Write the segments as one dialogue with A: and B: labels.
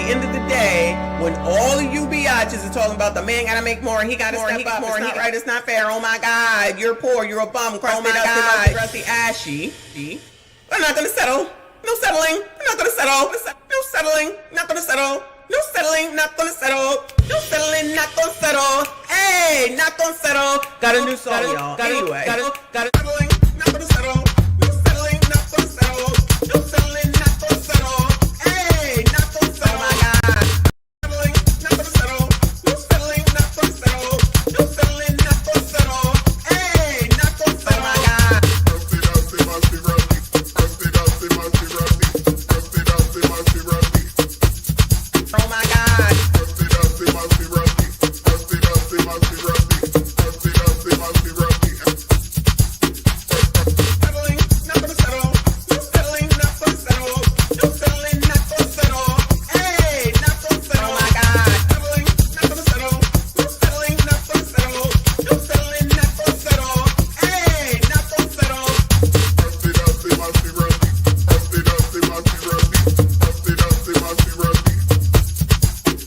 A: the end of the day, when all of you biatches are talking about the man gotta make more, he gotta step up, it's not right, it's not fair, oh my God, you're poor, you're a bum, crusty, dusty, ashy. I'm not gonna settle. No settling. I'm not gonna settle. No settling. Not gonna settle. No settling. Not gonna settle. No settling. Not gonna settle. Hey, not gonna settle. Got a new song, y'all. Anyway, got it. Settling. Not gonna settle. No settling. Not gonna settle. No settling. Not gonna settle. Hey, not gonna settle. Oh my God. Settling. Not gonna settle. No settling. Not gonna settle. No settling. Not gonna settle. Hey, not gonna settle. Oh my God. Oh my God. Settling, not gonna settle. No settling, not gonna settle. No settling, not gonna settle. Hey, not gonna settle. Oh my God. Settling, not gonna settle. No settling, not gonna settle. No settling, not gonna settle. Hey, not gonna settle.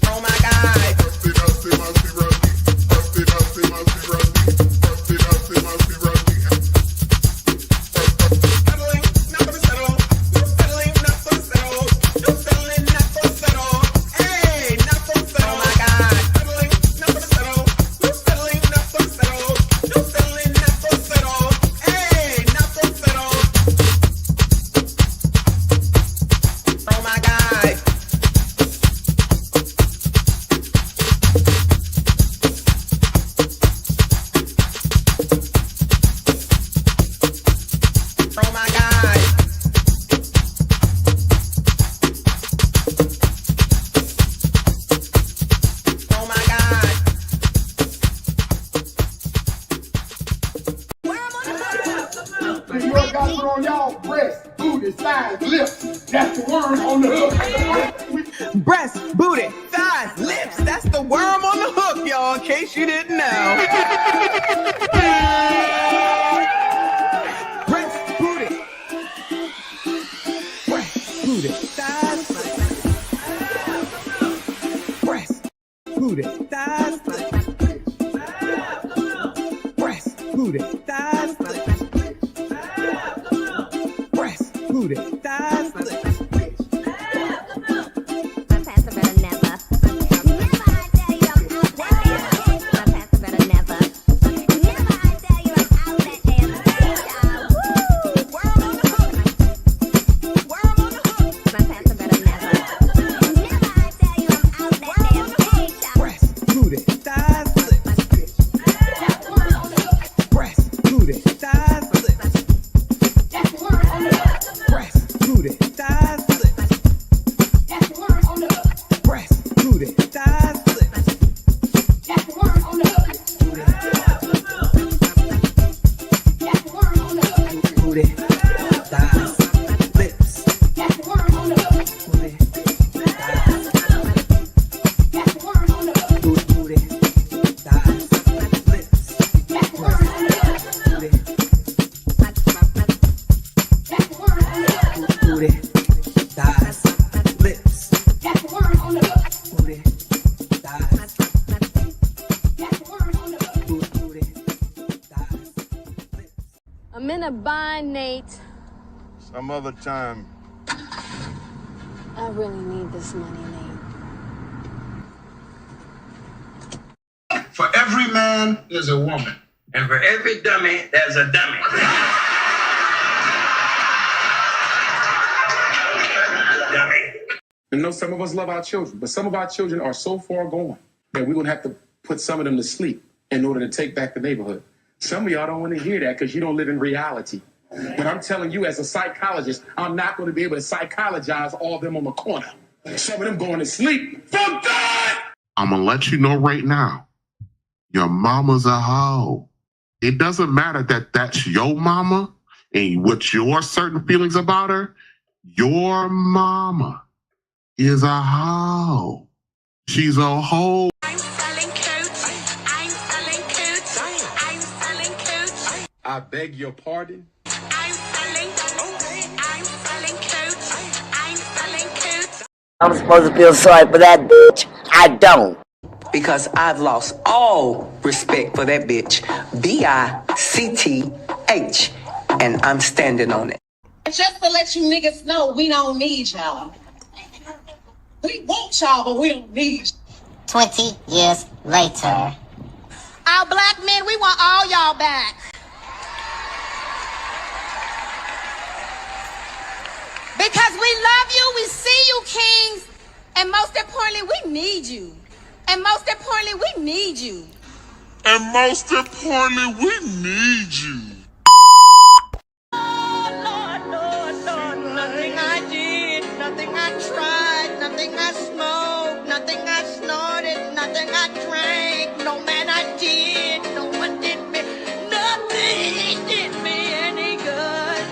A: Oh my God. Settling, not gonna settle. No settling, not gonna settle. No settling, not gonna settle. Hey, not gonna settle. Oh my God. Settling, not gonna settle. No settling, not gonna settle. No settling, not gonna settle. Hey, not gonna settle. Oh my God. Oh my God. Oh my God.
B: The word got put on y'all breast, booty, thighs, lips. That's the word on the hook.
A: Breast, booty, thighs, lips. That's the worm on the hook, y'all, in case you didn't know. Breast, booty. Breast, booty, thighs. Breast, booty, thighs. Breast, booty, thighs. Breast, booty, thighs. Breast, booty, thighs. Breast, booty, thighs. Breast, booty, thighs. Breast, booty, thighs. Booty, thighs, lips. Booty, thighs. Booty, thighs, lips. Booty, booty, thighs, lips. Booty, thighs. Booty, thighs, lips.
C: I'm in a bind, Nate.
D: Some other time.
C: I really need this money, Nate.
B: For every man, there's a woman.
E: And for every dummy, there's a dummy. Dummy.
F: You know, some of us love our children, but some of our children are so far gone that we're going to have to put some of them to sleep in order to take back the neighborhood. Some of y'all don't want to hear that because you don't live in reality. But I'm telling you, as a psychologist, I'm not going to be able to psychologize all of them on the corner. Some of them going to sleep from God.
G: I'm going to let you know right now, your mama's a hoe. It doesn't matter that that's your mama and what your certain feelings about her. Your mama is a hoe. She's a hoe.
H: I'm selling coats. I'm selling coats. I'm selling coats.
F: I beg your pardon.
I: I'm supposed to feel sorry for that bitch. I don't.
J: Because I've lost all respect for that bitch. B-I-C-T-H. And I'm standing on it.
K: Just to let you niggas know, we don't need y'all. We want y'all, but we don't need you.
L: 20 years later.
K: Our black men, we want all y'all back. Because we love you, we see you, kings, and most importantly, we need you. And most importantly, we need you.
D: And most importantly, we need you.
K: Nothing I did, nothing I tried, nothing I smoked, nothing I snorted, nothing I drank, no man I did, no one did me, nothing did me any good.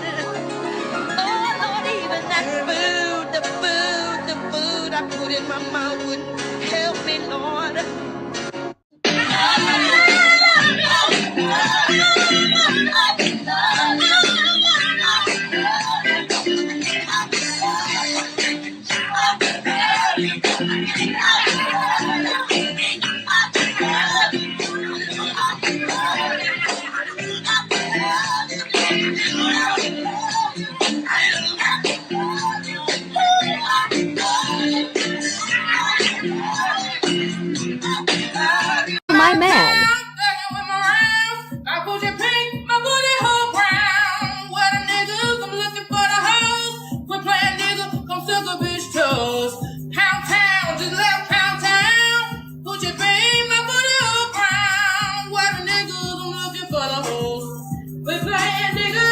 K: Oh Lord, even that food I put in my mouth wouldn't help me, Lord.
C: My man.
K: I put your pink, my booty hole brown. What a niggas, I'm looking for the hoes. Quit playing nigga, come suck a bitch toes. Pound town, just left pound town. Put your pink, my booty hole brown. What a niggas, I'm looking for the hoes. Quit playing nigga.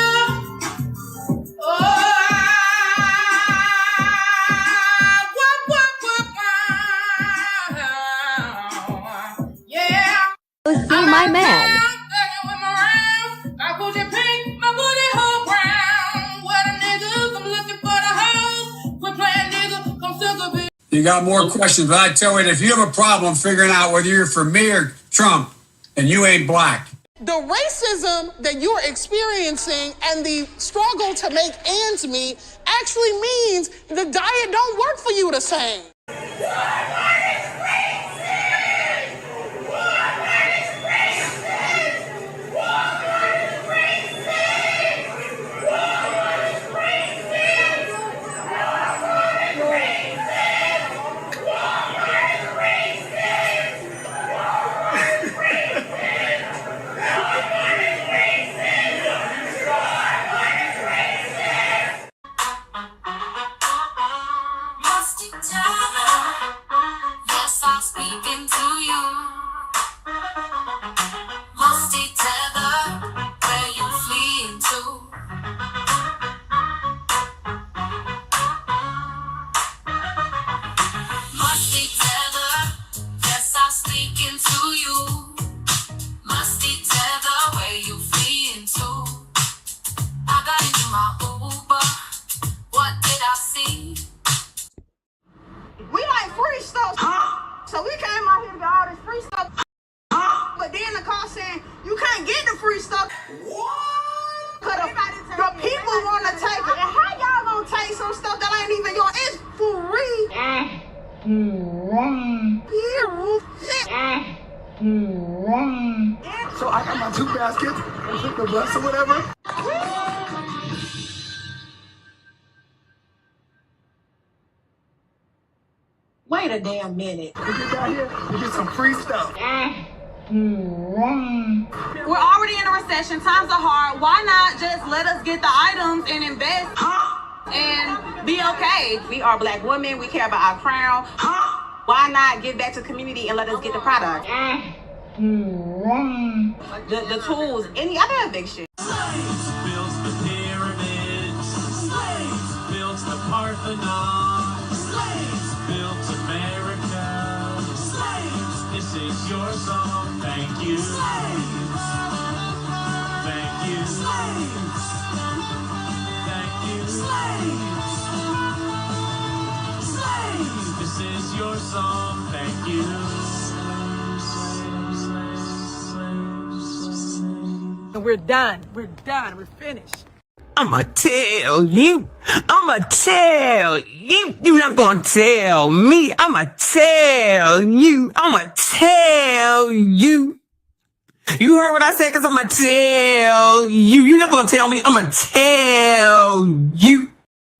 C: See my man.
K: I put your pink, my booty hole brown. What a niggas, I'm looking for the hoes. Quit playing nigga, come suck a bitch.
M: You got more questions, but I tell you, if you have a problem figuring out whether you're for me or Trump, and you ain't black.
N: The racism that you're experiencing and the struggle to make ends meet actually means the diet don't work for you the same.
H: Yes, I'm speaking to you. Musty tether, where you fleeing to? Musty tether, yes, I'm speaking to you. Musty tether, where you fleeing to? I got into my Uber, what did I see?
K: We like free stuff, so we came out here to get all this free stuff. But then the car saying you can't get the free stuff. What? Cause the people want to take it. And how y'all gonna take some stuff that ain't even yours? It's free.
B: So I got my 2 baskets and took the bus or whatever.
K: Wait a damn minute.
B: We get down here, we get some free stuff.
K: We're already in a recession. Times are hard. Why not just let us get the items and invest and be okay? We are black women. We care about our crown. Why not give back to the community and let us get the product? The tools, any other big shit.
O: Slaves built the pyramids. Slaves built the Parthenon. Slaves built America. Slaves, this is your song. Thank you. Slaves. Thank you. Slaves. Thank you. Slaves. Slaves, this is your song. Thank you.
N: And we're done. We're done. We're finished.
A: I'ma tell you. I'ma tell you. You're not gonna tell me. I'ma tell you. I'ma tell you. You heard what I said, cause I'ma tell you. You're not gonna tell me. I'ma tell you.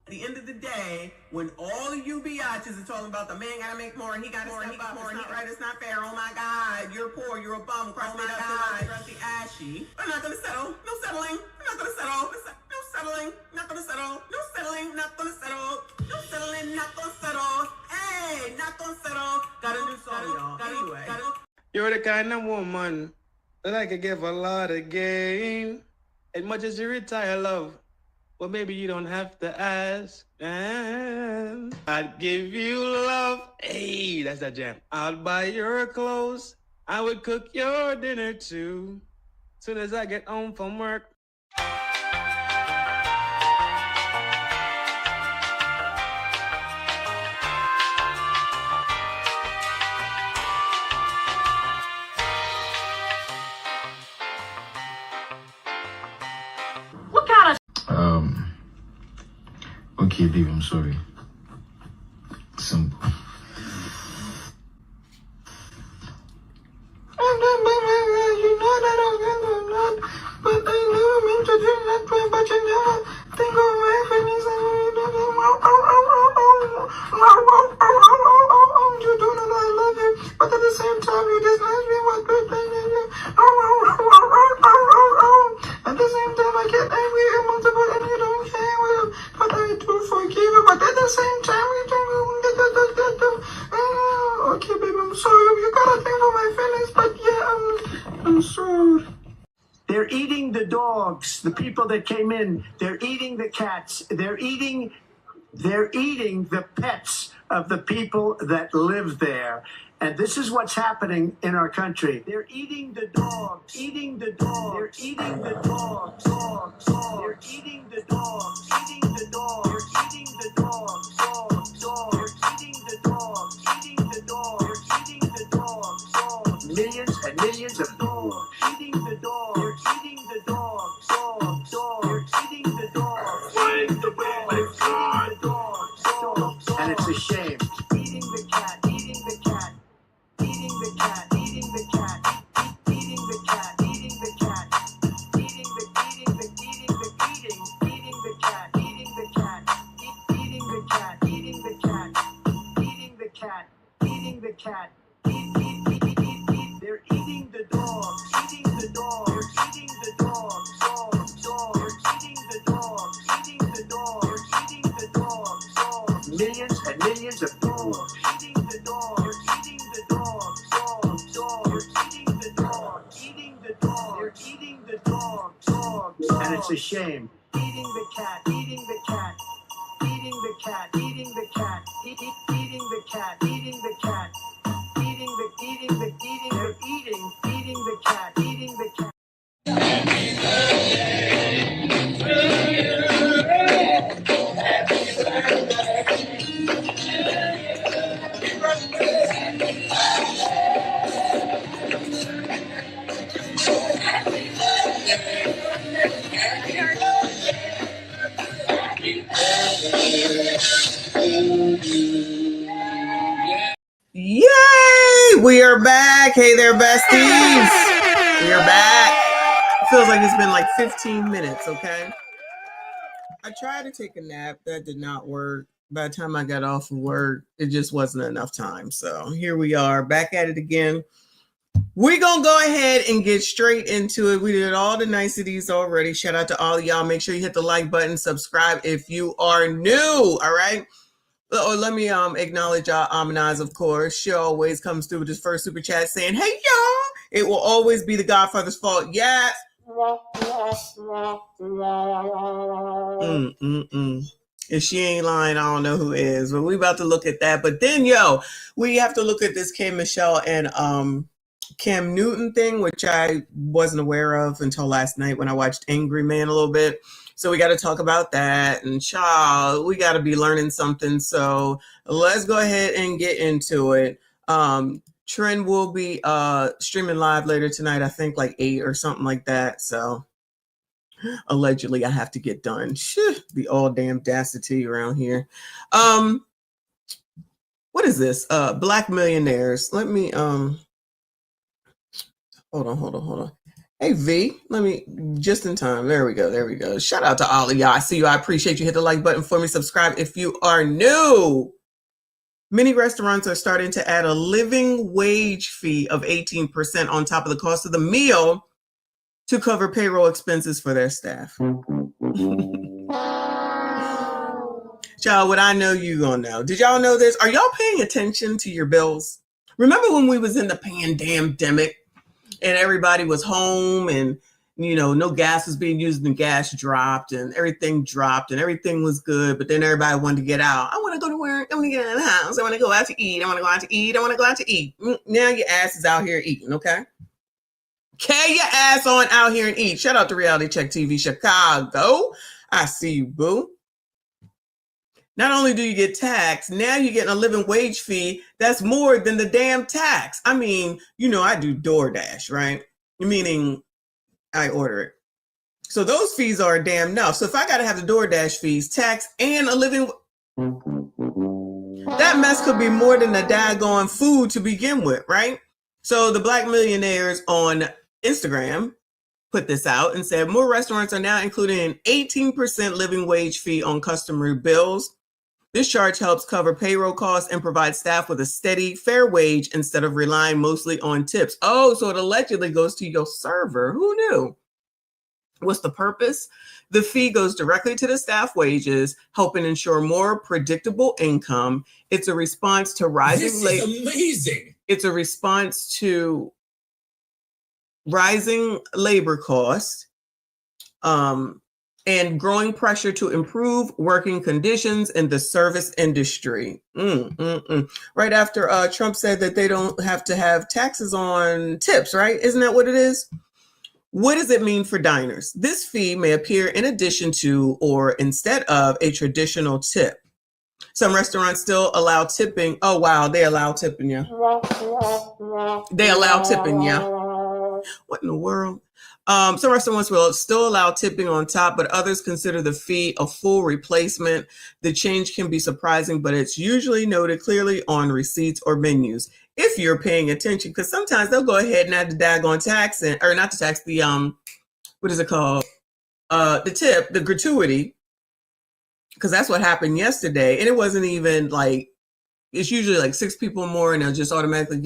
A: At the end of the day, when all of you biatches are talking about the man gotta make more, he gotta step up, it's not right, it's not fair, oh my God, you're poor, you're a bum, cross it up to the rusty ashy. We're not gonna settle, no settling, we're not gonna settle, no settling, not gonna settle, no settling, not gonna settle, no settling, not gonna settle, hey, not gonna settle, got a new song, y'all, anyway.
P: You're the kind of woman that I could give a lot of game, as much as you retire, love. Well, maybe you don't have to ask. And I'd give you love. Hey, that's that jam. I'll buy your clothes. I would cook your dinner too. Soon as I get home from work.
Q: What kind of... Okay, babe, I'm sorry. Simple. You know that I was gonna not, but I never meant to do that, but you never think of my feelings and you don't know. You don't know that I love you, but at the same time you dislike me, what good thing is you? At the same time I get angry and multiple and you don't care, well, but I do forgive you, but at the same time you don't okay, baby, I'm sorry, you gotta think of my feelings, but yeah, I'm sorry. They're eating the dogs, the people that came in. They're eating the cats. They're eating the pets of the people that live there. And this is what's happening in our country. They're eating the dogs, eating the dogs. They're eating the dogs, dogs. They're eating the dogs, eating the dogs. They're eating the dogs, dogs, dogs. They're eating the dogs, eating the dogs. They're eating the dogs, dogs. Millions and millions of dogs eating the dogs. They're eating the dogs, dogs, dogs. They're eating the dogs, eating the dogs. They're eating the dogs, dogs, dogs. And it's a shame. Eating the cat, eating the cat. Eating the cat, eating the cat, eating the cat, eating the cat, eating the cat, eating the cat, eating the cat, eating the cat, eating the cat. They're eating the dogs, eating the dogs. They're eating the dogs, dogs, dogs. They're eating the dogs, eating the dogs. They're eating the dogs, dogs. Millions and millions of dogs eating the dogs. They're eating the dogs, dogs, dogs. They're eating the dogs, eating the dogs. They're eating the dogs, dogs, dogs. And it's a shame. Eating the cat, eating the cat, eating the cat, eating the cat, eating the cat, eating the cat, eating the cat, eating the cat.
A: Yay! We are back. Hey there, besties. We are back. Feels like it's been like 15 minutes, okay? I tried to take a nap. That did not work. By the time I got off of work, it just wasn't enough time. So here we are, back at it again. We're going to go ahead and get straight into it. We did all the niceties already. Shout out to all of y'all. Make sure you hit the like button, subscribe if you are new, all right? Let me acknowledge Amanize, of course. She always comes through with this first super chat saying, hey, y'all. It will always be the Godfather's fault. Yes. If she ain't lying, I don't know who is. But we about to look at that. But then, we have to look at this K. Michelle and Cam Newton thing, which I wasn't aware of until last night when I watched Angry Man a little bit. So we got to talk about that. And child, we got to be learning something. So let's go ahead and get into it. Trend will be streaming live later tonight, I think like 8 or something like that. So allegedly I have to get done. The all damn dacity around here. What is this? Black millionaires. Let me hold on. Hey V, let me just in time. There we go. Shout out to all of y'all. I see you. I appreciate you. Hit the like button for me. Subscribe if you are new. Many restaurants are starting to add a living wage fee of 18% on top of the cost of the meal to cover payroll expenses for their staff. Y'all, what I know you gonna know. Did y'all know this? Are y'all paying attention to your bills? Remember when we was in the pandemic and everybody was home and, you know, no gas was being used and gas dropped and everything was good. But then everybody wanted to get out. I want to go to work. I want to get in the house. I want to go out to eat. I want to go out to eat. Now your ass is out here eating, okay? Carry your ass on out here and eat. Shout out to Reality Check TV Chicago. I see you, boo. Not only do you get taxed, now you're getting a living wage fee that's more than the damn tax. I mean, you know, I do DoorDash, right? Meaning I order it. So those fees are damn enough. So if I got to have the DoorDash fees, tax, and a living, that mess could be more than the daggone food to begin with, right? So the Black millionaires on Instagram put this out and said more restaurants are now including an 18% living wage fee on customer bills. This charge helps cover payroll costs and provide staff with a steady, fair wage instead of relying mostly on tips. Oh, so it allegedly goes to your server. Who knew? What's the purpose? The fee goes directly to the staff wages, helping ensure more predictable income. It's a response to rising labor. This is amazing. It's a response to rising labor costs, and growing pressure to improve working conditions in the service industry. Right after Trump said that they don't have to have taxes on tips, right? Isn't that what it is? What does it mean for diners? This fee may appear in addition to or instead of a traditional tip. Some restaurants still allow tipping. Oh, wow. They allow tipping, yeah. They allow tipping, yeah. What in the world? Some restaurants will still allow tipping on top, but others consider the fee a full replacement. The change can be surprising, but it's usually noted clearly on receipts or menus if you're paying attention, because sometimes they'll go ahead and add the daggone tax, or not the tax, the what is it called? The tip, the gratuity, because that's what happened yesterday, and it wasn't even like, it's usually like 6 people more, and they'll just automatically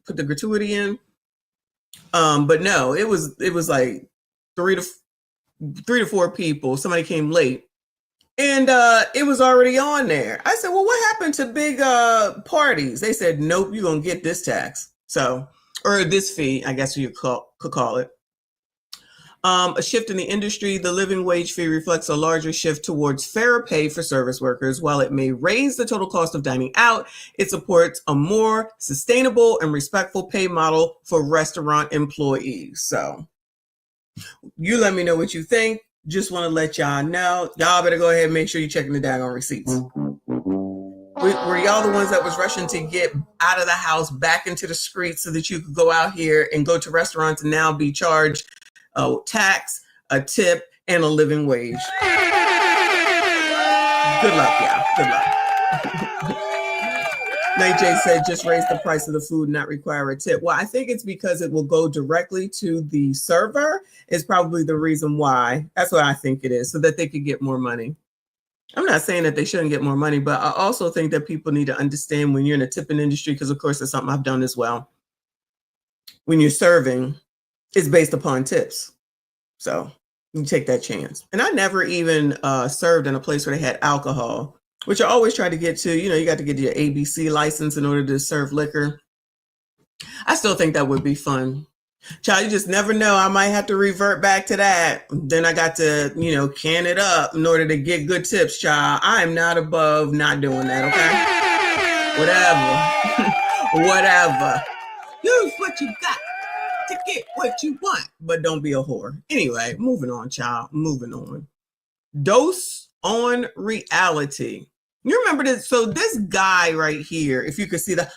A: put the gratuity in. But no, it was like 3 to 4 people. Somebody came late and it was already on there. I said, well, what happened to big parties? They said, nope, you're going to get this tax. So, or this fee, I guess you could call it. A shift in the industry, the living wage fee reflects a larger shift towards fairer pay for service workers. While it may raise the total cost of dining out, it supports a more sustainable and respectful pay model for restaurant employees. So you let me know what you think. Just want to let y'all know. Y'all better go ahead and make sure you're checking the daggone receipts. Were y'all the ones that was rushing to get out of the house, back into the streets so that you could go out here and go to restaurants and now be charged a tax, a tip, and a living wage? Good luck, y'all. Good luck. Nate J said, just raise the price of the food, not require a tip. Well, I think it's because it will go directly to the server is probably the reason why. That's what I think it is, so that they could get more money. I'm not saying that they shouldn't get more money, but I also think that people need to understand when you're in the tipping industry, because of course it's something I've done as well. When you're serving, it's based upon tips. So you take that chance. And I never even served in a place where they had alcohol, which I always try to get to. You know, you got to get your ABC license in order to serve liquor. I still think that would be fun. Child, you just never know. I might have to revert back to that. Then I got to, you know, can it up in order to get good tips, child. I am not above not doing that, okay? Whatever. Use what you got to get what you want, but don't be a whore. Anyway, moving on, child. Moving on. Dose on reality. You remember this? So this guy right here, if you could see the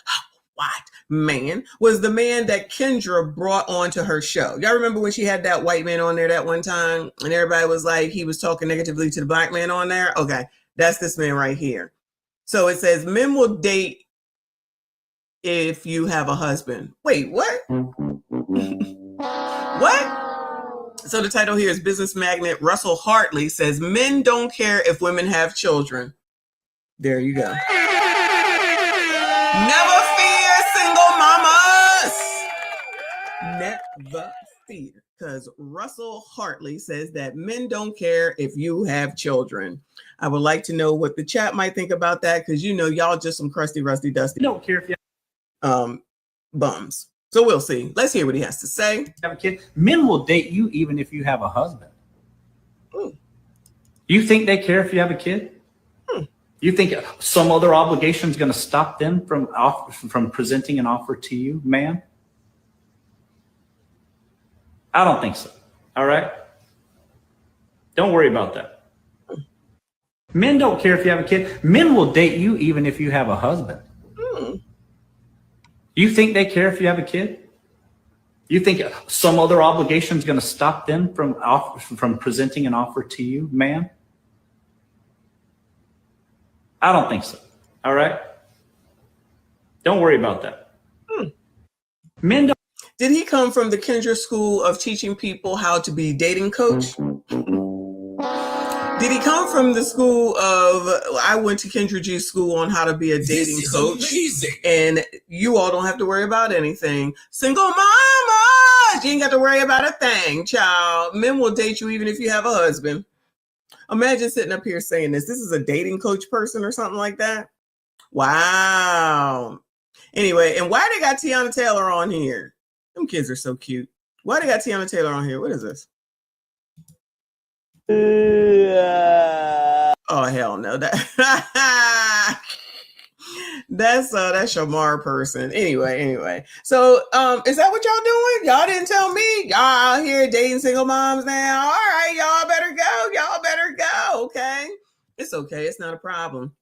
A: man was the man that Kendra brought onto her show. Y'all remember when she had that white man on there that one time and everybody was like, he was talking negatively to the black man on there? Okay, that's this man right here. So it says, men will date if you have a husband. Wait, what? What? So the title here is Business Magnate Russell Hartley says, men don't care if women have children. There you go. Never fear, single mamas. Never fear. Because Russell Hartley says that men don't care if you have children. I would like to know what the chat might think about that, because you know y'all just some crusty, rusty, dusty.
R: Don't care if you
A: bums. So we'll see. Let's hear what he has to say.
R: have a kid. Men will date you even if you have a husband. You think they care if you have a kid? You think some other obligation is going to stop them from presenting an offer to you, man? I don't think so. All right? Don't worry about that. Men don't care if you have a kid. Men will date you even if you have a husband. You think they care if you have a kid? You think some other obligation is going to stop them from presenting an offer to you, man? I don't think so. All right? Don't worry about that. Men don't.
A: Did he come from the Kendra school of teaching people how to be dating coach? Did he come from the school of, I went to Kendra G's school on how to be a dating coach, and you all don't have to worry about anything. Single mama, you ain't got to worry about a thing, child. Men will date you even if you have a husband. Imagine sitting up here saying this. This is a dating coach person or something like that. Wow. Anyway, and why they got Tiana Taylor on here? Them kids are so cute. Why they got Tiana Taylor on here? What is this? Oh, hell no. That's Shamar person. Anyway. So is that what y'all doing? Y'all didn't tell me. Y'all out here dating single moms now. All right, y'all better go. Y'all better go. Okay. It's okay. It's not a problem.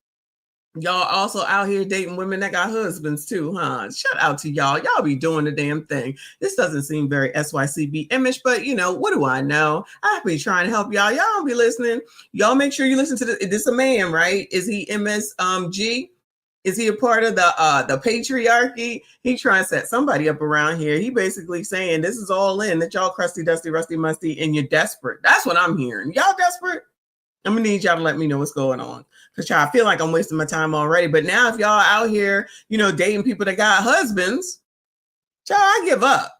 A: Y'all also out here dating women that got husbands too, huh? Shout out to y'all. Y'all be doing the damn thing. This doesn't seem very SYCB image, but you know, what do I know? I be trying to help y'all. Y'all don't be listening. Y'all make sure you listen to this. This a man, right? Is he MSG? Is he a part of the patriarchy? He trying to set somebody up around here. He basically saying this is all in, that y'all crusty, dusty, rusty, musty, and you're desperate. That's what I'm hearing. Y'all desperate? I'm gonna need y'all to let me know what's going on, because y'all feel like I'm wasting my time already. But now if y'all out here, you know, dating people that got husbands, y'all, I give up.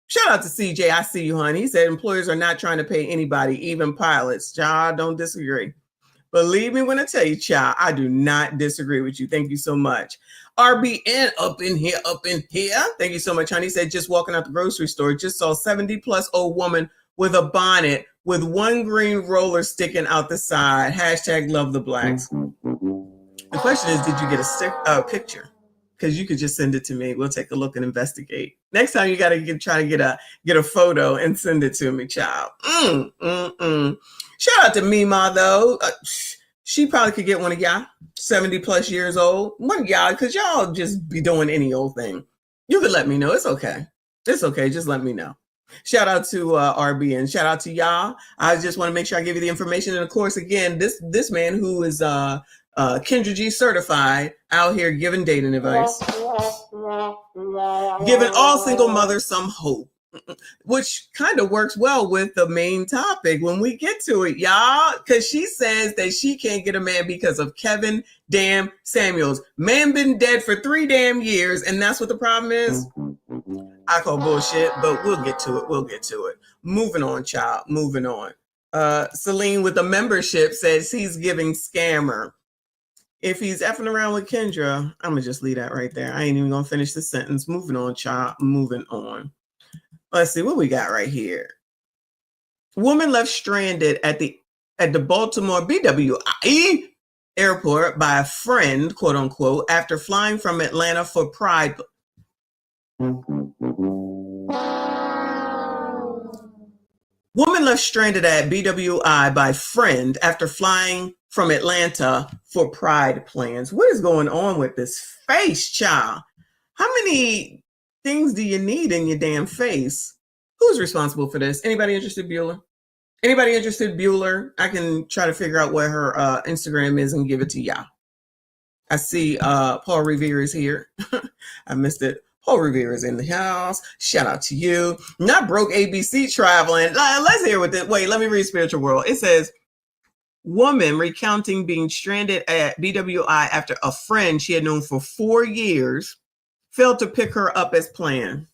A: Shout out to CJ. I see you, honey. He said employers are not trying to pay anybody, even pilots. Y'all, don't disagree. Believe me when I tell you, child, I do not disagree with you. Thank you so much. RBN up in here. Thank you so much, honey. He said just walking out the grocery store, just saw 70+ old woman with a bonnet with one green roller sticking out the side. Hashtag love the blacks. The question is, did you get a picture? Because you could just send it to me. We'll take a look and investigate. Next time you got to try to get a photo and send it to me, child. Shout out to Mima, though. She probably could get one of y'all, 70+ years old. One of y'all, because y'all just be doing any old thing. You could let me know. It's okay. It's okay. Just let me know. Shout out to RB and shout out to y'all. I just want to make sure I give you the information. And of course, again, this man who is Kendra G certified out here giving dating advice, giving all single mothers some hope, which kind of works well with the main topic when we get to it, y'all, because she says that she can't get a man because of Kevin damn Samuels. Man been dead for 3 damn years, and that's what the problem is. I call bullshit, but we'll get to it. Moving on, child. Moving on. Celine with the membership says he's giving scammer. If he's effing around with Kendra, I'm going to just leave that right there. I ain't even going to finish the sentence. Moving on, child. Moving on. Let's see what we got right here. Woman left stranded at the Baltimore BWI airport by a friend, quote unquote, after flying from Atlanta for Pride. Woman left stranded at BWI by friend after flying from Atlanta for Pride plans. What is going on with this face, child? How many things do you need in your damn face? Who's responsible for this? Anybody interested, Bueller? Anybody interested, Bueller? I can try to figure out where her Instagram is and give it to y'all. I see Paul Revere is here. I missed it. Paul Revere is in the house. Shout out to you. Not broke ABC traveling. Let's hear what this. Wait, let me read Spiritual World. It says, woman recounting being stranded at BWI after a friend she had known for 4 years failed to pick her up as planned.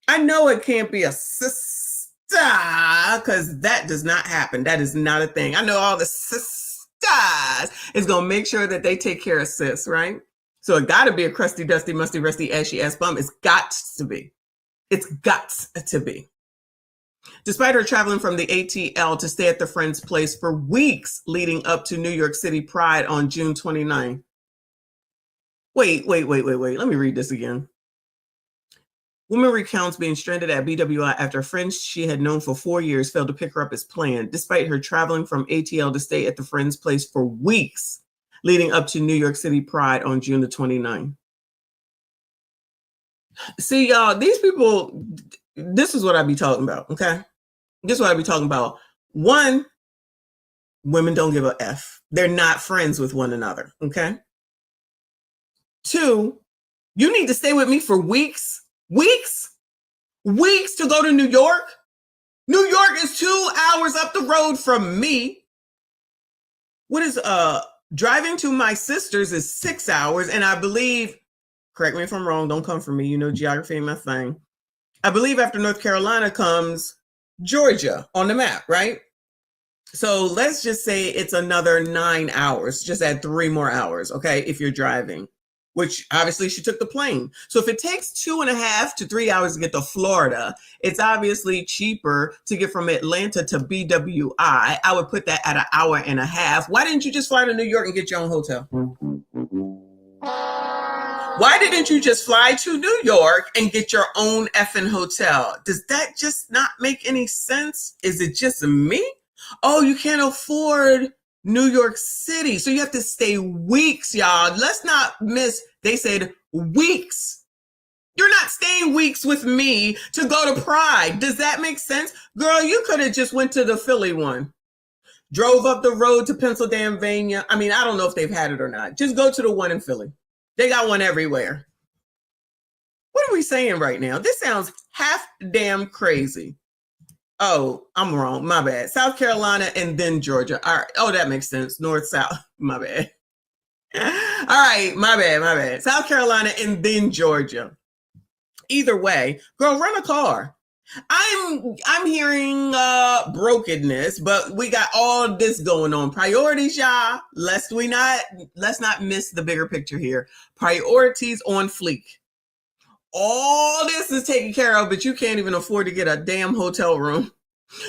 A: I know it can't be a sister because that does not happen. That is not a thing. I know all the sisters is going to make sure that they take care of sis, right? So it got to be a crusty, dusty, musty, rusty, ashy ass bum. It's got to be. It's got to be. Despite her traveling from the ATL to stay at the friend's place for weeks leading up to New York City Pride on June 29th. Wait. Let me read this again. Woman recounts being stranded at BWI after a friend she had known for 4 years failed to pick her up as planned, despite her traveling from ATL to stay at the friend's place for weeks leading up to New York City Pride on June the 29th. See, y'all, these people, this is what I be talking about, okay? This is what I be talking about. One, women don't give a F. They're not friends with one another, okay? Two, you need to stay with me for weeks to go to New York. New York is 2 hours up the road from me. What is driving to my sister's is 6 hours, and I believe, correct me if I'm wrong, don't come for me, you know geography ain't my thing. I believe after North Carolina comes Georgia on the map, right? So let's just say it's another 9 hours, just add 3 more hours, okay, if you're driving, which obviously she took the plane. So if it takes 2.5 to 3 hours to get to Florida, it's obviously cheaper to get from Atlanta to BWI. I would put that at 1.5 hours. Why didn't you just fly to New York and get your own hotel? Why didn't you just fly to New York and get your own effing hotel? Does that just not make any sense? Is it just me? Oh, you can't afford New York City, so you have to stay weeks, y'all. Let's not miss, they said weeks. You're not staying weeks with me to go to Pride. Does that make sense? Girl, you could have just went to the Philly one. Drove up the road to Pennsylvania. I mean, I don't know if they've had it or not. Just go to the one in Philly. They got one everywhere. What are we saying right now? This sounds half damn crazy. Oh, I'm wrong. My bad. South Carolina and then Georgia. All right. Oh, that makes sense. North, South. My bad. All right. My bad. South Carolina and then Georgia. Either way, girl, rent a car. I'm hearing brokenness, but we got all this going on. Priorities, y'all. Let's not miss the bigger picture here. Priorities on fleek. All this is taken care of, but you can't even afford to get a damn hotel room.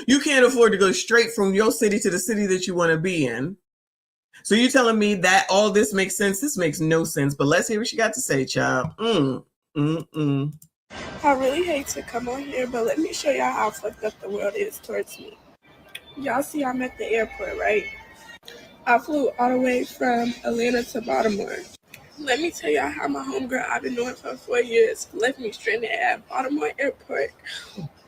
A: You can't afford to go straight from your city to the city that you want to be in. So you telling me that all this makes sense? This makes no sense, but let's hear what she got to say, child.
S: I really hate to come on here, but let me show y'all how fucked up the world is towards me. Y'all see I'm at the airport, right? I flew all the way from Atlanta to Baltimore. Let me tell y'all how my homegirl I've been knowing for 4 years left me stranded at Baltimore Airport.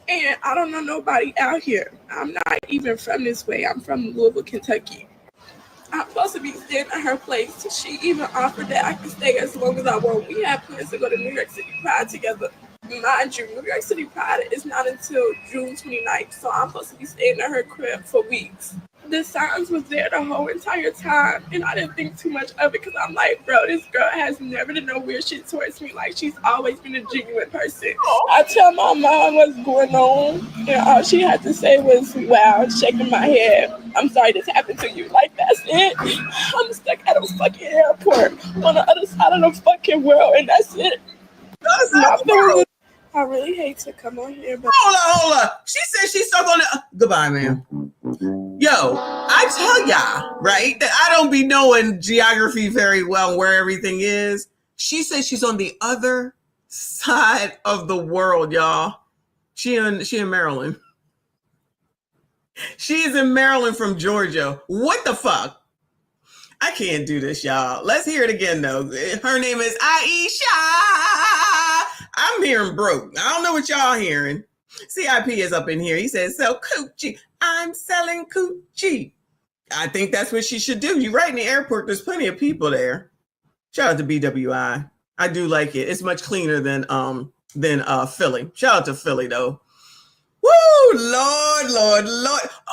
S: And I don't know nobody out here. I'm not even from this way. I'm from Louisville, Kentucky. I'm supposed to be staying at her place. She even offered that I can stay as long as I want. We had plans to go to New York City Pride together. Mind you, New York City Pride is not until June 29th, so I'm supposed to be staying at her crib for weeks. The signs was there the whole entire time, and I didn't think too much of it because I'm like, bro, this girl has never done no weird shit towards me. Like, she's always been a genuine person. I tell my mom what's going on, and all she had to say was, wow, shaking my head. I'm sorry this happened to you. Like, that's it. I'm stuck at a fucking airport on the other side of the fucking world, and that's it. I really hate to come on here, but
A: Hold up. She said she's stuck on the goodbye, man. Yo, I tell y'all, right, that I don't be knowing geography very well where everything is. She says she's on the other side of the world, y'all. She in Maryland. She is in Maryland from Georgia. What the fuck? I can't do this, y'all. Let's hear it again, though. Her name is Aisha. I'm hearing broke. I don't know what y'all hearing. CIP is up in here. He says, sell coochie. I'm selling coochie. I think that's what she should do. You're right in the airport. There's plenty of people there. Shout out to BWI. I do like it. It's much cleaner than Philly. Shout out to Philly, though. Woo, Lord.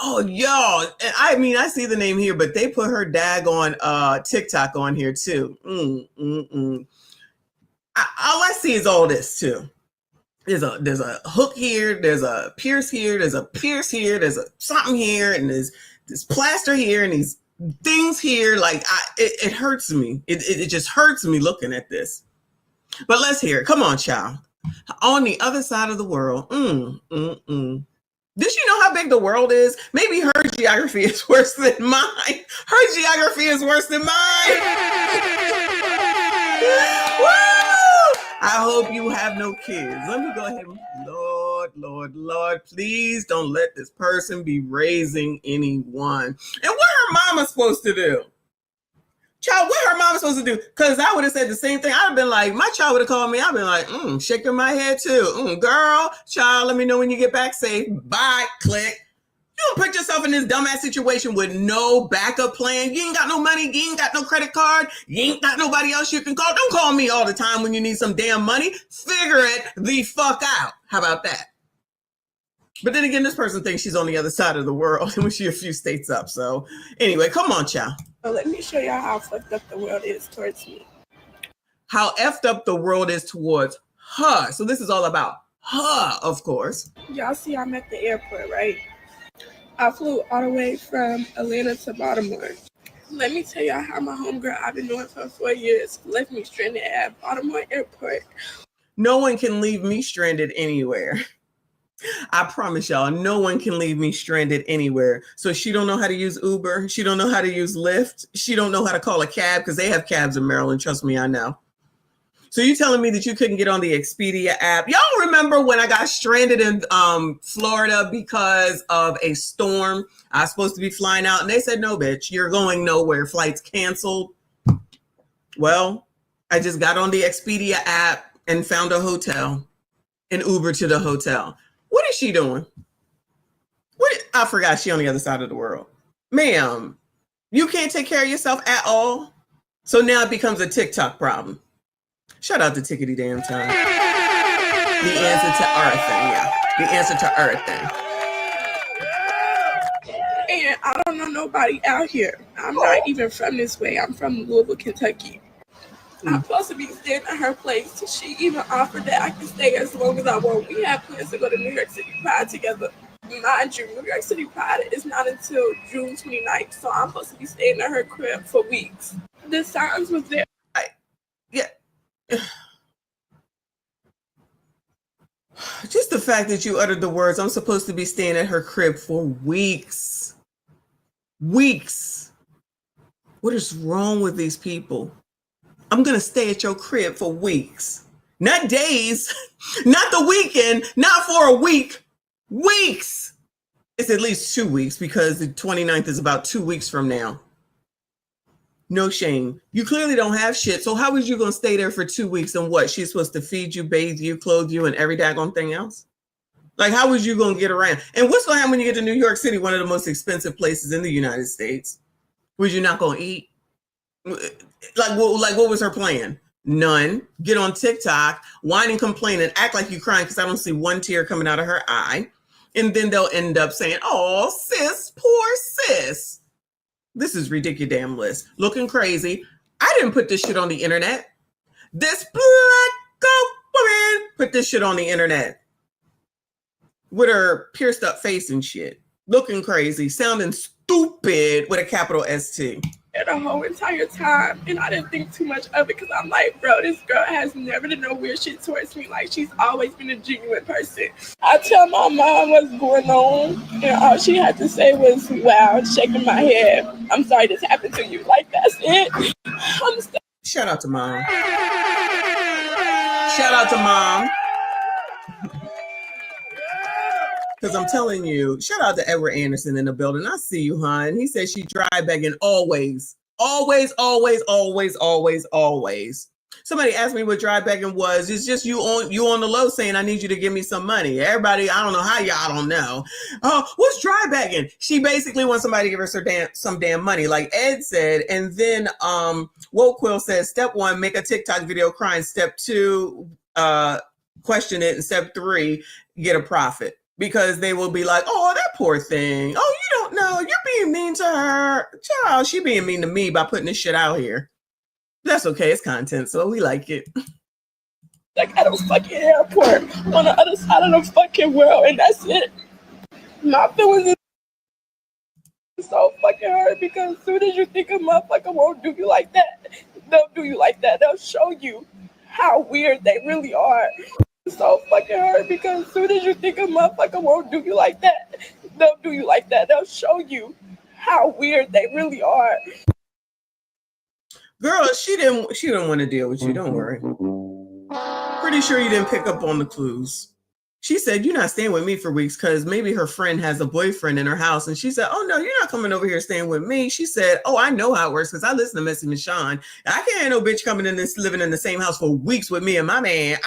A: Oh, y'all. And I see the name here, but they put her dag on TikTok on here too. All I see is all this too. There's a hook here, there's a pierce here, there's a pierce here, there's a something here, and there's this plaster here, and these things here. Like it hurts me. It just hurts me looking at this. But let's hear it. Come on, child. On the other side of the world. Does she know how big the world is? Maybe her geography is worse than mine. Her geography is worse than mine. Woo! I hope you have no kids. Let me go ahead. Lord, please don't let this person be raising anyone. And what her mama supposed to do? Child, what her mama supposed to do? Because I would have said the same thing. I'd have been like, my child would have called me. I'd been like, shaking my head too. Girl, child, let me know when you get back safe. Bye, click. You don't put yourself in this dumbass situation with no backup plan. You ain't got no money. You ain't got no credit card. You ain't got nobody else you can call. Don't call me all the time when you need some damn money. Figure it the fuck out. How about that? But then again, this person thinks she's on the other side of the world and she's a few states up. So anyway, come on, child.
S: Well, let me show y'all how fucked up the world is towards me.
A: How effed up the world is towards her. So this is all about her, of course.
S: Y'all see I'm at the airport, right? I flew all the way from Atlanta to Baltimore. Let me tell y'all how my homegirl I've been knowing for 4 years left me stranded at Baltimore airport.
A: No one can leave me stranded anywhere. I promise y'all, no one can leave me stranded anywhere. So she don't know how to use Uber. She don't know how to use Lyft. She don't know how to call a cab because they have cabs in Maryland. Trust me, I know. So you telling me that you couldn't get on the Expedia app? Y'all remember when I got stranded in Florida because of a storm? I was supposed to be flying out and they said, no, bitch, you're going nowhere. Flights canceled. Well, I just got on the Expedia app and found a hotel and Uber to the hotel. What is she doing? I forgot she on the other side of the world. Ma'am, you can't take care of yourself at all. So now it becomes a TikTok problem. Shout out to Tickety Damn Time. The answer to everything, yeah. The answer to everything.
S: And I don't know nobody out here. I'm not even from this way. I'm from Louisville, Kentucky. I'm supposed to be staying at her place. She even offered that I can stay as long as I want. We have plans to go to New York City Pride together. Mind you, New York City Pride is not until June 29th, so I'm supposed to be staying at her crib for weeks. The signs was there.
A: Just the fact that you uttered the words, I'm supposed to be staying at her crib for weeks. Weeks. What is wrong with these people? I'm going to stay at your crib for weeks. Not days, not the weekend, not for a week. Weeks. It's at least 2 weeks because the 29th is about 2 weeks from now. No shame. You clearly don't have shit. So how was you going to stay there for 2 weeks and what? She's supposed to feed you, bathe you, clothe you, and every daggone thing else? Like, how was you going to get around? And what's going to happen when you get to New York City, one of the most expensive places in the United States? Was you not going to eat? Like what was her plan? None. Get on TikTok, whine and complain and act like you crying because I don't see one tear coming out of her eye. And then they'll end up saying, oh, sis, poor sis. This is ridiculous. Looking crazy. I didn't put this shit on the internet. This black woman put this shit on the internet with her pierced up face and shit. Looking crazy, sounding stupid with a capital ST.
S: The whole entire time, and I didn't think too much of it because I'm like, bro, this girl has never done no weird shit towards me. Like, she's always been a genuine person. I tell my mom what's going on, and all she had to say was, wow, shaking my head. I'm sorry this happened to you. Like, that's it.
A: Shout out to mom. Shout out to mom. Because I'm telling you, shout out to Edward Anderson in the building. I see you, hon. He says she dry begging always. Always. Somebody asked me what dry begging was. It's just you on the low saying, I need you to give me some money. Everybody, I don't know how y'all don't know. What's dry begging? She basically wants somebody to give her some damn money, like Ed said. And then Woke Quill says, step 1, make a TikTok video crying. Step 2, question it. And step 3, get a profit. Because they will be like, oh, that poor thing. Oh, you don't know. You're being mean to her. Child, she being mean to me by putting this shit out here. That's okay. It's content, so we like it.
S: Like at a fucking airport on the other side of the fucking world, and that's it. My feelings is so fucking hurt because as soon as you think a motherfucker won't do you like that, they'll do you like that. They'll show you how weird they really are. It's so fucking hurt because as soon as you think a motherfucker won't do you like that, they'll do you like that. They'll show you how weird they really are.
A: Girl, she didn't want to deal with you. Don't worry. Pretty sure you didn't pick up on the clues. She said, you're not staying with me for weeks because maybe her friend has a boyfriend in her house. And she said, oh, no, you're not coming over here staying with me. She said, oh, I know how it works because I listen to Messy Michon. I can't have no bitch coming in this living in the same house for weeks with me and my man.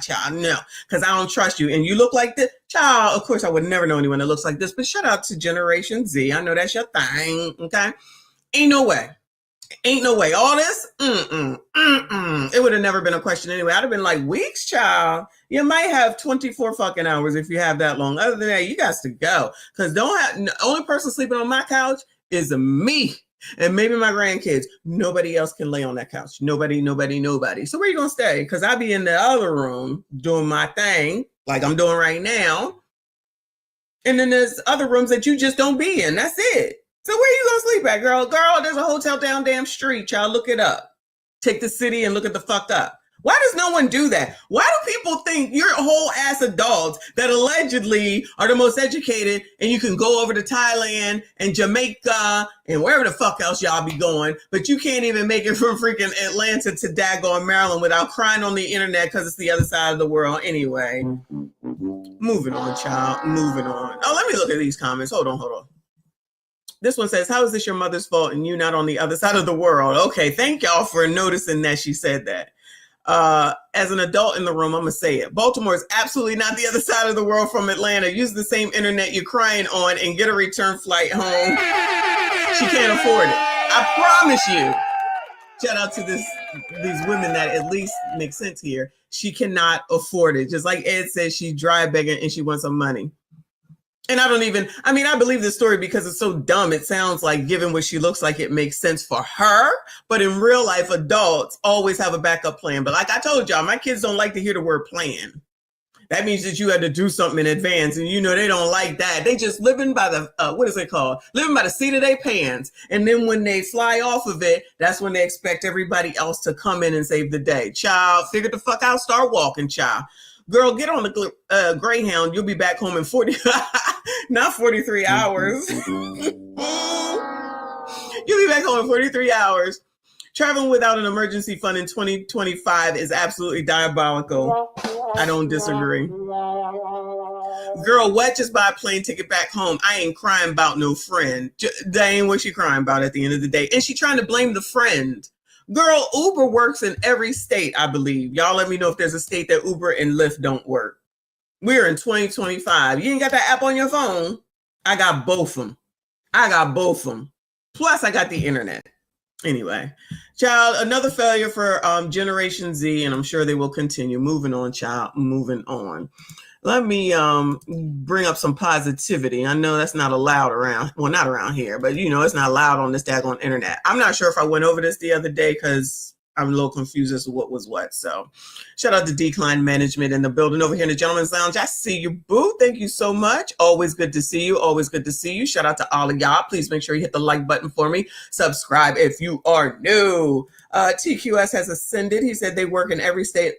A: Child, no, because I don't trust you. And you look like this. Child, of course, I would never know anyone that looks like this. But shout out to Generation Z. I know that's your thing. Okay. Ain't no way. All this, it would have never been a question anyway. I'd have been like, weeks, child. You might have 24 fucking hours if you have that long. Other than that, you got to go. Because the only person sleeping on my couch is me and maybe my grandkids. Nobody else can lay on that couch. Nobody. So where you going to stay? Because I be in the other room doing my thing like I'm doing right now. And then there's other rooms that you just don't be in. That's it. So where you gonna sleep at, girl? Girl, there's a hotel down damn street, child. Look it up. Take the city and look at the fuck up. Why does no one do that? Why do people think you're whole ass adults that allegedly are the most educated and you can go over to Thailand and Jamaica and wherever the fuck else y'all be going, but you can't even make it from freaking Atlanta to daggone Maryland without crying on the internet because it's the other side of the world anyway. Moving on, child. Moving on. Oh, let me look at these comments. Hold on. This one says, how is this your mother's fault and you not on the other side of the world? Okay, thank y'all for noticing that she said that. As an adult in the room, I'm going to say it. Baltimore is absolutely not the other side of the world from Atlanta. Use the same internet you're crying on and get a return flight home. She can't afford it. I promise you. Shout out to these women that at least make sense here. She cannot afford it. Just like Ed says, she's dry begging and she wants some money. And I believe this story because it's so dumb. It sounds like, given what she looks like, it makes sense for her. But in real life, adults always have a backup plan. But like I told y'all, my kids don't like to hear the word plan. That means that you had to do something in advance. And they don't like that. They just living by the, what is it called? Living by the seat of their pants. And then when they fly off of it, that's when they expect everybody else to come in and save the day. Child, figure the fuck out, start walking, child. Girl, get on the Greyhound. You'll be back home in not 43 hours. You'll be back home in 43 hours. Traveling without an emergency fund in 2025 is absolutely diabolical. I don't disagree. Girl, what? Just buy a plane ticket back home. I ain't crying about no friend. That ain't what she crying about at the end of the day. And she trying to blame the friend. Girl, Uber works in every state, I believe. Y'all let me know if there's a state that Uber and Lyft don't work. We're in 2025. You ain't got that app on your phone? I got both of them. Plus, I got the internet. Anyway, child, another failure for Generation Z, and I'm sure they will continue. Moving on, child, moving on. Let me bring up some positivity. I know that's not allowed around, well, not around here, but it's not allowed on this daggone internet. I'm not sure if I went over this the other day because I'm a little confused as to what was what. So shout out to Decline Management in the building over here in the Gentleman's Lounge. I see you, boo. Thank you so much. Always good to see you. Always good to see you. Shout out to all of y'all. Please make sure you hit the like button for me. Subscribe if you are new. TQS has ascended. He said they work in every state,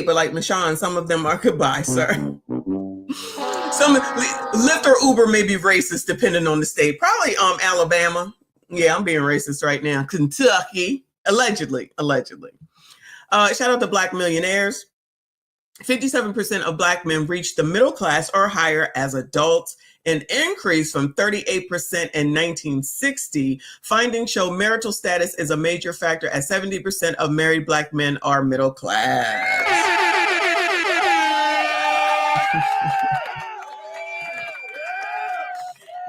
A: but like Michon, some of them are goodbye, sir. Some Lyft or Uber may be racist depending on the state. Probably Alabama. Yeah, I'm being racist right now. Kentucky, allegedly. Shout out to Black millionaires. 57% of Black men reached the middle class or higher as adults, an increase from 38% in 1960. Findings show marital status is a major factor as 70% of married Black men are middle class.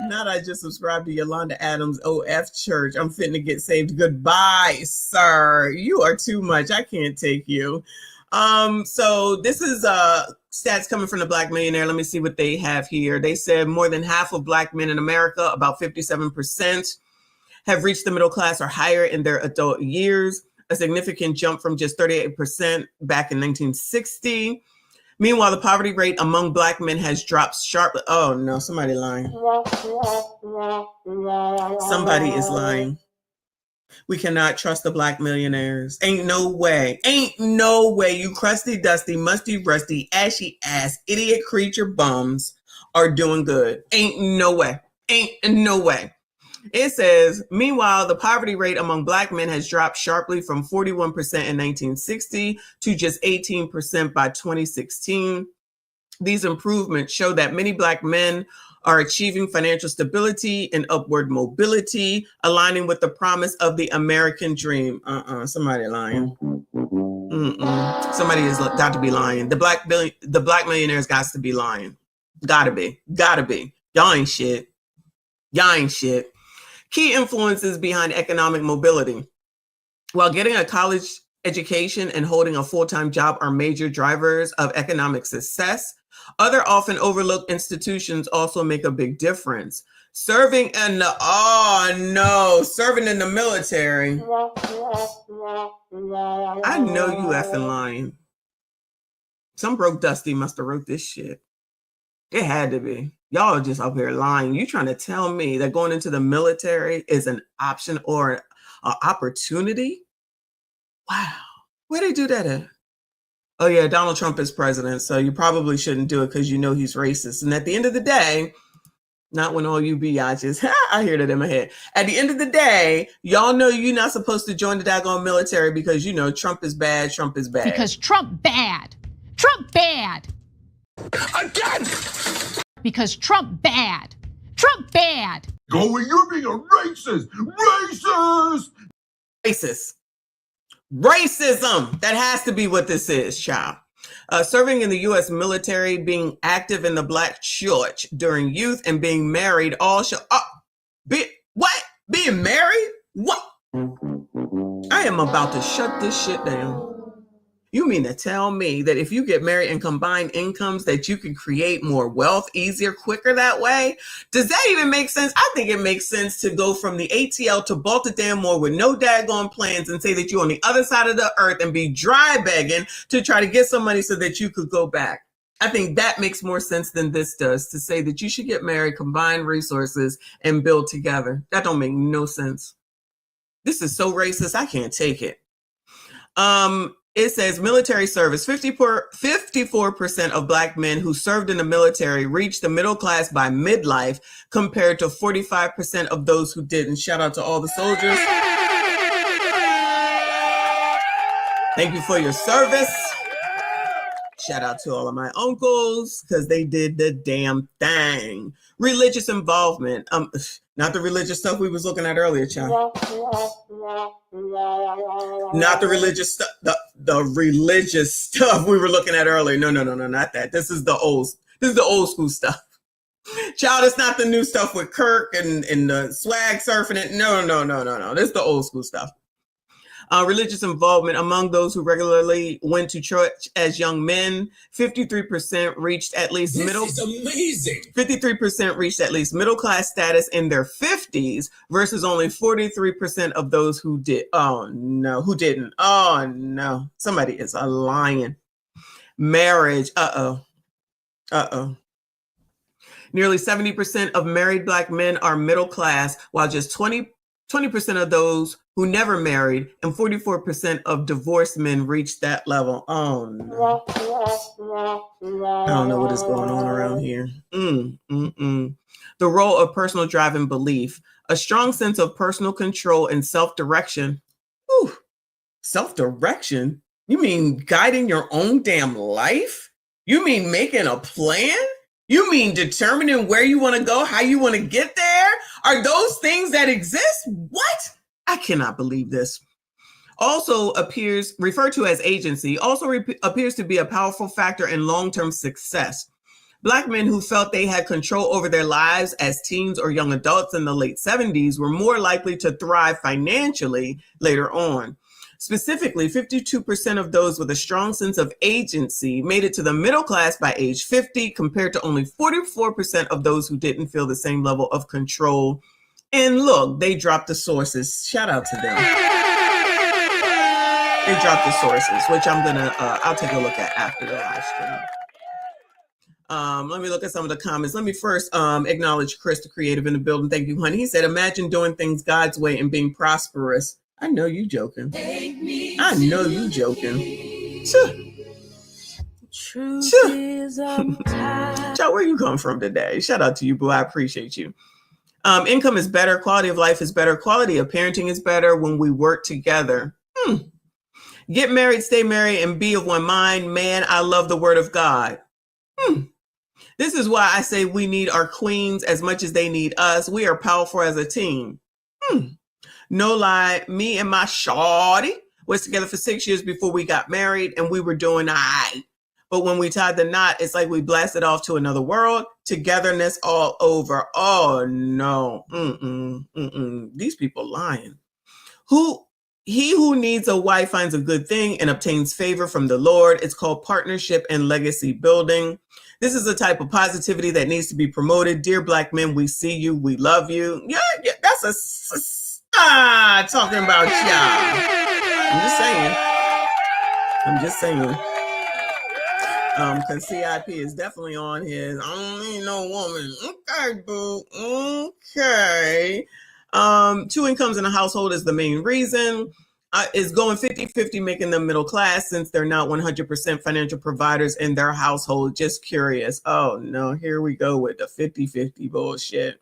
A: Not I just subscribed to Yolanda Adams' OF Church. I'm fitting to get saved. Goodbye, sir. You are too much. I can't take you. So this is stats coming from the Black Millionaire. Let me see what they have here. They said more than half of Black men in America, about 57%, have reached the middle class or higher in their adult years, a significant jump from just 38% back in 1960. Meanwhile, the poverty rate among Black men has dropped sharply. Oh no, somebody lying. Somebody is lying. We cannot trust the Black millionaires. Ain't no way. Ain't no way. You crusty, dusty, musty, rusty, ashy ass, idiot creature bums are doing good. Ain't no way. Ain't no way. It says, meanwhile, the poverty rate among Black men has dropped sharply from 41% in 1960 to just 18% by 2016. These improvements show that many Black men are achieving financial stability and upward mobility, aligning with the promise of the American dream. Somebody lying. Somebody has got to be lying. The Black millionaires got to be lying. Gotta be. Y'all ain't shit. Key influences behind economic mobility. While getting a college education and holding a full-time job are major drivers of economic success, other often overlooked institutions also make a big difference. Serving in the military. I know you effing lying. Some broke Dusty must have wrote this shit. It had to be. Y'all are just up here lying. You trying to tell me that going into the military is an option or an opportunity? Wow. Where they do that at? Oh yeah, Donald Trump is president, so you probably shouldn't do it because you know he's racist. And at the end of the day, not when all you biatches, I hear that in my head. At the end of the day, y'all know you're not supposed to join the daggone military because you know Trump is bad,
T: Because Trump bad. Trump bad.
B: Again!
T: Because Trump bad. Trump bad.
B: Go where you're being a racist.
A: Racism. That has to be what this is, child. Serving in the U.S. military, being active in the Black church during youth, and being married all show. Being married? What? I am about to shut this shit down. You mean to tell me that if you get married and combine incomes that you can create more wealth easier, quicker that way? Does that even make sense? I think it makes sense to go from the ATL to Baltimore with no daggone plans and say that you're on the other side of the earth and be dry begging to try to get some money so that you could go back. I think that makes more sense than this does, to say that you should get married, combine resources, and build together. That don't make no sense. This is so racist, I can't take it. It says military service. 54% of Black men who served in the military reached the middle class by midlife, compared to 45% of those who didn't. Shout out to all the soldiers. Thank you for your service. Shout out to all of my uncles because they did the damn thing. Religious involvement. Not the religious stuff we was looking at earlier, child. Not the religious stuff. The religious stuff we were looking at earlier. No, not that. This is the old school stuff. Child, it's not the new stuff with Kirk and the swag surfing it. No. This is the old school stuff. Religious involvement among those who regularly went to church as young men, 53% reached at least middle. This is amazing. 53% reached at least middle class status in their 50s versus only 43% of those who did. Oh no, who didn't? Oh no, somebody is a lying. Marriage. Nearly 70% of married Black men are middle class, while just 20% of those who never married and 44% of divorced men reached that level. Oh no. I don't know what is going on around here. The role of personal drive and belief. A strong sense of personal control and self-direction. Self-direction? You mean guiding your own damn life? You mean making a plan? You mean determining where you want to go, how you want to get there? Are those things that exist? What? I cannot believe this. Also appears, referred to as agency, also appears to be a powerful factor in long-term success. Black men who felt they had control over their lives as teens or young adults in the late 70s were more likely to thrive financially later on. Specifically, 52% of those with a strong sense of agency made it to the middle class by age 50, compared to only 44% of those who didn't feel the same level of control. And look, they dropped the sources. Shout out to them. They dropped the sources, which I'll take a look at after the live stream. Let me look at some of the comments. Let me first acknowledge Chris, the creative in the building. Thank you, honey. He said, imagine doing things God's way and being prosperous. I know you joking. I know you joking. Truth is Child, where you come from today? Shout out to you, boo. I appreciate you. Income is better. Quality of life is better. Quality of parenting is better when we work together. Get married, stay married, and be of one mind. Man, I love the word of God. This is why I say we need our queens as much as they need us. We are powerful as a team. No lie, me and my shawty was together for 6 years before we got married, and we were doing all right. But when we tied the knot, it's like we blasted off to another world. Togetherness all over. Oh, no. These people lying. He who needs a wife finds a good thing and obtains favor from the Lord. It's called partnership and legacy building. This is a type of positivity that needs to be promoted. Dear Black men, we see you. We love you. Yeah, that's talking about y'all. I'm just saying. Because CIP is definitely on his, I don't need no woman. Okay, boo. Okay. 2 incomes in a household is the main reason. Is going 50-50, making them middle class since they're not 100% financial providers in their household. Just curious. Oh, no, here we go with the 50-50 bullshit.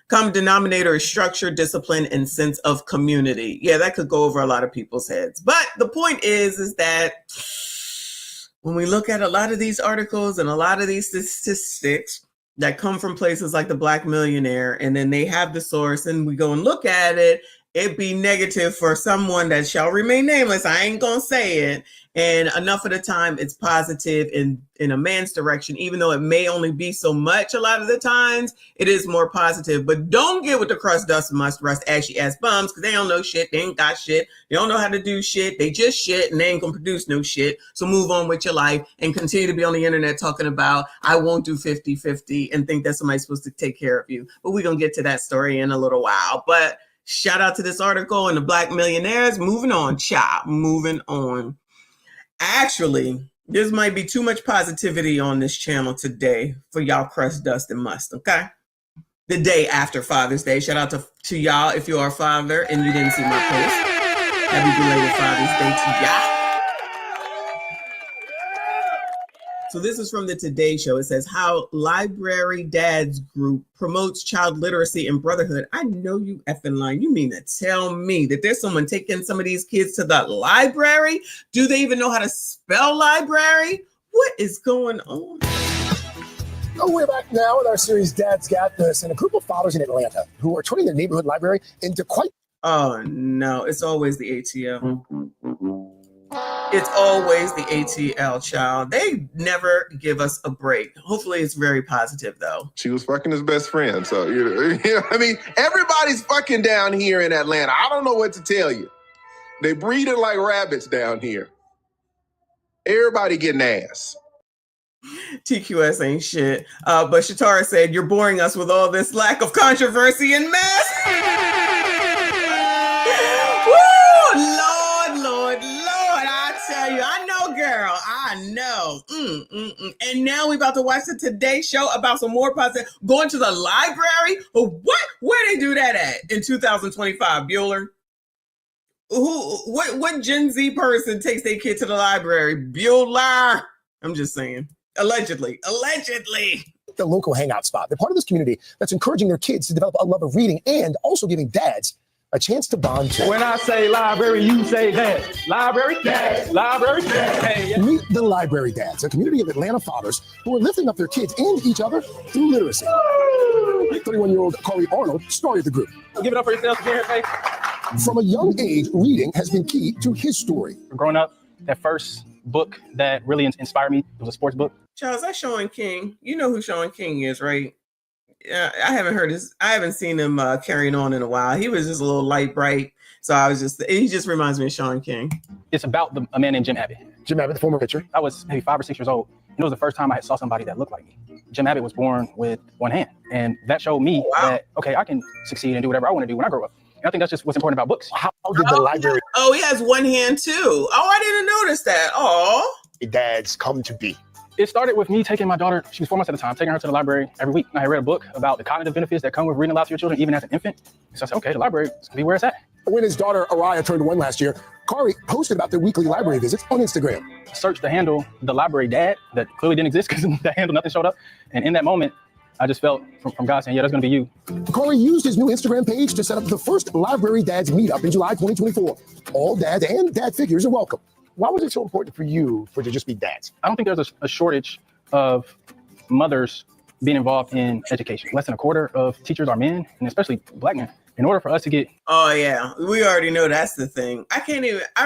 A: Common denominator is structure, discipline, and sense of community. Yeah, that could go over a lot of people's heads. But the point is that when we look at a lot of these articles and a lot of these statistics that come from places like the Black Millionaire, and then they have the source and we go and look at it, it'd be negative for someone that shall remain nameless. I ain't gonna say it. And enough of the time it's positive in a man's direction, even though it may only be so much. A lot of the times it is more positive. But don't get with the crust, dust, and must, rust, ashy ass bums, because they don't know shit. They ain't got shit. They don't know how to do shit. They just shit, and they ain't gonna produce no shit. So move on with your life and continue to be on the internet talking about I won't do 50-50 and think that somebody's supposed to take care of you. But we're gonna get to that story in a little while. But shout out to this article and the Black millionaires. Moving on, child. Moving on. Actually, this might be too much positivity on this channel today for y'all crust, dust, and must, okay? The day after Father's Day. Shout out to y'all if you are a father and you didn't see my post. Happy belated Father's Day to y'all. So this is from the Today Show. It says, how Library Dads Group promotes child literacy and brotherhood. I know you effing lying. You mean to tell me that there's someone taking some of these kids to the library? Do they even know how to spell library? What is going on?
U: Oh, we're back now with our series Dad's Got This, and a group of fathers in Atlanta who are turning their neighborhood library into quite...
A: Oh, no. It's always the ATL. It's always the ATL, child. They never give us a break. Hopefully it's very positive, though.
V: She was fucking his best friend. So, I mean, everybody's fucking down here in Atlanta. I don't know what to tell you. They breeding like rabbits down here. Everybody getting ass.
A: TQS ain't shit. But Shatara said, you're boring us with all this lack of controversy and mess. Woo! Lord. I tell you, I know, girl. I know. And now we about to watch the Today Show about some more positive. Going to the library? What? Where they do that at in 2025, Bueller? What Gen Z person takes their kid to the library? Bueller. I'm just saying. Allegedly.
U: The local hangout spot. They're part of this community that's encouraging their kids to develop a love of reading and also giving dads a chance to bond to.
P: When I say library, you say that. Library, dad. Library, dad. Hey,
U: Meet the Library Dads, a community of Atlanta fathers who are lifting up their kids and each other through literacy. 31-year-old Corey Arnold started the group.
P: Give it up for yourself again, hey.
U: From a young age, reading has been key to his story.
E: Growing up, that first book that really inspired me was a sports book.
A: Charles, that's Sean King. You know who Sean King is, right? I haven't seen him carrying on in a while. He was just a little light bright. So he just reminds me of Sean King.
E: It's about a man named Jim Abbott.
U: Jim Abbott, the former pitcher.
E: I was maybe 5 or 6 years old. And it was the first time I saw somebody that looked like me. Jim Abbott was born with one hand. And that showed me that, okay, I can succeed and do whatever I want to do when I grow up. And I think that's just what's important about books.
U: How did the library...
A: Oh, he has one hand too. Oh, I didn't notice that. Oh.
U: Dads come to be.
E: It started with me taking my daughter, she was 4 months at a time, taking her to the library every week. And I read a book about the cognitive benefits that come with reading aloud to your children, even as an infant. So I said, okay, the library is going to be where it's at.
U: When his daughter Araya turned 1 last year, Corey posted about their weekly library visits on Instagram.
E: Searched the handle, the library dad, that clearly didn't exist because that handle, nothing showed up. And in that moment, I just felt from God saying, yeah, that's going to be you.
U: Corey used his new Instagram page to set up the first Library Dads meetup in July 2024. All dads and dad figures are welcome. Why was it so important for you to just be dads?
E: I don't think there's a shortage of mothers being involved in education. Less than a quarter of teachers are men, and especially black men. In order for us to get...
A: Oh, yeah. We already know that's the thing. I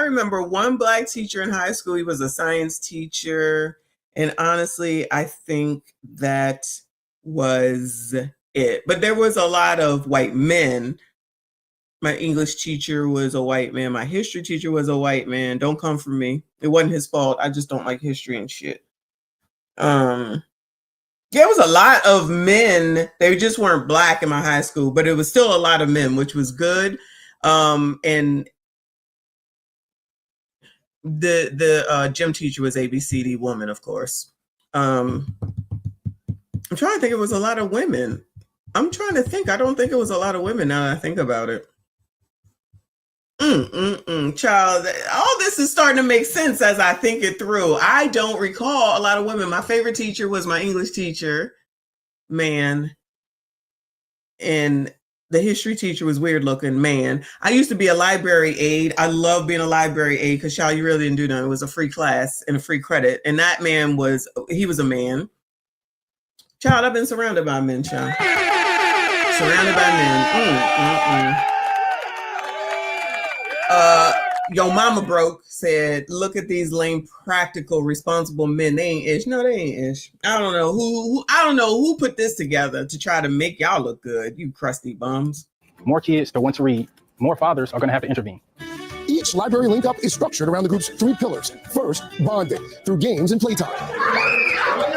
A: remember one black teacher in high school. He was a science teacher. And honestly, I think that was it. But there was a lot of white men. My English teacher was a white man. My history teacher was a white man. Don't come for me. It wasn't his fault. I just don't like history and shit. There was a lot of men. They just weren't black in my high school, but it was still a lot of men, which was good. And the gym teacher was ABCD woman, of course. I'm trying to think. It was a lot of women. I'm trying to think. I don't think it was a lot of women now that I think about it. Child, all this is starting to make sense as I think it through. I don't recall a lot of women. My favorite teacher was my English teacher, man. And the history teacher was weird looking, man. I used to be a library aide. I love being a library aide because, child, you really didn't do nothing. It was a free class and a free credit. And that man he was a man. Child, I've been surrounded by men, child. Surrounded by men. Yo mama broke said, look at these lame, practical, responsible men. They ain't ish. No, they ain't ish. I don't know who put this together to try to make y'all look good, you crusty bums.
E: More kids that want to read, more fathers are going to have to intervene.
U: Each library link up is structured around the group's 3 pillars. First, bonding through games and playtime.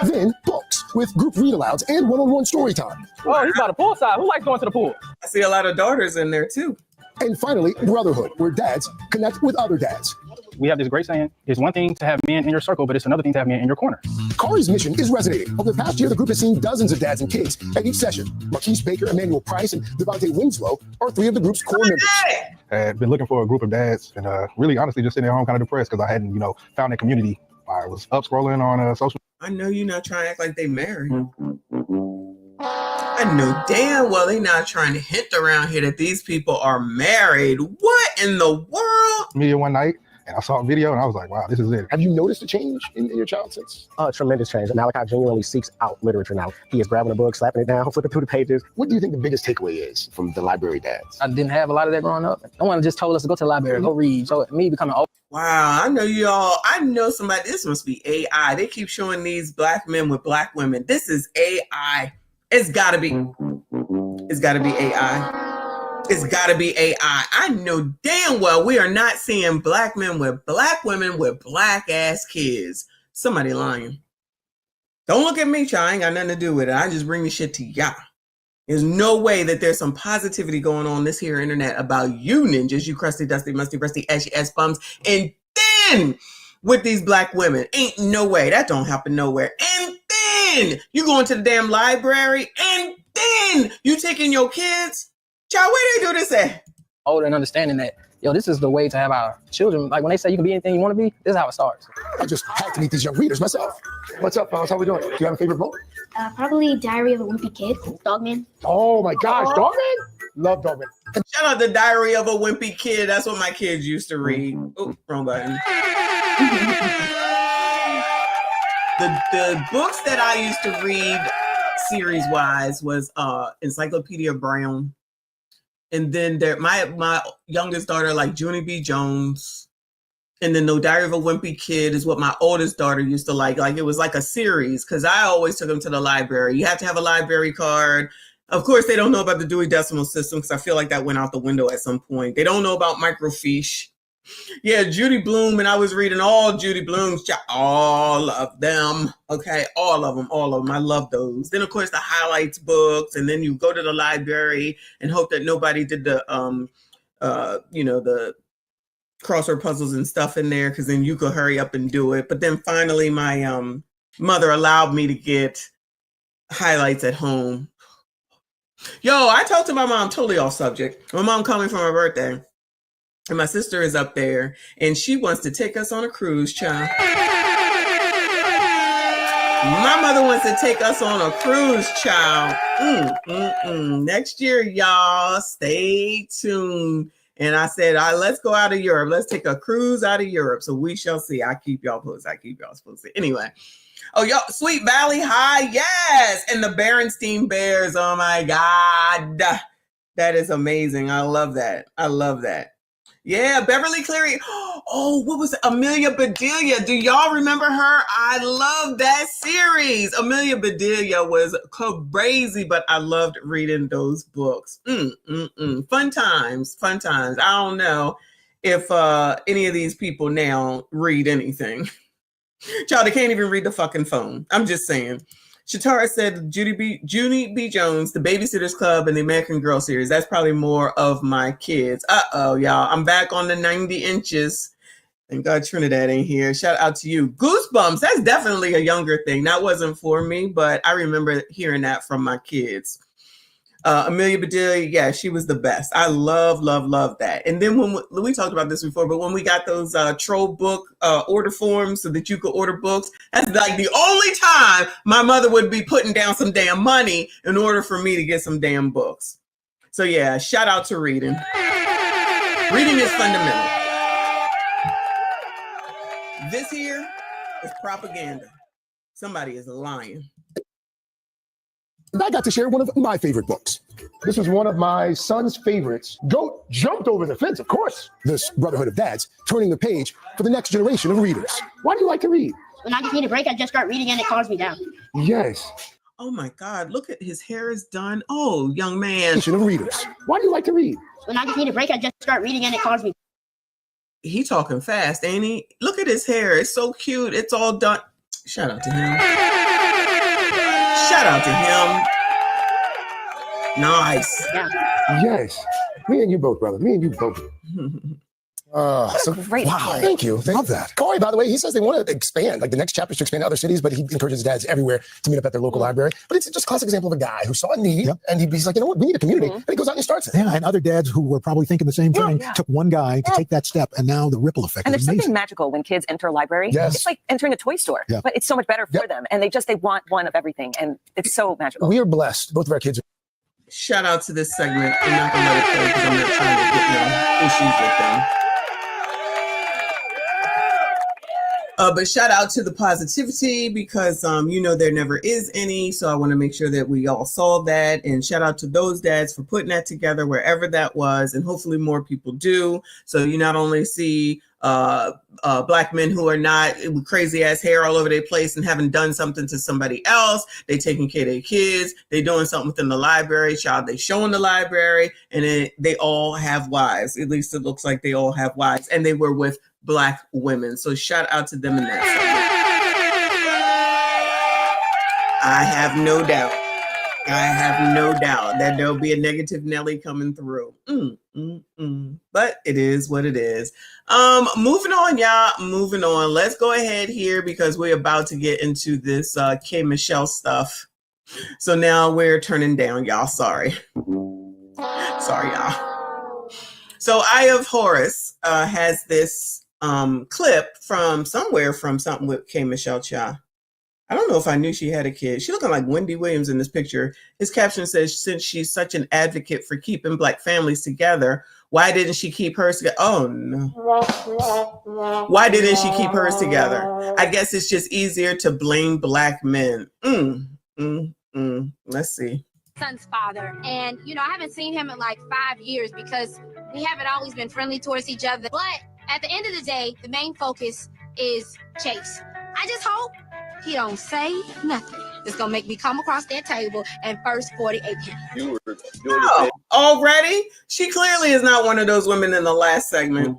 U: Then, books with group read-alouds and one-on-one story time.
E: Oh, he's by the poolside. Who likes going to the pool?
A: I see a lot of daughters in there too.
U: And finally, brotherhood, where dads connect with other dads.
E: We have this great saying, it's one thing to have men in your circle, but it's another thing to have men in your corner.
U: Corey's mission is resonating. Over the past year, the group has seen dozens of dads and kids at each session. Marquise Baker, Emmanuel Price, and Devontae Winslow are 3 of the group's core members.
G: I had been looking for a group of dads and really honestly just sitting at home kind of depressed because I hadn't, found that community. I was up scrolling on social.
A: I know you're not trying to act like they married. I know damn well they not trying to hint around here that these people are married. What in the world?
G: Media one night, and I saw a video, and I was like, wow, this is it.
U: Have you noticed a change in your child since?
W: Tremendous change. Malachi genuinely seeks out literature now. He is grabbing a book, slapping it down, flipping through the pages.
U: What do you think the biggest takeaway is from the library dads?
W: I didn't have a lot of that growing up. No one just told us to go to the library, go read. So me becoming old.
A: Wow, I know somebody, this must be AI. They keep showing these black men with black women. This is AI. It's gotta be AI. It's gotta be AI. I know damn well we are not seeing black men with black women with black ass kids. Somebody lying. Don't look at me, child. I ain't got nothing to do with it. I just bring the shit to y'all. There's no way that there's some positivity going on this here internet about you ninjas, you crusty, dusty, musty, rusty, ashy ass bums, and then with these black women. Ain't no way. That don't happen nowhere. And then you going to the damn library, and then you taking your kids. Child, where they do this at?
W: Older and understanding that, this is the way to have our children. Like when they say you can be anything you want to be, this is how it starts.
U: I just had to meet these young readers myself. What's up, fellas? How we doing? Do you have a favorite book?
X: Probably Diary of a Wimpy Kid, Dogman.
U: Oh my gosh, Dogman? Love Dogman.
A: Shout out the Diary of a Wimpy Kid. That's what my kids used to read. Oh, wrong button. The books that I used to read series wise was Encyclopedia Brown. And then my youngest daughter like Junie B. Jones. And then the Diary of a Wimpy Kid is what my oldest daughter used to like. Like it was like a series because I always took them to the library. You have to have a library card. Of course, they don't know about the Dewey Decimal System because I feel like that went out the window at some point. They don't know about microfiche. Yeah, Judy Blume, and I was reading all Judy Blume's, all of them. Okay, all of them. I love those. Then, of course, the highlights books, and then you go to the library and hope that nobody did the, the crossword puzzles and stuff in there because then you could hurry up and do it. But then finally, my mother allowed me to get highlights at home. Yo, I talked to my mom, totally off subject. My mom called me for my birthday. And my sister is up there, and she wants to take us on a cruise, child. My mother wants to take us on a cruise, child. Next year, y'all, stay tuned. And I said, let's go out of Europe. Let's take a cruise out of Europe. So we shall see. I keep y'all posted. Anyway. Oh, y'all, Sweet Valley High, yes. And the Berenstein Bears, oh my God. That is amazing. I love that. Yeah, Beverly Cleary. Oh, what was it? Amelia Bedelia. Do y'all remember her? I love that series. Amelia Bedelia was crazy, but I loved reading those books. Fun times. I don't know if any of these people now read anything. Child, they can't even read the fucking phone. I'm just saying. Shatara said Junie B. Jones, the Babysitter's Club, and the American Girl series. That's probably more of my kids. Uh-oh, y'all. I'm back on the 90 inches. Thank God Trinidad ain't here. Shout out to you. Goosebumps. That's definitely a younger thing. That wasn't for me, but I remember hearing that from my kids. Amelia Bedelia, yeah, she was the best. I love that. And then when we talked about this before, but when we got those troll book order forms so that you could order books, that's like the only time my mother would be putting down some damn money in order for me to get some damn books. So yeah, shout out to reading. Reading is fundamental. This here is propaganda. Somebody is lying.
U: I got to share one of my favorite books. This was one of my son's favorites. Goat jumped over the fence, of course. This Brotherhood of Dads, turning the page for the next generation of readers. Why do you like to read?
F: When I just need a break, I just start reading and it calms me down.
U: Yes.
A: Oh my God, look at his hair is done. Oh, young man.
U: Of readers. Why do you like to read?
F: When I just need a break, I just start reading and it calms me.
A: He talking fast, ain't he? Look at his hair. It's so cute. It's all done. Shout out to him. Nice.
F: Yeah.
U: Yes. Me and you both, brother. Me and you both.
F: Great.
U: Wow. Thank you. Love that. Corey, by the way, he says they want to expand, like the next chapter is to expand to other cities, but he encourages dads everywhere to meet up at their local library. But it's just a classic example of a guy who saw a need and he's like, you know what, we need a community. And he goes out and he starts it.
I: Yeah, and other dads who were probably thinking the same thing took one guy to take that step, and now the ripple effect
J: And
I: is
J: there's
I: amazing.
J: something magical when kids enter a library.
U: Yes.
J: It's like entering a toy store,
I: Yeah.
J: but it's so much better for them. And they want one of everything. And it's so magical.
U: We are blessed. Both of our kids.
A: Shout out to this segment. I'm not going to let it play because I'm not trying to get no issues with them. But shout out to the positivity because, there never is any. So I want to make sure that we all saw that. And shout out to those dads for putting that together wherever that was. And hopefully more people do. So you not only see Black men who are not with crazy ass hair all over their place and haven't done something to somebody else. They taking care of their kids. They doing something within the library. Child, they showing the library. And they all have wives. At least it looks like they all have wives. And they were with Black women. So shout out to them in that segment. I have no doubt that there'll be a negative Nelly coming through. But it is what it is. Moving on, y'all. Moving on. Let's go ahead here because we're about to get into this K. Michelle stuff. So now we're turning down, y'all. Sorry, y'all. So Eye of Horus has this clip from somewhere from something with K. Michelle Cha. I don't know if I knew she had a kid. She looking like Wendy Williams in this picture. His caption says, since she's such an advocate for keeping Black families together, why didn't she keep hers together? Oh, no. Why didn't she keep hers together? I guess it's just easier to blame Black men. Let's see.
C: Son's father, and I haven't seen him in like 5 years because we haven't always been friendly towards each other. But at the end of the day, the main focus is Chase. I just hope he don't say nothing that's gonna make me come across that table and first 48 him.
A: Already? She clearly is not one of those women in the last segment.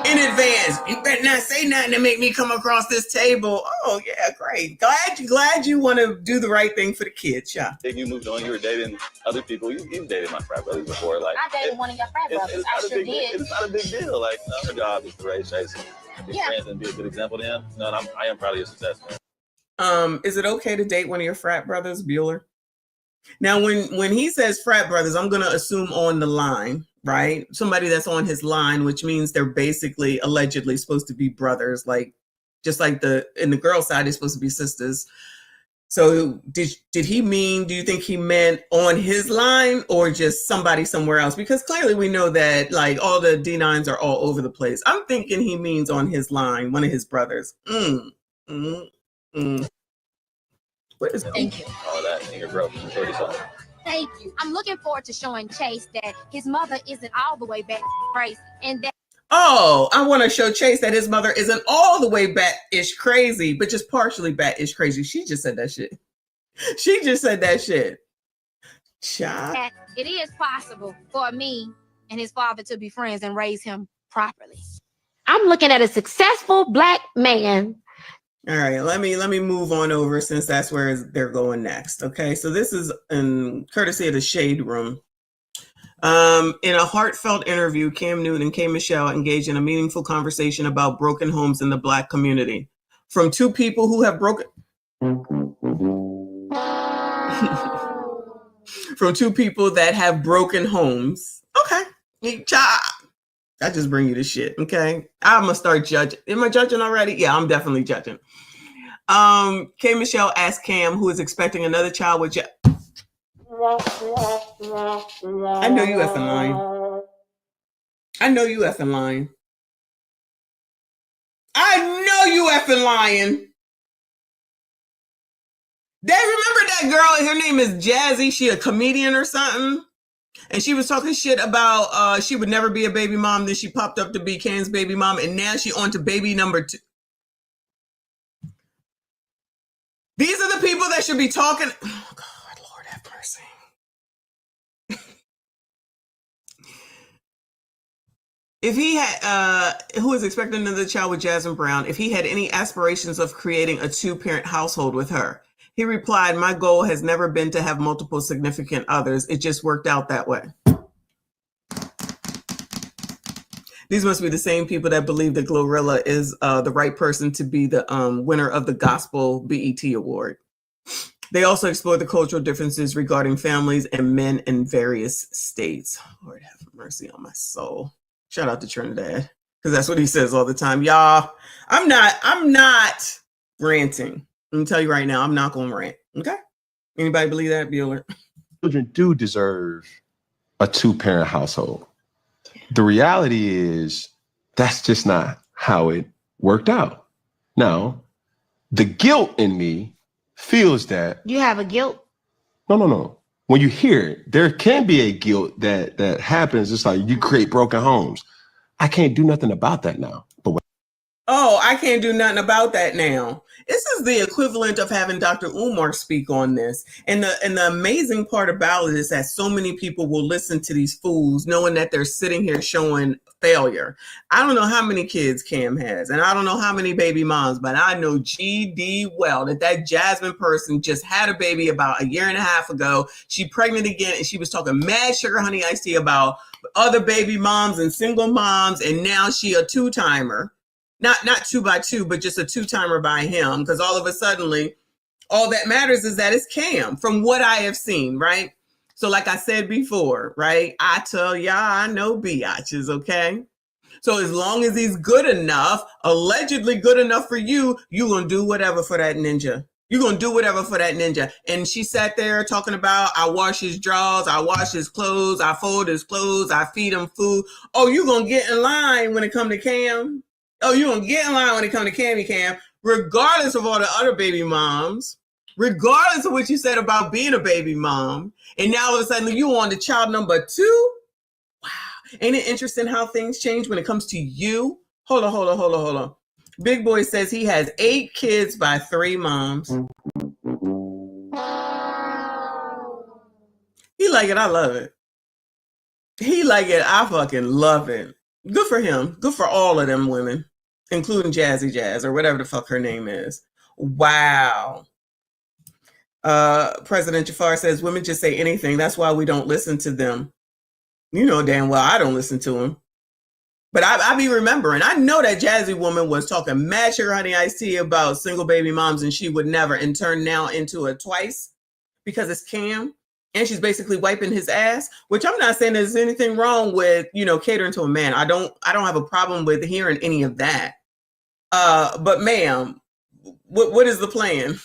A: In advance, you better not say nothing to make me come across this table. Oh yeah, great. Glad you want to do the right thing for the kids, yeah.
D: You moved on. You were dating other people. You've dated my frat brothers before. Like
C: I dated one of your frat brothers. I sure did.
D: It's not a big deal. Like our job is to raise Chase and be friends and be a good example to him. No, and I am proud of your success, man.
A: Is it okay to date one of your frat brothers, Bueller? Now, when he says frat brothers, I'm gonna assume on the line, right? Somebody that's on his line, which means they're basically allegedly supposed to be brothers, like just like in the girl side, they're supposed to be sisters. So did he mean? Do you think he meant on his line or just somebody somewhere else? Because clearly we know that like all the D9s are all over the place. I'm thinking he means on his line, one of his brothers. What is
C: Thank you.
D: All that and your growth.
C: Thank you. I'm looking forward to showing Chase that his mother isn't all the way back crazy, and that.
A: Oh, I want to show Chase that his mother isn't all the way bat-ish crazy, but just partially bat-ish crazy. She just said that shit. She just said that shit. Child.
C: That it is possible for me and his father to be friends and raise him properly. I'm looking at a successful Black man.
A: All right, let me move on over since that's where they're going next. Okay, so this is in courtesy of the Shade Room. In a heartfelt interview, Cam Newton and K. Michelle engaged in a meaningful conversation about broken homes in the Black community. From two people who have broken from two people that have broken homes. Okay. I just bring you the shit, okay? I'm gonna start judging. Am I judging already? Yeah, I'm definitely judging. K. Michelle asked Cam, who is expecting another child with I know you effing lying. I know you effing lying. I know you effing lying. They remember that girl, her name is Jazzy. She a comedian or something. And she was talking shit about she would never be a baby mom. Then she popped up to be Cam's baby mom. And now she on to baby number 2. These are the people that should be talking. Oh, God, Lord have mercy. If he had, who is expecting another child with Jasmine Brown, if he had any aspirations of creating a 2-parent household with her, he replied, my goal has never been to have multiple significant others. It just worked out that way. These must be the same people that believe that Glorilla is the right person to be the winner of the Gospel BET Award. They also explore the cultural differences regarding families and men in various states. Lord have mercy on my soul. Shout out to Trinidad, because that's what he says all the time. Y'all, I'm not ranting. Let me tell you right now, I'm not going to rant. Okay? Anybody believe that, Bueller?
L: Children do deserve a 2-parent household. The reality is that's just not how it worked out. Now, the guilt in me feels that.
C: You have a guilt?
L: No. When you hear it, there can be a guilt that happens. It's like you create broken homes. I can't do nothing about that now. But
A: I can't do nothing about that now. This is the equivalent of having Dr. Umar speak on this. And the amazing part about it is that so many people will listen to these fools knowing that they're sitting here showing failure. I don't know how many kids Cam has, and I don't know how many baby moms, but I know GD well that Jasmine person just had a baby about 1.5 years ago. She pregnant again, and she was talking mad sugar honey iced tea about other baby moms and single moms, and now she a 2-timer. Not 2x2, but just a 2-timer by him. Because all of a sudden, all that matters is that it's Cam from what I have seen, right? So like I said before, right? I tell y'all I know biatches, okay? So as long as he's good enough, allegedly good enough for you, you gonna do whatever for that ninja. You're gonna do whatever for that ninja. And she sat there talking about, I wash his drawers, I wash his clothes, I fold his clothes, I feed him food. Oh, you gonna get in line when it come to Cam? Oh, you gonna get in line when it come to Cammy Cam, regardless of all the other baby moms, regardless of what you said about being a baby mom. And now all of a sudden you on to child number 2? Wow. Ain't it interesting how things change when it comes to you? Hold on. Big Boy says he has 8 kids by 3 moms. He like it. I love it. He like it. I fucking love it. Good for him. Good for all of them women, including Jazzy Jazz or whatever the fuck her name is. Wow. President Jafar says women just say anything. That's why we don't listen to them. You know damn well I don't listen to him. But I be remembering. I know that Jazzy woman was talking mad sugar honey iced tea about single baby moms, and she would never, and turn now into a twice because it's Cam, and she's basically wiping his ass. Which I'm not saying there's anything wrong with, you know, catering to a man. I don't have a problem with hearing any of that. But ma'am, what is the plan?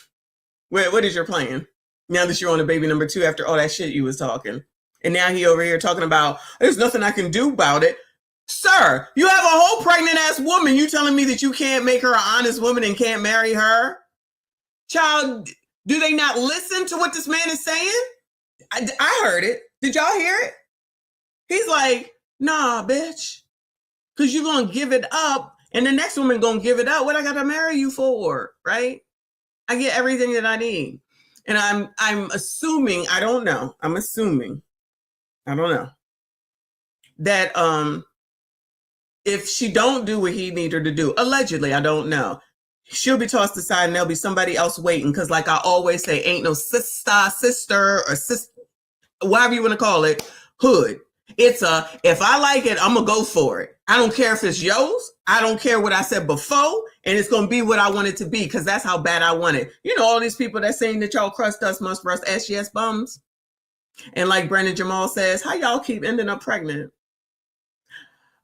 A: What is your plan now that you're on a baby number 2 after all that shit you was talking, and now he over here talking about there's nothing I can do about it. Sir, you have a whole pregnant ass woman. You telling me that you can't make her an honest woman and can't marry her? Child, do they not listen to what this man is saying? I heard it. Did y'all hear it? He's like, nah, bitch. Because you're going to give it up, and the next woman going to give it up. What I got to marry you for, right? I get everything that I need. And I'm assuming, I don't know. I'm assuming, I don't know, that if she don't do what he need her to do, allegedly, I don't know, she'll be tossed aside and there'll be somebody else waiting. Because like I always say, ain't no sister, or sister, whatever you want to call it, hood. It's if I like it, I'm going to go for it. I don't care if it's yours. I don't care what I said before. And it's going to be what I want it to be, because that's how bad I want it. You know, all these people that saying that y'all crust us must rust SGS bums. And like Brandon Jamal says, how y'all keep ending up pregnant?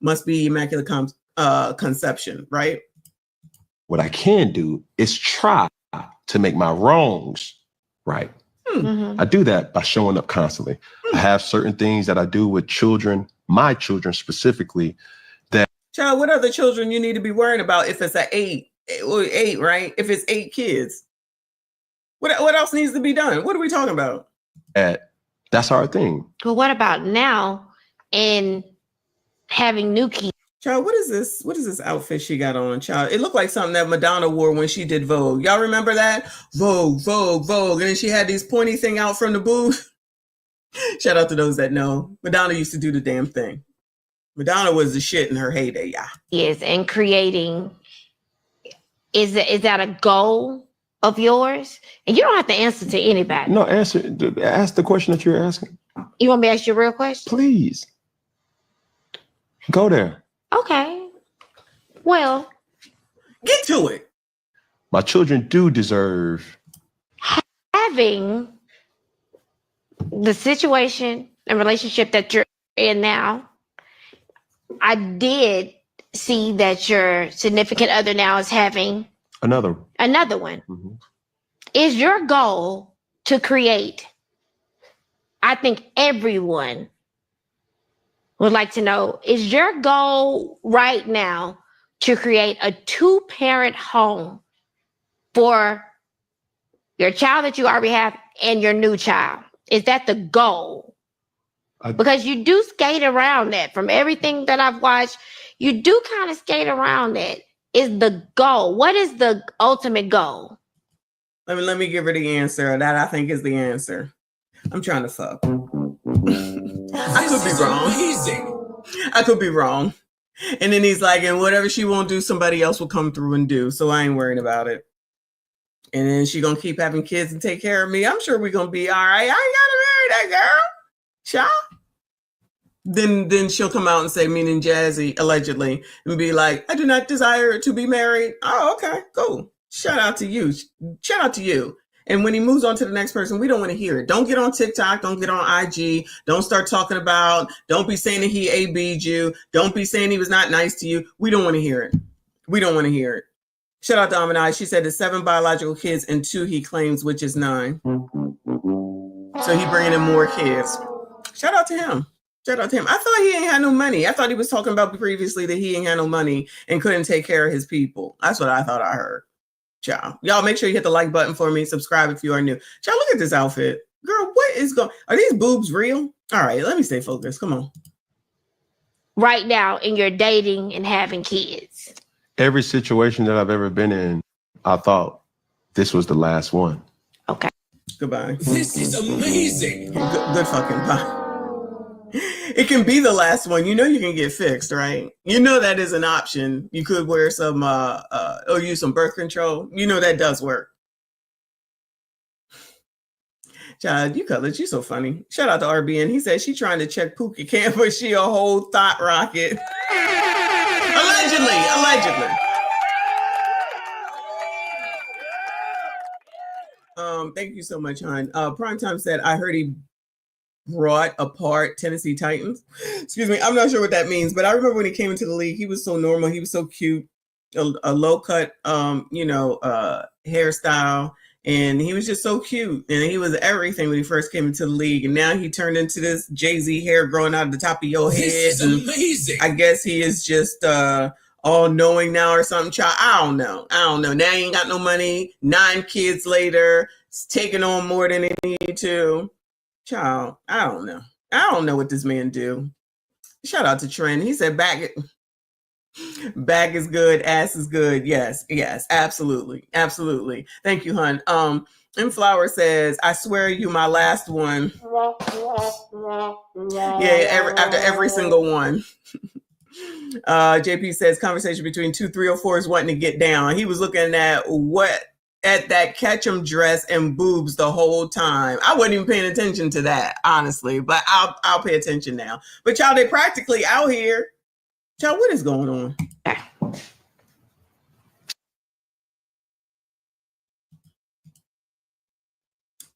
A: Must be immaculate conception, right?
L: What I can do is try to make my wrongs right. I do that by showing up constantly. I have certain things that I do with children, my children specifically, that...
A: Child, what other children you need to be worrying about if it's eight, right? If it's 8 kids. What else needs to be done? What are we talking about?
L: That's our thing.
H: But what about now and having new kids?
A: Child, what is this? What is this outfit she got on, child? It looked like something that Madonna wore when she did Vogue. Y'all remember that? Vogue. And then she had these pointy thing out from the booth. Shout out to those that know. Madonna used to do the damn thing. Madonna was the shit in her heyday, yeah.
H: Yes, and creating. Is that a goal of yours? And you don't have to answer to anybody.
L: No, ask the question that you're asking.
H: You want me to ask you a real question?
L: Please. Go there.
H: Okay. Well,
A: get to it.
L: My children do deserve
H: having the situation and relationship that you're in now. I did see that your significant other now is having another one. Mm-hmm. Is your goal to create? I think everyone would like to know, is your goal right now to create a 2-parent home for your child that you already have and your new child? Is that the goal? Because you do skate around that. From everything that I've watched, you do kind of skate around that. Is the goal? What is the ultimate goal?
A: Let me give her the answer. That I think is the answer. I'm trying to fuck. I could be wrong. I could be wrong. And then he's like, and whatever she won't do, somebody else will come through and do. So I ain't worrying about it. And then she gonna keep having kids and take care of me. I'm sure we're gonna be all right. I ain't gotta marry that girl. Child. Then she'll come out and say, meaning Jazzy, allegedly, and be like, I do not desire to be married. Oh, okay, cool. Shout out to you. And when he moves on to the next person, we don't want to hear it. Don't get on TikTok. Don't get on IG. Don't start talking about, don't be saying that he AB'd you. Don't be saying he was not nice to you. We don't want to hear it. We don't want to hear it. Shout out to Amanai. She said there's 7 biological kids and 2 he claims, which is 9. So he bringing in more kids. Shout out to him. Shout out to him. I thought he ain't had no money. I thought he was talking about previously that he ain't had no money and couldn't take care of his people. That's what I thought I heard. Ciao. Y'all make sure you hit the like button for me. Subscribe if you are new. Ciao, look at this outfit. Girl, what is going on? Are these boobs real? All right, let me stay focused. Come on.
H: Right now, in your dating and having kids.
L: Every situation that I've ever been in, I thought this was the last one.
H: Okay.
A: Goodbye.
K: This is amazing.
A: Good fucking bye. It can be the last one. You know you can get fixed, right? You know that is an option. You could wear some or use some birth control. You know that does work. Child, you colors, you so funny. Shout out to RBN. He said she trying to check Pookie Camp, but she a whole thought rocket. Allegedly. Thank you so much, hon. Primetime said, I heard he brought apart Tennessee Titans. Excuse me, I'm not sure what that means, but I remember when he came into the league, he was so normal, he was so cute, a low cut, hairstyle, and he was just so cute, and he was everything when he first came into the league, and now he turned into this Jay-Z hair growing out of the top of your head.
K: This is amazing.
A: I guess he is just all knowing now or something. Child, I don't know. Now he ain't got no money. 9 kids later, it's taking on more than he need to. Child, I don't know. I don't know what this man do. Shout out to Trent. He said back is good, ass is good. Yes, absolutely. Thank you, hun. And Flower says, I swear you my last one. Yeah, after every single one. JP says conversation between 2 304s wanting to get down. He was looking at that Ketchum dress and boobs the whole time. I wasn't even paying attention to that, honestly, but I'll pay attention now. But y'all, they practically out here. Y'all, what is going on?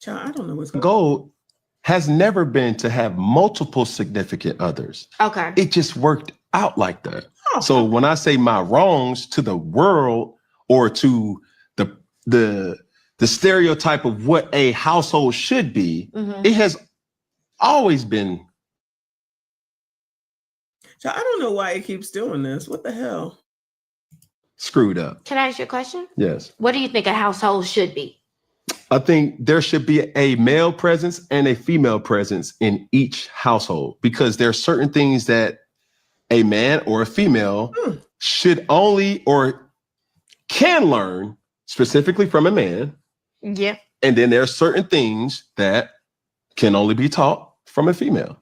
A: Child, I don't know what's going on.
L: Goal has never been to have multiple significant others.
H: Okay.
L: It just worked out like that. Oh. So when I say my wrongs to the world or to the stereotype of what a household should be, it has always been.
A: So I don't know why it keeps doing this. What the hell?
L: Screwed up.
H: Can I ask you a question?
L: Yes.
H: What do you think a household should be?
L: I think there should be a male presence and a female presence in each household, because there are certain things that a man or a female should only or can learn specifically from a man.
H: Yeah.
L: And then there are certain things that can only be taught from a female.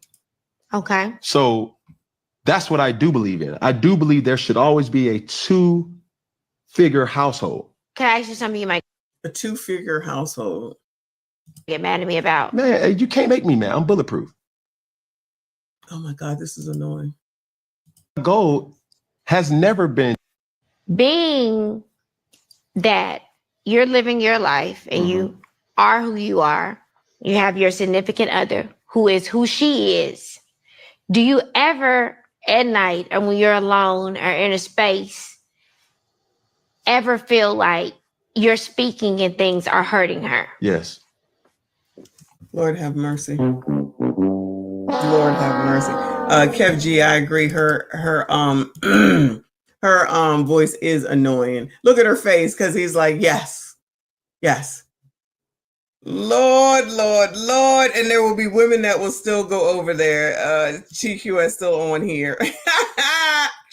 H: Okay.
L: So that's what I do believe in. I do believe there should always be a 2-figure household.
H: Can I ask you something you might
A: a 2-figure household
H: get mad at me about?
L: Man, you can't make me mad. I'm bulletproof.
A: Oh my God, this is annoying.
L: The goal has never been
H: being that you're living your life and you are who you are. You have your significant other who is who she is. Do you ever at night or when you're alone or in a space ever feel like you're speaking and things are hurting her?
L: Yes.
A: Lord have mercy. Lord have mercy. Kev G, I agree. Her voice is annoying. Look at her face, because he's like, yes. Lord. And there will be women that will still go over there. TQ is still on here.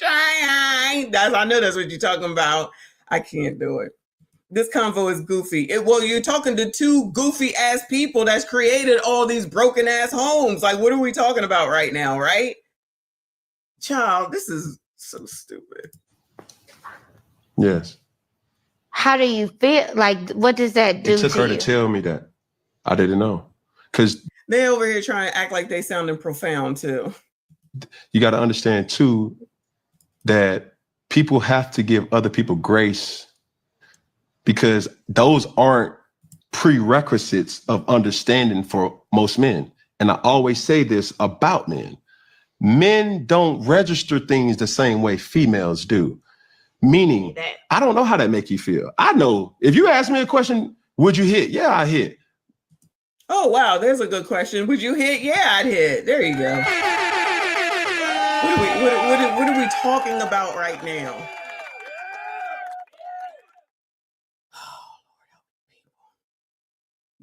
A: I know that's what you're talking about. I can't do it. This convo is goofy. Well, you're talking to 2 goofy ass people that's created all these broken ass homes. Like, what are we talking about right now, right? Child, this is so stupid.
L: Yes.
H: How do you feel? Like, what does that do?
L: It took her to tell me that. I didn't know. Because
A: they over here trying to act like they sounding profound too.
L: You got to understand too that people have to give other people grace, because those aren't prerequisites of understanding for most men. And I always say this about men. Men don't register things the same way females do. Meaning, I don't know how that make you feel. I know if you ask me a question, would you hit? Yeah, I hit.
A: Oh, wow. There's a good question. Would you hit? Yeah, I'd hit. There you go. What are we talking about right now?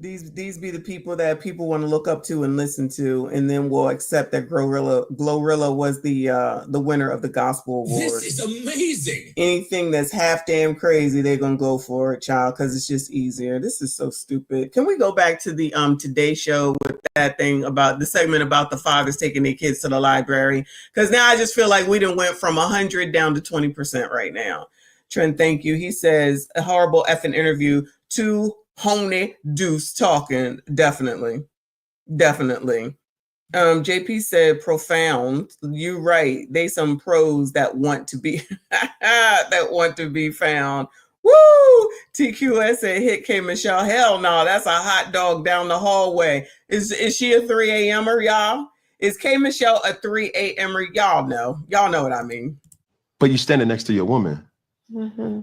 A: These be the people that people want to look up to and listen to, and then will accept that Glorilla was the winner of the Gospel Award.
K: This is amazing.
A: Anything that's half damn crazy, they're gonna go for it, child, because it's just easier. This is so stupid. Can we go back to the Today Show with that thing about the segment about the fathers taking their kids to the library? Because now I just feel like we done went from 100 down to 20% right now. Trent, thank you. He says a horrible effing interview. Two Honey Deuce talking. Definitely. JP said profound. You right. They some pros that want to be found. Woo! TQS said hit K Michelle. Hell no, that's a hot dog down the hallway. Is she a 3 a.m.er, y'all? Is K Michelle a 3 a.m.er? Y'all know what I mean.
L: But you standing next to your woman.
H: Mm-hmm.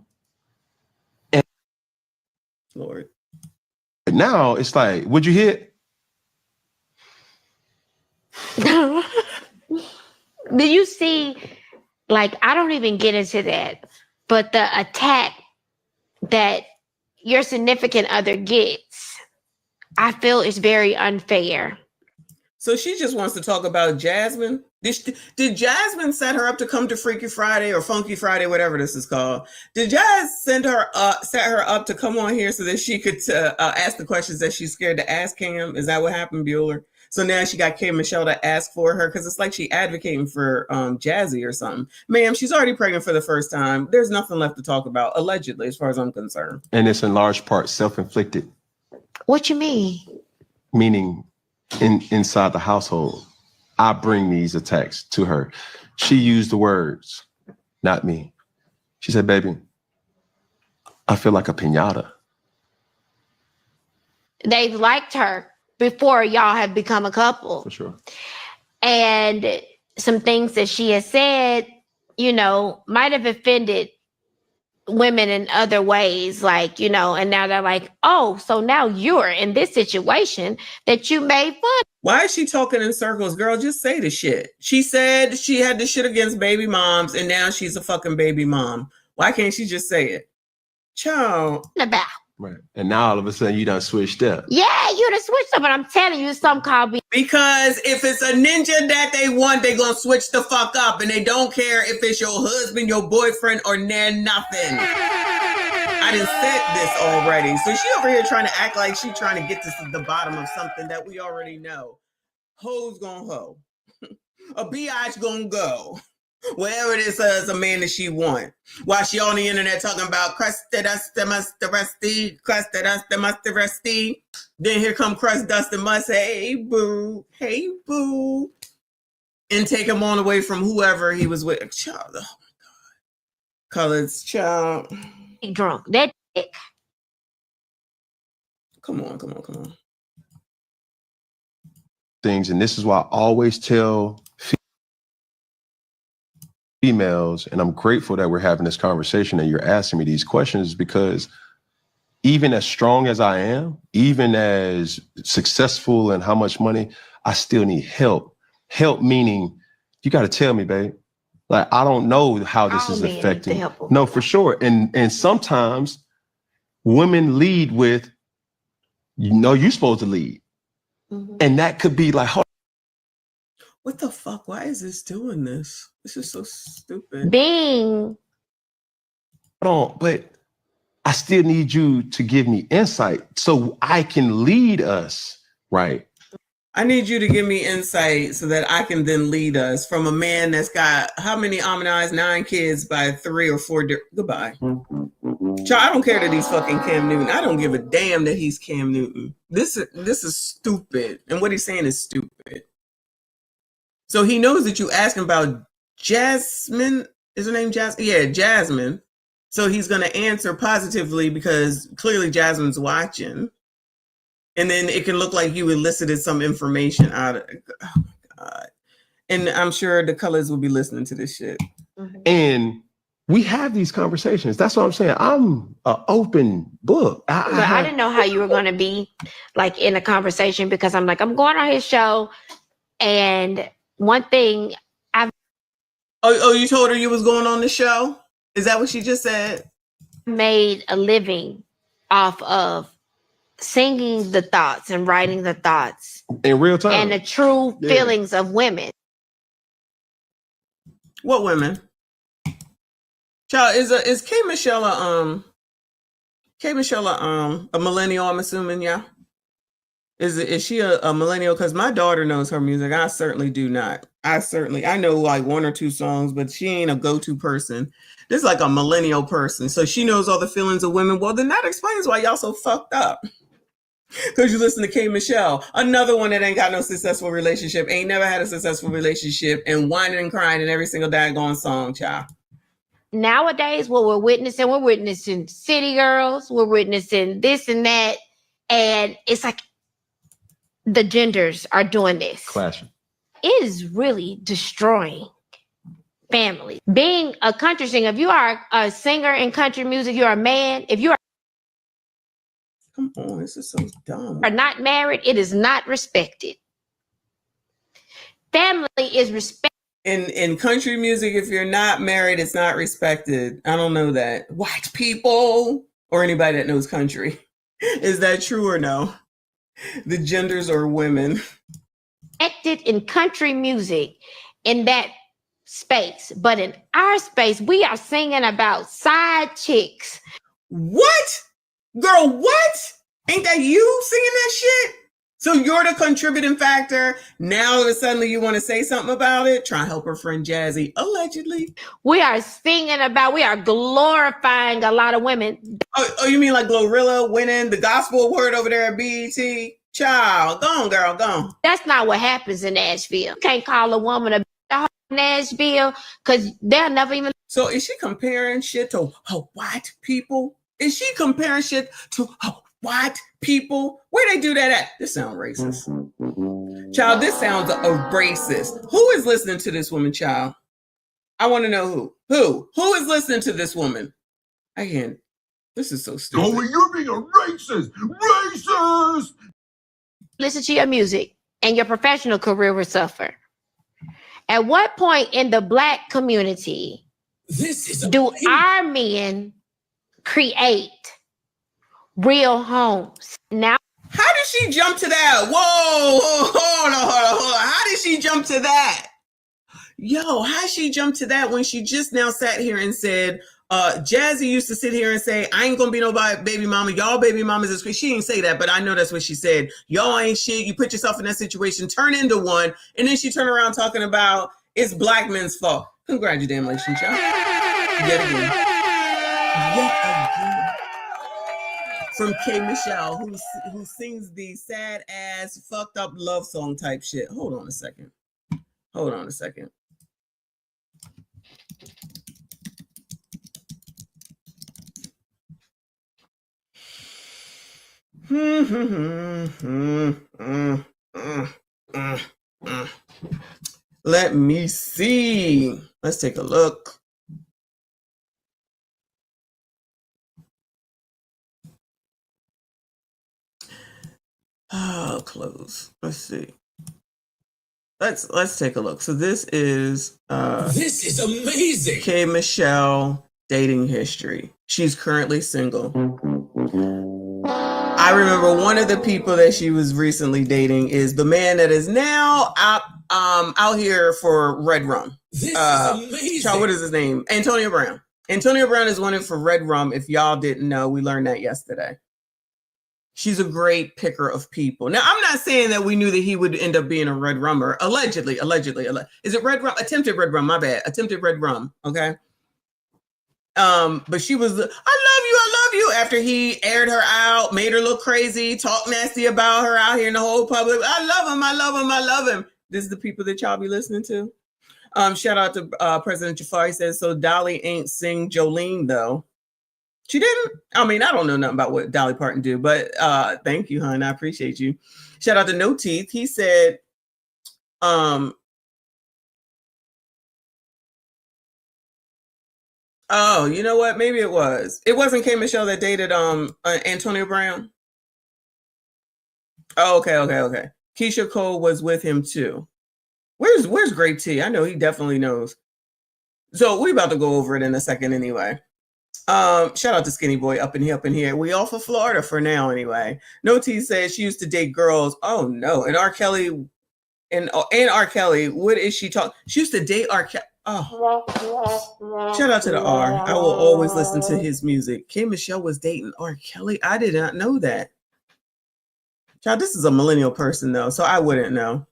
A: Lord.
L: Now it's like, would you hit?
H: Do you see, like, I don't even get into that, but the attack that your significant other gets, I feel is very unfair.
A: So she just wants to talk about Jasmine. Did Jasmine set her up to come to Freaky Friday or Funky Friday, whatever this is called? Did Jazz set her up to come on here so that she could ask the questions that she's scared to ask Cam? Is that what happened, Bueller? So now she got K Michelle to ask for her because it's like she advocating for Jazzy or something. Ma'am, she's already pregnant for the first time. There's nothing left to talk about, allegedly, as far as I'm concerned.
L: And it's in large part self-inflicted.
H: What you mean?
L: Meaning inside the household, I bring these attacks to her. She used the words, not me. She said, baby, I feel like a piñata.
H: They've liked her before y'all have become a couple.
L: For sure.
H: And some things that she has said, might have offended women in other ways, like, and now they're like, oh, so now you're in this situation that you made fun.
A: Why is she talking in circles? Girl, just say the shit. She said she had the shit against baby moms, and now she's a fucking baby mom. Why can't she just say it? Child.
H: About.
L: Right. And now all of a sudden you done switched up.
H: Yeah, you done switched up, but I'm telling you, something called
A: because if it's a ninja that they want, they gonna switch the fuck up, and they don't care if it's your husband, your boyfriend, or nothing. I done said this already. So she over here trying to act like she trying to get to the bottom of something that we already know. Hoes gonna hoe. A biatch gonna go. Wherever it is as a man that she want. While she on the internet talking about crusted us, the must the rusty, crusted us, the must the rusty. Then here come crust dust and must, hey boo, and take him on away from whoever he was with. Child, oh my God. Colors, child.
H: Drunk. That dick.
A: Come on.
L: Things, and this is why I always tell females, and I'm grateful that we're having this conversation and you're asking me these questions, because even as strong as I am, even as successful and how much money, I still need help. Help meaning you got to tell me, babe. Like, I don't know how this is affecting. No, for sure. And sometimes women lead with, you're supposed to lead. Mm-hmm. And that could be like,
A: what the fuck? Why is this doing this? This is so stupid.
L: But I still need you to give me insight so I can lead us, right?
A: I need you to give me insight so that I can then lead us from a man that's got how many 9 kids by 3 or 4. Goodbye. Child, I don't care that he's fucking Cam Newton. I don't give a damn that he's Cam Newton. This is stupid. And what he's saying is stupid. So he knows that you asking about Jasmine. Is her name Jasmine? Yeah, Jasmine. So he's going to answer positively because clearly Jasmine's watching. And then it can look like you elicited some information out of it. Oh my God. And I'm sure the colors will be listening to this shit.
L: And we have these conversations. That's what I'm saying. I'm an open book.
H: I didn't know how you were going to be like in a conversation because I'm like, I'm going on his show. And one thing I've
A: you told her you was going on the show? Is that what she just said?
H: Made a living off of singing the thoughts and writing the thoughts
L: in real time
H: and the true feelings of women.
A: What women? Child, is K Michelle a millennial? I'm assuming, yeah. Is she a millennial? Because my daughter knows her music. I certainly do not. I know like one or two songs, but she ain't a go-to person. This is like a millennial person, so she knows all the feelings of women. Well, then that explains why y'all so fucked up. Because you listen to K Michelle, another one that ain't got no successful relationship, ain't never had a successful relationship, and whining and crying in every single daggone song, child.
H: Nowadays, what we're witnessing city girls, we're witnessing this and that, and it's like the genders are doing this.
L: Clashing.
H: It is really destroying families. Being a country singer, if you are a singer in country music, you're a man. If you are
A: Come on, this is so dumb.
H: Are not married, it is not respected. Family is respected.
A: In country music, if you're not married, it's not respected. I don't know that. White people or anybody that knows country. Is that true or no? The genders are women.
H: Respected in country music in that space. But in our space, we are singing about side chicks.
A: What? Girl, what? Ain't that you singing that shit? So you're the contributing factor. Now all of a sudden you want to say something about it? Try to help her friend Jazzy, allegedly.
H: We are we are glorifying a lot of women.
A: Oh, you mean like Glorilla winning the gospel award over there at BET? Child, go on, girl, go on.
H: That's not what happens in Nashville. You can't call a woman a bitch in Nashville because they'll never even.
A: So is she comparing shit to white people? Is she comparing shit to white people? Where they do that at? This sounds racist. Child, this sounds racist. Who is listening to this woman, child? I want to know who. Who is listening to this woman? I can't. This is so stupid.
B: Oh, you're being a racist! Racist!
H: Listen to your music and your professional career will suffer. At what point in the Black community do our men create real homes? Now,
A: how did she jump to that? Whoa, hold on. How did she jump to that? Yo, how she jumped to that when she just now sat here and said, Jazzy used to sit here and say, I ain't gonna be nobody baby mama. Y'all baby mamas is crazy. She didn't say that, but I know that's what she said. Y'all ain't shit. You put yourself in that situation, turn into one. And then she turned around talking about it's Black men's fault. Congratulations, child. Yet again. From K Michelle, who sings the sad ass, fucked up love song type shit. Hold on a second. Let me see. Let's take a look. Oh, close. Let's see. Let's take a look. So this is
K: amazing.
A: K Michelle dating history. She's currently single. I remember one of the people that she was recently dating is the man that is now out here for Red Rum.
K: This is amazing.
A: Child, what is his name? Antonio Brown. Antonio Brown is wanted for Red Rum. If y'all didn't know, we learned that yesterday. She's a great picker of people. Now, I'm not saying that we knew that he would end up being a Red Rummer. Allegedly. Is it Red Rum? Attempted Red Rum, my bad. Attempted Red Rum, okay? But she was, I love you, after he aired her out, made her look crazy, talked nasty about her out here in the whole public. I love him. This is the people that y'all be listening to. Shout out to President Jafar. He says, so Dolly ain't sing Jolene, though. She didn't? I mean, I don't know nothing about what Dolly Parton do, but thank you, hon. I appreciate you. Shout out to No Teeth. He said, oh, you know what? Maybe it was. It wasn't K. Michelle that dated Antonio Brown. Oh, okay. Keisha Cole was with him too. Where's Great T? I know he definitely knows. So we about to go over it in a second anyway. Shout out to Skinny Boy up in here. We all for Florida for now anyway. No T says she used to date girls. Oh no. And R. Kelly and R. Kelly, what is she talking? She used to date R. Kelly. Oh, shout out to the R. I will always listen to his music. K. Michelle was dating R. Kelly. I did not know that. Child, this is a millennial person though, so I wouldn't know.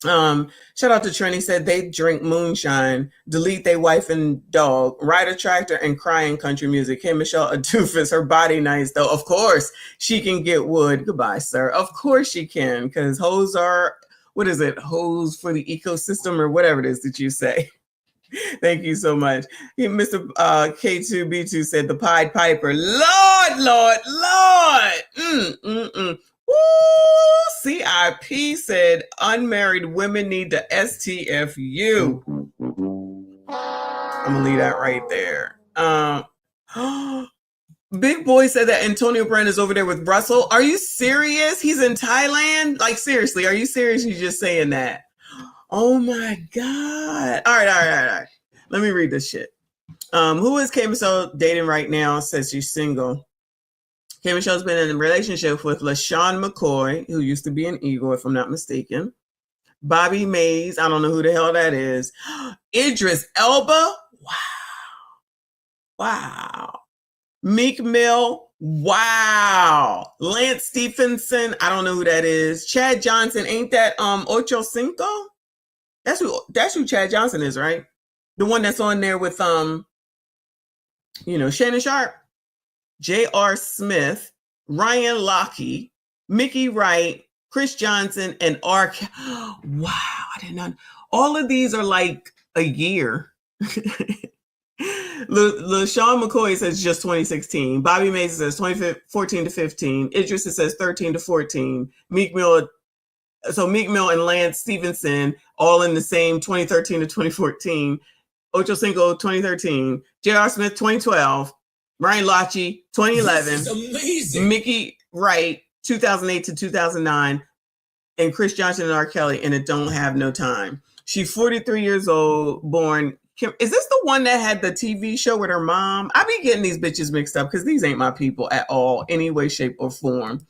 A: Shout out to Trini, said they drink moonshine, delete they wife and dog, ride a tractor, and cry in country music. Hey, Michelle, a doofus, her body nice though. Of course she can get wood. Goodbye, sir. Of course she can, because hoes are, what is it? Hoes for the ecosystem or whatever it is that you say. Thank you so much. Mr. K2B2 said the Pied Piper. Lord. Woo! CIP said unmarried women need the STFU. I'm gonna leave that right there. Big Boy said that Antonio Brown is over there with Russell. Are you serious? He's in Thailand? Like, seriously, are you serious? You're just saying that. Oh my God. All right. Let me read this shit. Who is K. Michelle dating right now? Says she's single. K. Michelle's been in a relationship with LaShawn McCoy, who used to be an Eagle, if I'm not mistaken. Bobby Mays, I don't know who the hell that is. Idris Elba, wow. Meek Mill, wow. Lance Stephenson, I don't know who that is. Chad Johnson, ain't that Ocho Cinco? That's who Chad Johnson is, right? The one that's on there with Shannon Sharp. J.R. Smith, Ryan Lochte, Mickey Wright, Chris Johnson, and R. Wow, I did not. All of these are like a year. LaShawn McCoy says just 2016. Bobby Mays says 2014 to 15. Idris says 13 to 14. Meek Mill and Lance Stephenson all in the same 2013 to 2014. Ocho Cinco 2013. J.R. Smith 2012. Ryan Lochte, 2011.
K: This is amazing.
A: Mickey Wright, 2008 to 2009. And Chris Johnson and R. Kelly, and It Don't Have No Time. She's 43 years old, born. Is this the one that had the TV show with her mom? I be getting these bitches mixed up because these ain't my people at all, any way, shape, or form.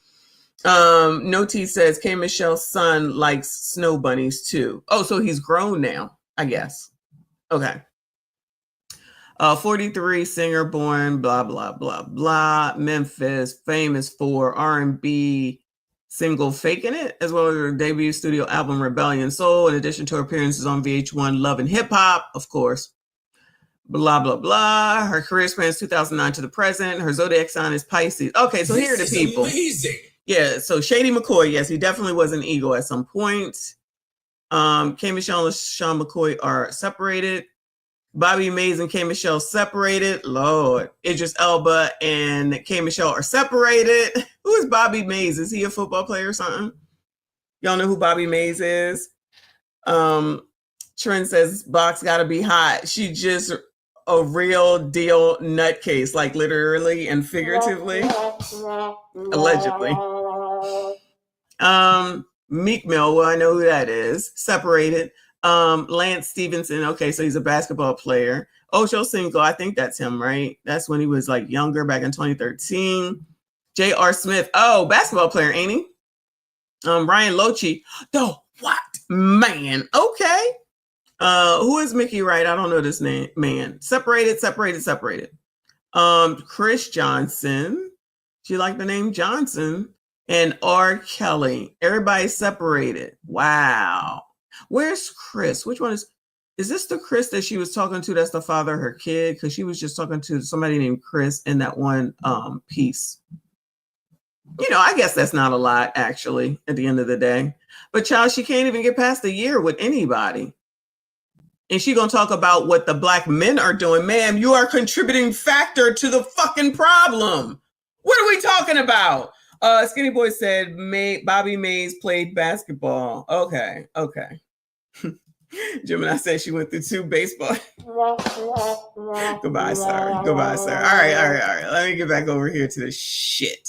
A: No T says K. Michelle's son likes snow bunnies too. Oh, so he's grown now, I guess. Okay. 43, singer, born, blah, blah, blah, blah. Memphis, famous for R&B single Faking It, as well as her debut studio album Rebellion Soul, in addition to her appearances on VH1 Love and Hip Hop, of course. Blah, blah, blah. Her career spans 2009 to the present. Her zodiac sign is Pisces. Okay, so here are the people.
K: Amazing.
A: Yeah, so Shady McCoy, yes, he definitely was an Eagle at some point. K. Michelle and LaShawn McCoy are separated. Bobby Mays and K. Michelle separated. Lord. Idris Elba and K. Michelle are separated. Who is Bobby Mays? Is he a football player or something? Y'all know who Bobby Mays is? Trent says, Box gotta be hot. She just a real deal nutcase, like literally and figuratively. Allegedly. Meek Mill, well, I know who that is. Separated. Lance Stephenson, okay, so he's a basketball player. Ocho Cinco, I think that's him, right? That's when he was like younger, back in 2013. J.R. Smith, oh, basketball player, ain't he? Ryan Lochte, the what? Man, okay. Who is Mickey Wright? I don't know this name, man. Separated. Chris Johnson, do you like the name Johnson? And R. Kelly, everybody's separated. Wow. Where's Chris? Which one is this the Chris that she was talking to? That's the father of her kid? Because she was just talking to somebody named Chris in that one piece. I guess that's not a lot, actually, at the end of the day. But child, she can't even get past a year with anybody. and she gonna talk about what the black men are doing. Ma'am, you are a contributing factor to the fucking problem. What are we talking about? Skinny Boy said Bobby Mays played basketball. Okay. Gemini said she went through 2 baseball. Goodbye, sir. All right. Let me get back over here to the shit.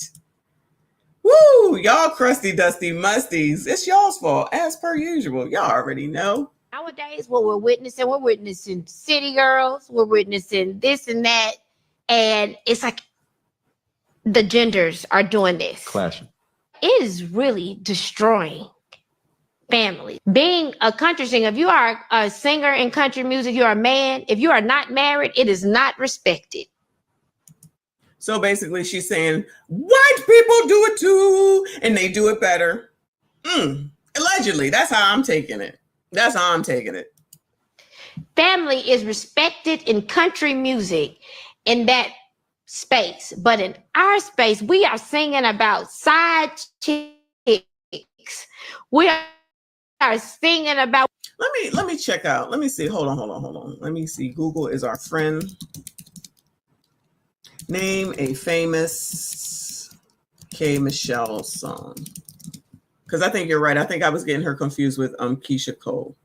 A: Woo! Y'all crusty, dusty musties. It's y'all's fault, as per usual. Y'all already know.
H: Nowadays, what we're witnessing city girls, we're witnessing this and that. And it's like the genders are doing this.
L: Clashing.
H: It is really destroying family. Being a country singer, if you are a singer in country music, you're a man. If you are not married, it is not respected.
A: So basically she's saying, white people do it too, and they do it better. Allegedly, that's how I'm taking it.
H: Family is respected in country music in that space. But in our space, we are singing about side chicks. We are singing about.
A: Let me check out. Let me see. Hold on. Let me see. Google is our friend. Name a famous K. Michelle song. Because I think you're right. I think I was getting her confused with Keisha Cole.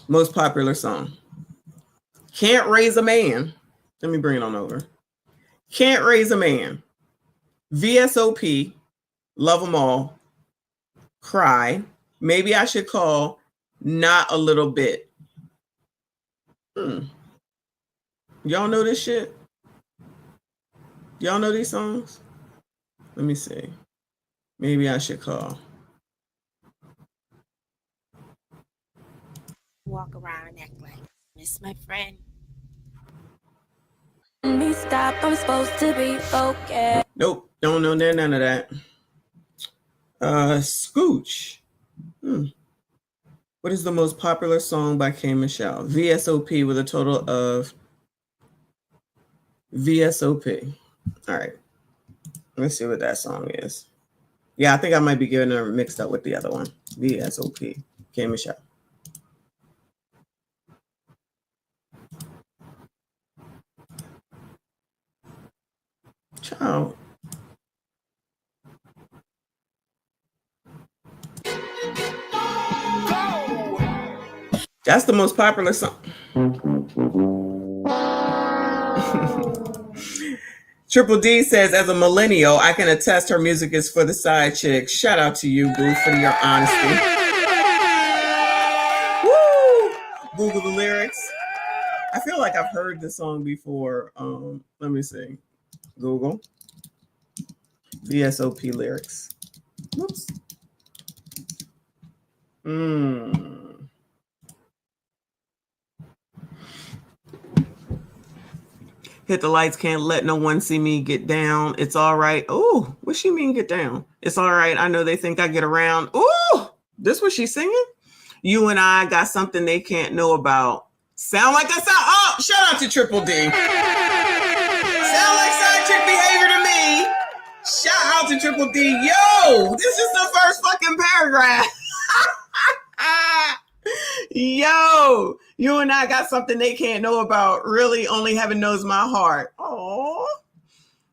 A: Most popular song. Can't Raise a Man. Let me bring it on over. Can't Raise a Man. VSOP. Love 'Em All. Cry. Maybe I Should Call. Not a Little Bit. Y'all know this shit? Y'all know these songs? Let me see. Maybe I Should Call.
M: Walk around and act like miss my friend. Me stop, I'm supposed to be focused.
A: Nope, don't know none of that. Scooch. What is the most popular song by K. Michelle? VSOP with a total of VSOP. All right. Let's see what that song is. Yeah, I think I might be getting her mixed up with the other one. VSOP. K. Michelle. Ciao. That's the most popular song. Triple D says, as a millennial, I can attest her music is for the side chicks. Shout out to you, Boo, for your honesty. Woo! Google the lyrics. I feel like I've heard this song before. Let me see. Google. VSOP lyrics. Whoops. Hit the lights, can't let no one see me get down. It's all right. Oh, what she mean get down? It's all right. I know they think I get around. Oh, this what she's singing? You and I got something they can't know about. Sound like a sound. Oh, shout out to Triple D. Sound like side chick behavior to me. Shout out to Triple D. Yo, this is the first fucking paragraph. Yo, you and I got something they can't know about. Really, only heaven knows my heart. Oh,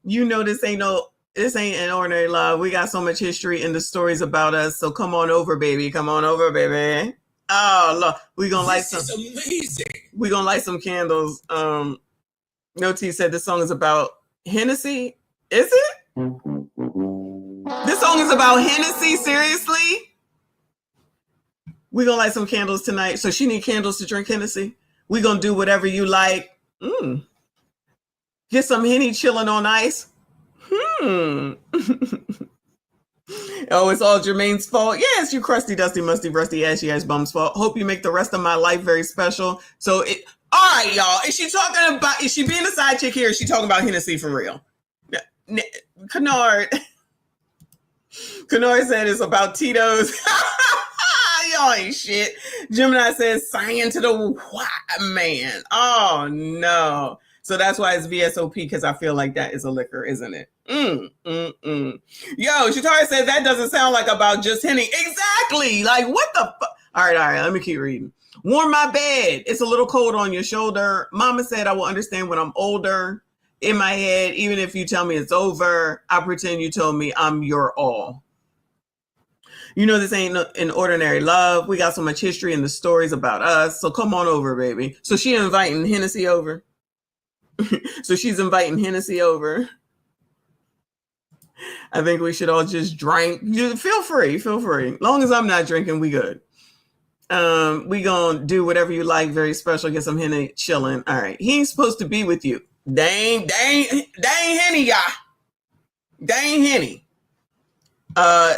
A: you know this ain't an ordinary love. We got so much history in the stories about us. So come on over, baby. Come on over, baby. Oh, look, we gonna light some.
K: Amazing.
A: We gonna light some candles. No T said this song is about Hennessy. Is it? This song is about Hennessy. Seriously? We gonna light some candles tonight. So she need candles to drink Hennessy. We gonna do whatever you like. Get some Henny chilling on ice. Oh, it's all Jermaine's fault. Yeah, it's you crusty, dusty, musty, rusty, ashy ass bum's fault. Hope you make the rest of my life very special. So it. All right, y'all. Is she being a side chick here? Or is she talking about Hennessy for real? Kennard said it's about Tito's. Y'all ain't shit. Gemini says sign to the white man. Oh no. So that's why it's VSOP, because I feel like that is a liquor, isn't it? Yo, Shatara says that doesn't sound like about just Henny. Exactly. Like what the fuck? All right. Let me keep reading. Warm my bed. It's a little cold on your shoulder. Mama said I will understand when I'm older. In my head, even if you tell me it's over, I pretend you told me I'm your all. You know this ain't an ordinary love. We got so much history in the stories about us. So come on over, baby. So she inviting Hennessy over. So she's inviting Hennessy over. I think we should all just drink. Feel free. Long as I'm not drinking, we good. We gonna do whatever you like. Very special. Get some Henny chilling. All right. He ain't supposed to be with you. Dang Henny, y'all. Dang Henny.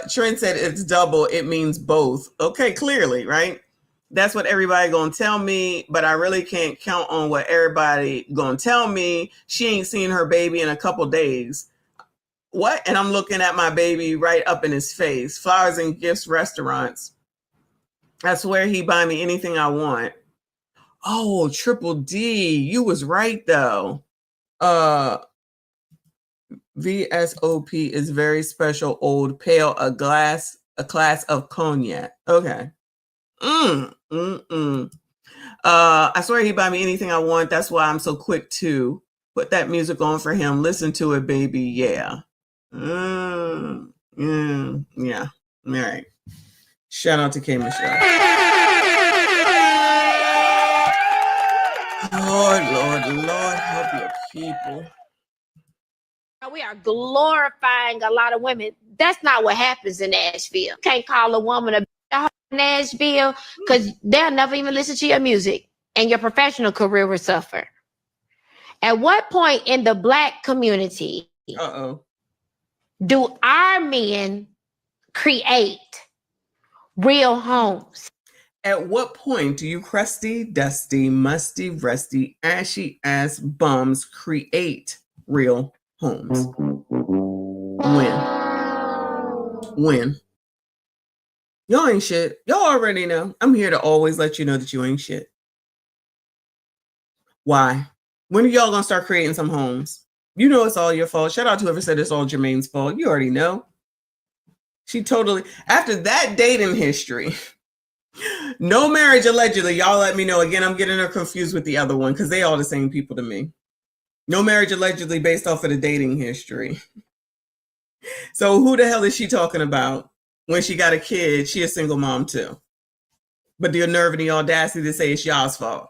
A: Trent said it's double. It means both. Okay, clearly, right? That's what everybody gonna tell me, but I really can't count on what everybody gonna tell me. She ain't seen her baby in a couple days. What? And I'm looking at my baby right up in his face. Flowers and gifts restaurants. I swear he buy me anything I want. Oh, Triple D. You was right though. VSOP is very special, old, pale, a class of cognac. Okay. I swear he buy me anything I want. That's why I'm so quick to put that music on for him. Listen to it, baby. Yeah. Yeah. All right. Shout out to K Michelle. Lord, help your people.
H: We are glorifying a lot of women. That's not what happens in Nashville. Can't call a woman a bitch in Nashville because they'll never even listen to your music and your professional career will suffer. At what point in the Black community do our men create real homes?
A: At what point do you crusty, dusty, musty, rusty, ashy ass bums create real homes? When? Y'all ain't shit. Y'all already know. I'm here to always let you know that you ain't shit. Why? When are y'all gonna start creating some homes? You know it's all your fault. Shout out to whoever said it's all Jermaine's fault. You already know. She totally, after that dating history, no marriage allegedly, y'all let me know. Again, I'm getting her confused with the other one because they all the same people to me. No marriage allegedly based off of the dating history. So who the hell is she talking about when she got a kid? She a single mom too. But the nerve and the audacity to say it's y'all's fault.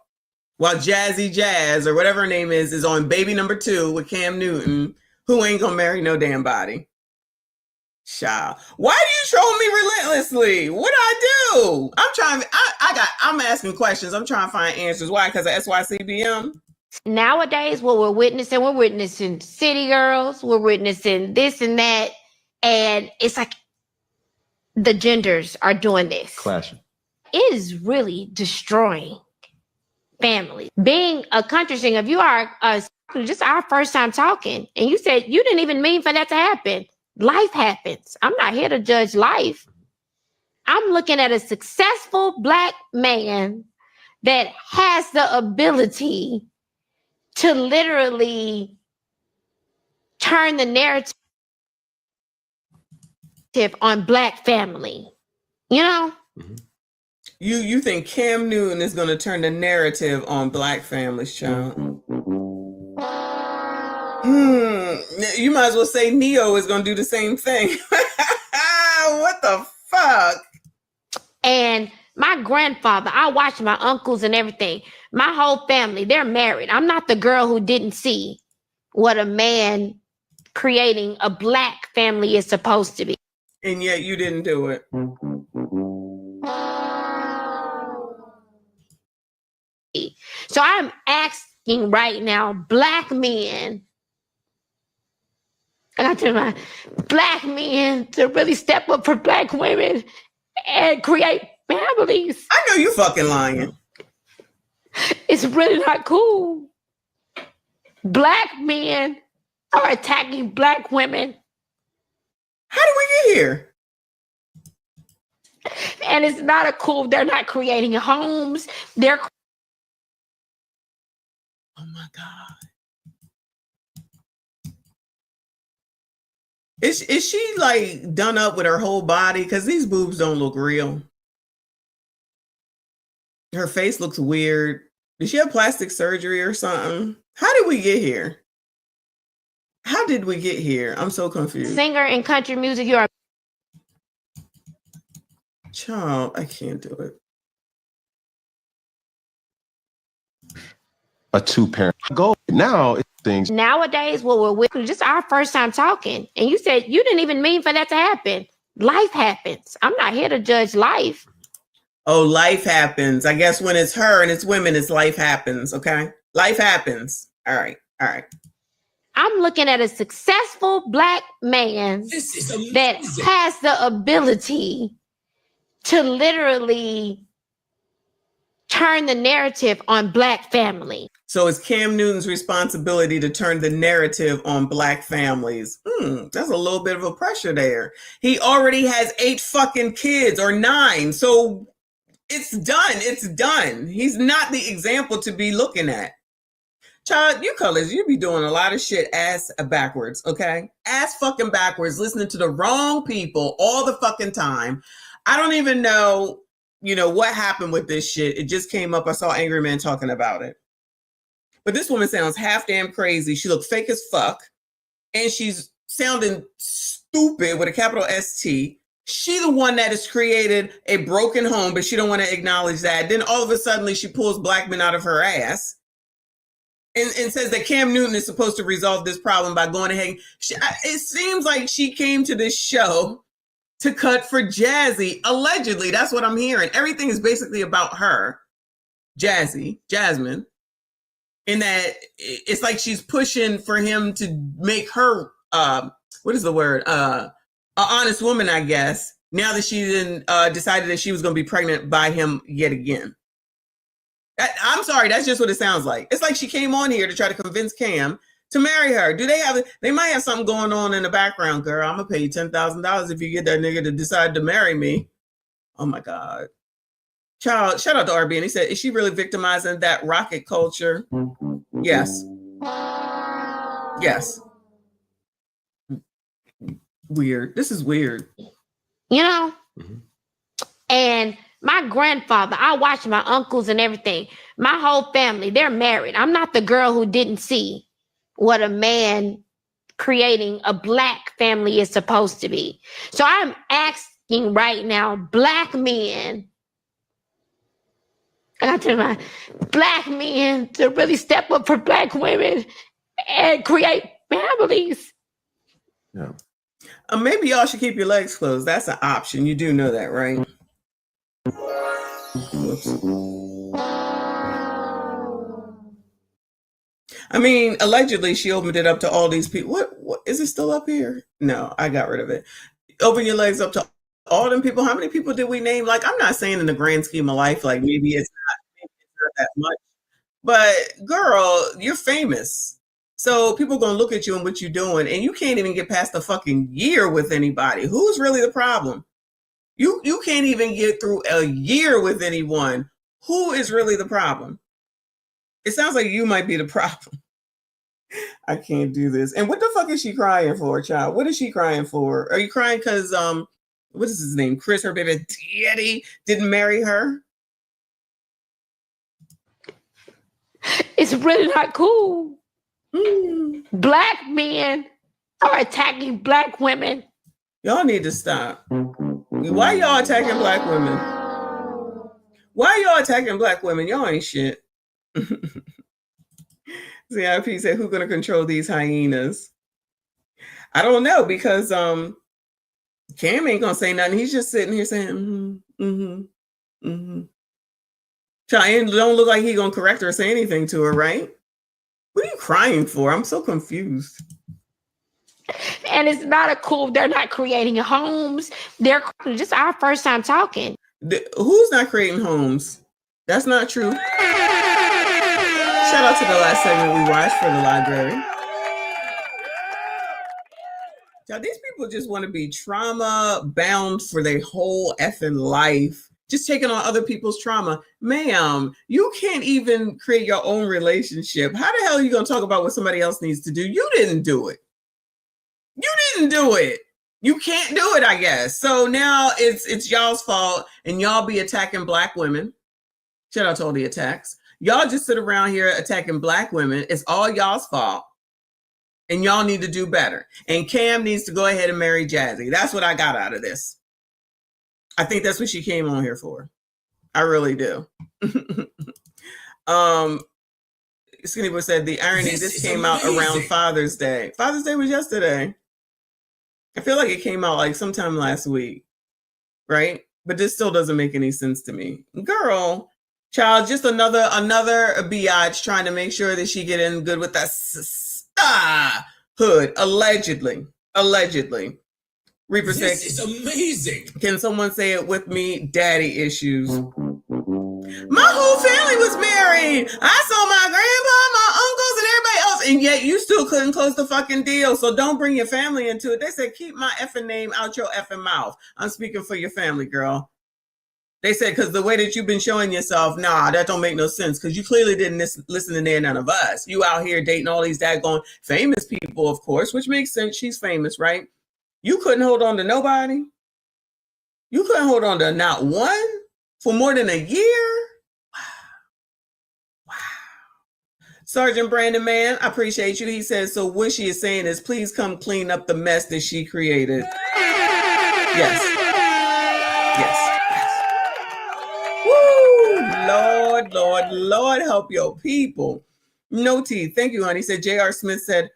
A: While Jazzy Jazz, or whatever her name is on baby number 2 with Cam Newton, who ain't gonna marry no damn body. Child. Why do you troll me relentlessly? What I do? I'm asking questions. I'm trying to find answers. Why? Because of SYCBM?
H: Nowadays, what we're witnessing city girls, we're witnessing this and that. And it's like the genders are doing this.
L: Clashing.
H: It is really destroying families. Being a country singer, if you are just our first time talking, and you said you didn't even mean for that to happen. Life happens. I'm not here to judge life. I'm looking at a successful Black man that has the ability to literally turn the narrative on Black family. You know?
L: Mm-hmm.
A: You think Cam Newton is going to turn the narrative on Black families, child? You might as well say Neo is going to do the same thing. What the fuck?
H: And my grandfather, I watched my uncles and everything. My whole family, they're married. I'm not the girl who didn't see what a man creating a Black family is supposed to be.
A: And yet you didn't do it.
H: So I'm asking right now, Black men, and I tell my Black men to really step up for Black women and create families.
A: I know you fucking lying.
H: It's really not cool. Black men are attacking Black women.
A: How did we get here?
H: And it's not a cool, they're not creating homes. They're
A: oh my God. Is she like done up with her whole body? Because these boobs don't look real. Her face looks weird. Did she have plastic surgery or something? How did we get here? How did we get here? I'm so confused.
H: Singer in country music, you're a
A: Child, I can't do it.
L: A two-parent goal. Now it's things.
H: nowadays, what we're with, just our first time talking. And you said you didn't even mean for that to happen. Life happens. I'm not here to judge life.
A: Oh, life happens. I guess when it's her and it's women, it's life happens. Okay. Life happens. All right. All right.
H: I'm looking at a successful Black man that has the ability to literally turn the narrative on Black family.
A: So it's Cam Newton's responsibility to turn the narrative on Black families. That's a little bit of a pressure there. He already has 8 fucking kids or 9. So it's done. It's done. He's not the example to be looking at. Child, you colors, you be doing a lot of shit ass backwards, okay? Ass fucking backwards, listening to the wrong people all the fucking time. I don't even know, what happened with this shit. It just came up. I saw Angry Man talking about it. But this woman sounds half damn crazy. She looked fake as fuck. And she's sounding stupid with a capital ST. She the one that has created a broken home, but she don't want to acknowledge that. Then all of a sudden she pulls Black men out of her ass. And says that Cam Newton is supposed to resolve this problem by going ahead. It seems like she came to this show to cut for Jazzy. Allegedly, that's what I'm hearing. Everything is basically about her, Jasmine, in that it's like she's pushing for him to make her, what is the word? An honest woman, I guess, now that she then decided that she was going to be pregnant by him yet again. I'm sorry, that's just what it sounds like. It's like she came on here to try to convince Cam to marry her. They might have something going on in the background, girl. I'm gonna pay you $10,000 if you get that nigga to decide to marry me. Oh my God. Child, shout out to RB. And he said, is she really victimizing that rocket culture? Yes. Yes. Weird. This is weird.
H: And my grandfather, I watched my uncles and everything. My whole family, they're married. I'm not the girl who didn't see what a man creating a Black family is supposed to be. So I'm asking right now, Black men, I got to my Black men to really step up for Black women and create families.
L: Yeah.
A: Maybe y'all should keep your legs closed. That's an option. You do know that, right? Whoops. I mean, allegedly, she opened it up to all these people. What is it still up here? No, I got rid of it. Open your legs up to all them people. How many people did we name? Like, I'm not saying in the grand scheme of life, like maybe it's not that much. But girl, you're famous. So people are going to look at you and what you're doing, and you can't even get past a fucking year with anybody. Who's really the problem? You can't even get through a year with anyone. Who is really the problem? It sounds like you might be the problem. I can't do this. And what the fuck is she crying for, child? What is she crying for? Are you crying because what is his name? Chris, her baby daddy, didn't marry her?
H: It's really not cool. Black men are attacking Black women.
A: Y'all need to stop. Why y'all attacking Black women? Why y'all attacking Black women? Y'all ain't shit. CIP said, who's gonna control these hyenas? I don't know, because Cam ain't gonna say nothing. He's just sitting here saying, Cheyenne don't look like he gonna correct her or say anything to her, right? What are you crying for? I'm so confused.
H: And it's not cool. They're not creating homes. They're just our first time talking.
A: Who's not creating homes? That's not true. Shout out to the last segment we watched for the library. Now, these people just want to be trauma bound for their whole effing life. Just taking on other people's trauma. Ma'am, you can't even create your own relationship. How the hell are you going to talk about what somebody else needs to do? You didn't do it. You didn't do it. You can't do it, I guess. So now it's y'all's fault, and y'all be attacking Black women. Shout out to all the attacks. Y'all just sit around here attacking black women. It's all y'all's fault. And y'all need to do better. And Cam needs to go ahead and marry Jazzy. That's what I got out of this. I think that's what she came on here for. I really do. Skinny Boy said the irony, this came out around Father's Day. Father's Day was yesterday. I feel like it came out like sometime last week, right? But this still doesn't make any sense to me. Girl, child, just another biatch trying to make sure that she get in good with that hood. Allegedly. Reaper said,
K: This is amazing.
A: Can someone say it with me? Daddy issues. My whole family was married. I saw my grandpa, my uncles, and everybody else, and yet you still couldn't close the fucking deal. So don't bring your family into it. They said, keep my effing name out your effing mouth. I'm speaking for your family, girl. They said, because the way that you've been showing yourself, nah, that don't make no sense, because you clearly didn't listen to none of us. You out here dating all these daggone famous people, of course, which makes sense. She's famous, right? You couldn't hold on to nobody. You couldn't hold on to not one for more than a year. Wow. Sergeant Brandon, man, I appreciate you. He says, so what she is saying is, please come clean up the mess that she created. Yes. Woo! Lord, help your people. No teeth. Thank you, honey. He said, J.R. Smith said,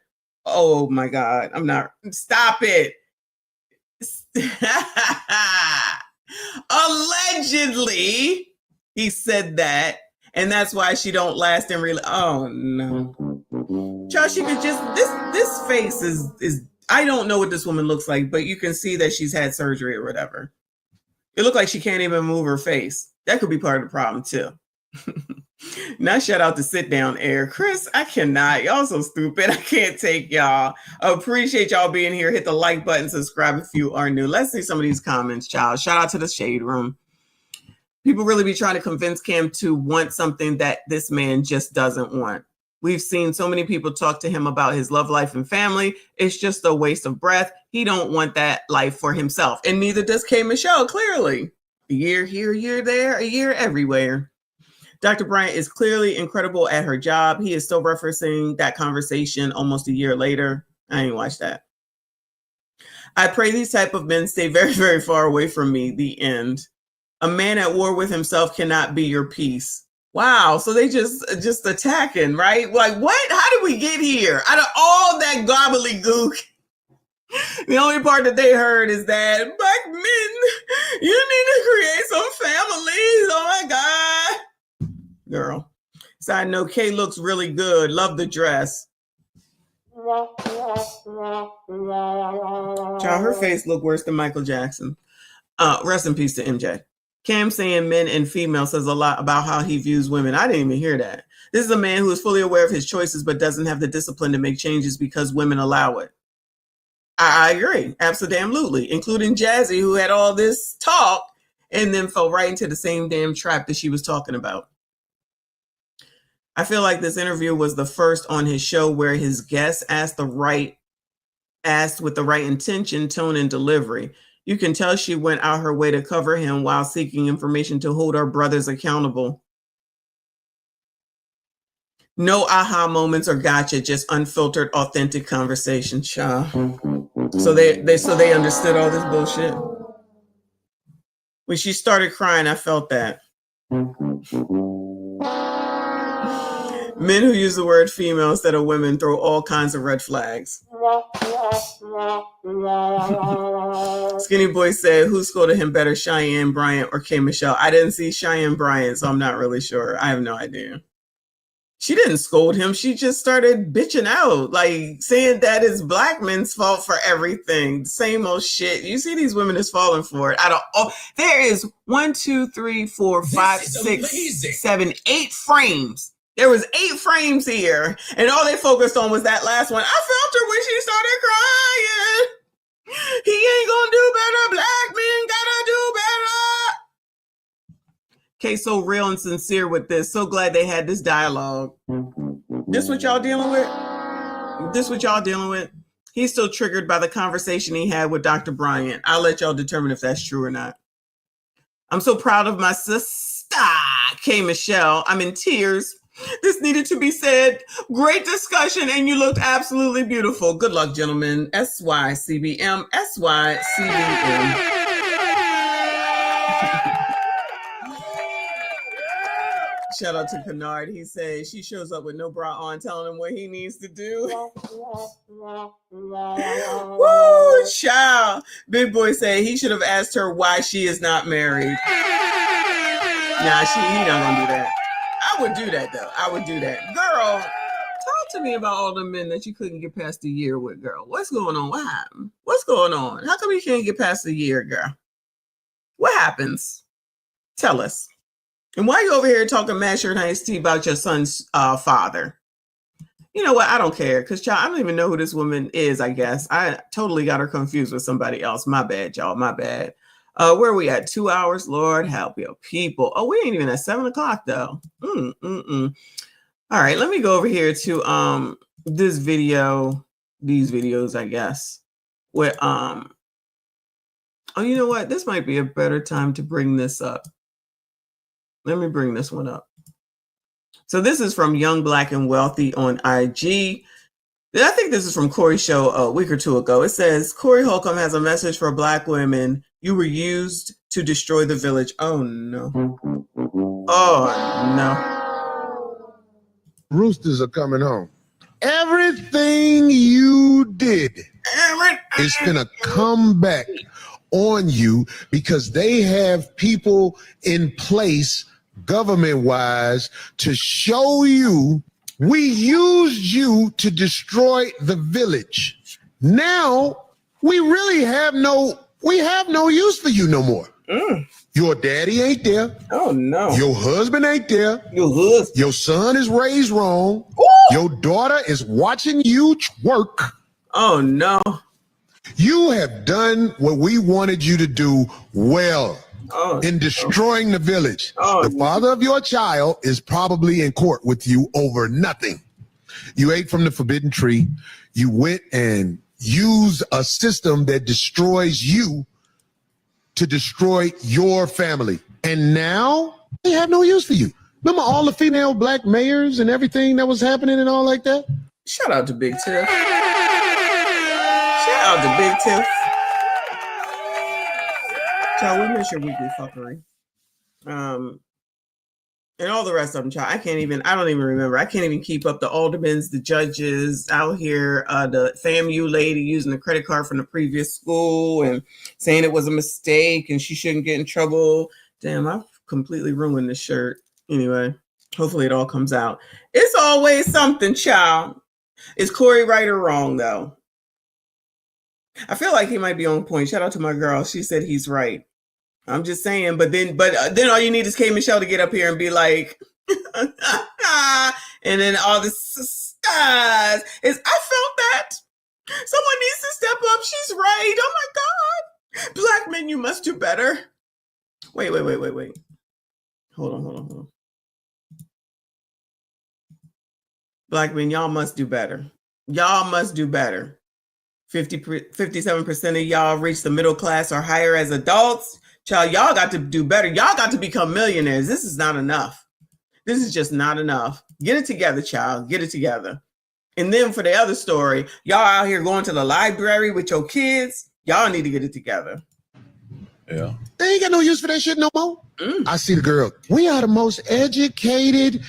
A: oh my God, I'm not. Stop it. Allegedly, he said that, and that's why she don't last in real. Oh no, child, she could just this face is. I don't know what this woman looks like, but you can see that she's had surgery or whatever. It looked like she can't even move her face. That could be part of the problem too. Now shout out to Sit Down Air. Chris, I cannot. Y'all so stupid. I can't take y'all. Appreciate y'all being here. Hit the like button, subscribe if you are new. Let's see some of these comments, child. Shout out to the Shade Room. People really be trying to convince Cam to want something that this man just doesn't want. We've seen so many people talk to him about his love life and family. It's just a waste of breath. He don't want that life for himself. And neither does K. Michelle, clearly. A year here, a year there, a year everywhere. Dr. Bryant is clearly incredible at her job. He is still referencing that conversation almost a year later. I ain't watched that. I pray these type of men stay very, very far away from me. The end. A man at war with himself cannot be your peace. Wow. So they just attacking, right? Like, what? How did we get here? Out of all that gobbledygook, the only part that they heard is that black men, you need to create some families. Oh my God. Girl. Side note, Kay looks really good. Love the dress. Child, her face looked worse than Michael Jackson. Rest in peace to MJ. Cam saying men and females says a lot about how he views women. I didn't even hear that. This is a man who is fully aware of his choices, but doesn't have the discipline to make changes because women allow it. I agree. Absolutely. Including Jazzy, who had all this talk and then fell right into the same damn trap that she was talking about. I feel like this interview was the first on his show where his guests asked with the right intention, tone, and delivery. You can tell she went out her way to cover him while seeking information to hold our brothers accountable. No aha moments or gotcha, just unfiltered, authentic conversation, child. So they understood all this bullshit. When she started crying, I felt that. Men who use the word female instead of women throw all kinds of red flags. Skinny Boy said, who scolded him better, Cheyenne Bryant or K. Michelle? I didn't see Cheyenne Bryant, so I'm not really sure. I have no idea. She didn't scold him. She just started bitching out, like saying that it's black men's fault for everything. Same old shit. You see these women is falling for it. There is 1, 2, 3, 4, 5, 6, 7, 8 frames. There was 8 frames here, and all they focused on was that last one. I felt her when she started crying. He ain't gonna do better. Black men gotta do better. Okay, so real and sincere with this. So glad they had this dialogue. This what y'all dealing with? He's still triggered by the conversation he had with Dr. Bryant. I'll let y'all determine if that's true or not. I'm so proud of my sister, K. Michelle. I'm in tears. This needed to be said. Great discussion, and you looked absolutely beautiful. Good luck, gentlemen. SYCBM, SYCBM. Shout out to Kennard. He says she shows up with no bra on, telling him what he needs to do. Woo, child. Big Boy say he should have asked her why she is not married. Nah, he not gonna do that. I would do that though. I would do that. Girl, talk to me about all the men that you couldn't get past a year with, girl. What's going on? What happened? What's going on? How come you can't get past a year, girl? What happens? Tell us. And why are you over here talking mad shirt iced tea about your son's father? You know what? I don't care. Because, child, I don't even know who this woman is, I guess. I totally got her confused with somebody else. My bad, y'all. My bad. Where are we at? 2 hours? Lord, help your people. Oh, we ain't even at 7 o'clock, though. All right, let me go over here to this video. These videos, I guess. With, oh, you know what? This might be a better time to bring this up. Let me bring this one up. So this is from Young Black and Wealthy on IG. I think this is from Corey's show a week or two ago. It says, Corey Holcomb has a message for Black women. You were used to destroy the village. Oh, no. Oh, no.
U: Roosters are coming home. Everything you did is gonna come back on you because they have people in place government-wise to show you we used you to destroy the village. Now we really have no use for you no more. Your daddy ain't there.
A: Oh no.
U: Your husband ain't there. Your son is raised wrong.
A: Ooh.
U: Your daughter is watching you twerk.
A: Oh no.
U: You have done what we wanted you to do well in destroying the village. The father of your child is probably in court with you over nothing. You ate from the forbidden tree. You went and used a system that destroys you to destroy your family. And now they have no use for you. Remember all the female Black mayors and everything that was happening and all like that?
A: Shout out to Big Tiff. Shout out to Big Tiff. Child, we miss your weekly fuckery. And all the rest of them, child. I don't even remember. I can't even keep up the aldermans, the judges out here, the FAMU lady using the credit card from the previous school and saying it was a mistake and she shouldn't get in trouble. Damn, I've completely ruined this shirt. Anyway, hopefully it all comes out. It's always something, child. Is Corey right or wrong, though? I feel like he might be on point. Shout out to my girl. She said he's right. I'm just saying, but then all you need is K. Michelle to get up here and be like, and then all this is, I felt that. Someone needs to step up. She's right. Oh my God. Black men, you must do better. Wait. Hold on. Black men, y'all must do better. Y'all must do better. 57% of y'all reach the middle class or higher as adults. Child, y'all got to do better. Y'all got to become millionaires. This is not enough. This is just not enough. Get it together, child. Get it together. And then for the other story, y'all out here going to the library with your kids. Y'all need to get it together.
U: Yeah. They ain't got no use for that shit no more. I see the girl. We are the most educated.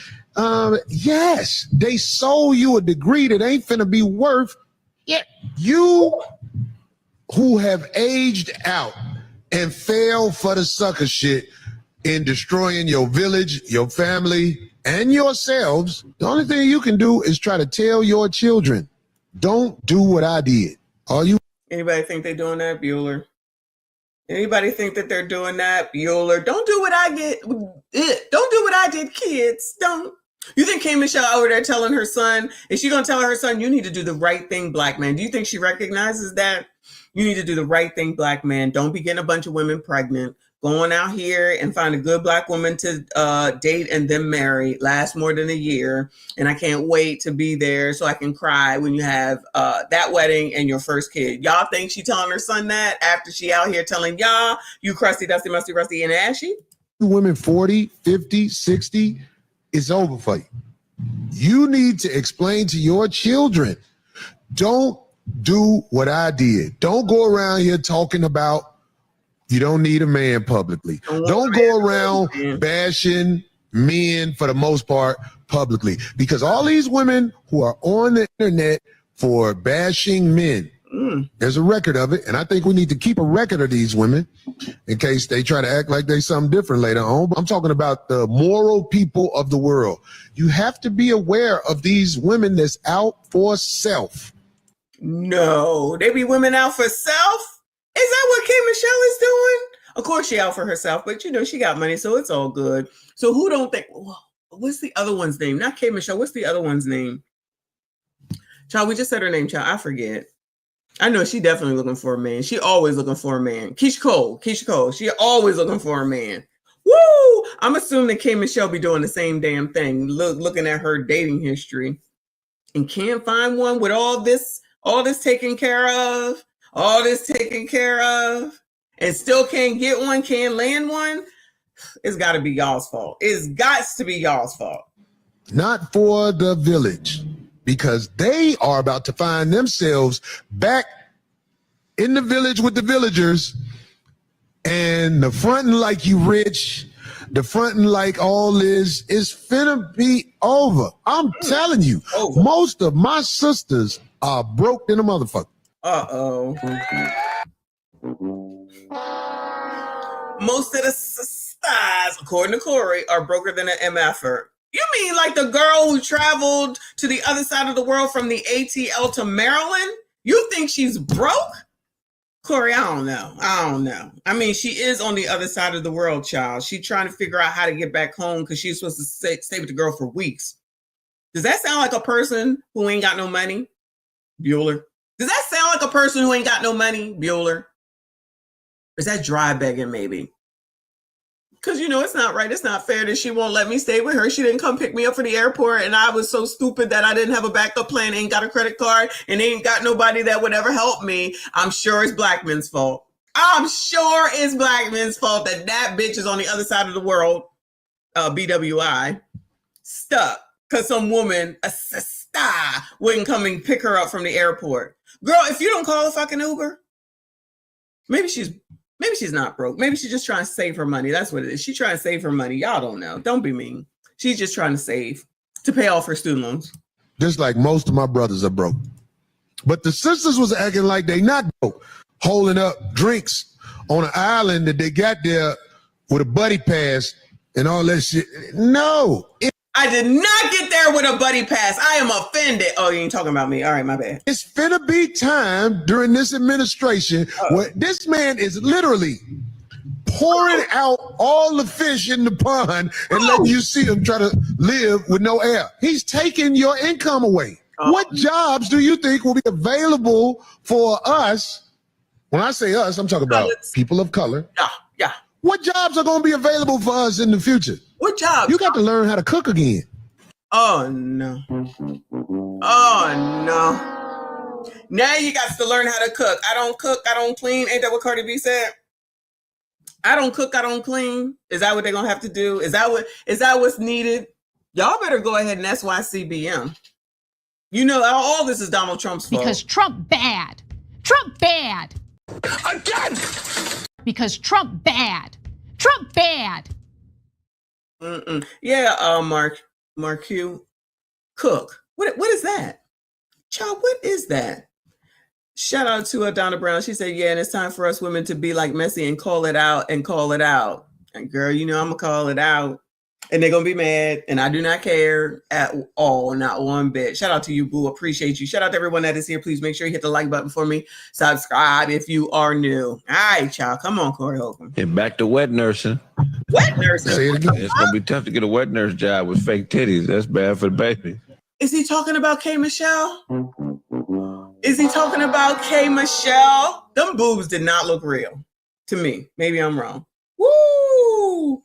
U: Yes, they sold you a degree that ain't finna be worth. Yeah. You who have aged out and fell for the sucker shit in destroying your village, your family, and yourselves, the only thing you can do is try to tell your children, don't do what I did.
A: Anybody think they're doing that? Bueller. Anybody think that they're doing that? Bueller. Don't do what I did. Don't do what I did, kids. Don't. You think K. Michelle over there telling her son, is she going to tell her son, you need to do the right thing, Black man? Do you think she recognizes that? You need to do the right thing, Black man. Don't be getting a bunch of women pregnant. Going out here and find a good Black woman to date and then marry. Last more than a year. And I can't wait to be there so I can cry when you have that wedding and your first kid. Y'all think she telling her son that after she out here telling y'all, you crusty, dusty, musty, rusty, and ashy?
U: women 40, 50, 60, it's over for you. You need to explain to your children, don't do what I did. Don't go around here talking about you don't need a man publicly. Don't go around bashing men for the most part publicly, because all these women who are on the internet for bashing men, there's a record of it, and I think we need to keep a record of these women in case they try to act like they something different later on. I'm talking about the moral people of the world. You have to be aware of these women that's out for self.
A: No, they be women out for self? Is that what K. Michelle is doing? Of course she out for herself, but you know, she got money, so it's all good. So who don't think, what's the other one's name? Not K. Michelle, what's the other one's name? Child, we just said her name, child. I forget. I know she definitely looking for a man. She always looking for a man. Keisha Cole. She always looking for a man. Woo! I'm assuming that K. Michelle be doing the same damn thing. Looking at her dating history and can't find one with all this taken care of, and still can't get one, can't land one. It's got to be y'all's fault. It's got to be y'all's fault.
U: Not for the village, because they are about to find themselves back in the village with the villagers, and the fronting like you rich, the fronting like all this is finna be over. I'm telling you, most of my sisters are broke in a motherfucker.
A: Uh-oh. Most of the sisters, according to Corey, are broker than an MFer. You mean like the girl who traveled to the other side of the world from the ATL to Maryland? You think she's broke? Corey, I don't know. I mean, she is on the other side of the world, child. She's trying to figure out how to get back home because she's supposed to stay with the girl for weeks. Does that sound like a person who ain't got no money? Bueller. Does that sound like a person who ain't got no money? Bueller. Or is that dry begging, maybe? Because, you know, it's not right. It's not fair that she won't let me stay with her. She didn't come pick me up for the airport, and I was so stupid that I didn't have a backup plan, ain't got a credit card, and ain't got nobody that would ever help me. I'm sure it's black men's fault. I'm sure it's black men's fault that bitch is on the other side of the world, BWI, stuck because some woman, a sister, wouldn't come and pick her up from the airport. Girl, if you don't call a fucking Uber, maybe she's not broke. Maybe she's just trying to save her money. That's what it is. She's trying to save her money. Y'all don't know. Don't be mean. She's just trying to save to pay off her student loans.
U: Just like most of my brothers are broke. But the sisters was acting like they not broke, holding up drinks on an island that they got there with a buddy pass and all that shit. No.
A: I did not get there with a buddy pass. I am offended. Oh, you ain't talking about me. All right, my bad.
U: It's finna be time during this administration where this man is literally pouring out all the fish in the pond and letting you see him try to live with no air. He's taking your income away. What jobs do you think will be available for us? When I say us, I'm talking about people of color.
A: Yeah.
U: What jobs are going to be available for us in the future?
A: What jobs?
U: You got to learn how to cook again.
A: Oh, no. Now you got to learn how to cook. I don't cook, I don't clean. Ain't that what Cardi B said? I don't cook, I don't clean. Is that what they're going to have to do? Is that what's needed? Y'all better go ahead and SYCBM. You know, all this is Donald Trump's fault.
T: Because Trump bad. Trump bad.
K: Again!
T: Because Trump bad. Trump bad.
A: Yeah, Mark Q. Cook. What is that? Child, what is that? Shout out to Donna Brown. She said, yeah, and it's time for us women to be like Messi and call it out. And girl, you know I'm going to call it out. And they're going to be mad. And I do not care at all. Not one bit. Shout out to you, boo. Appreciate you. Shout out to everyone that is here. Please make sure you hit the like button for me. Subscribe if you are new. All right, child. Come on, Corey Holcomb.
N: And back to wet nursing.
A: Wet nursing?
U: Say it again.
N: It's going to be tough to get a wet nurse job with fake titties. That's bad for the baby.
A: Is he talking about K. Michelle? Is he talking about K. Michelle? Them boobs did not look real to me. Maybe I'm wrong. Woo!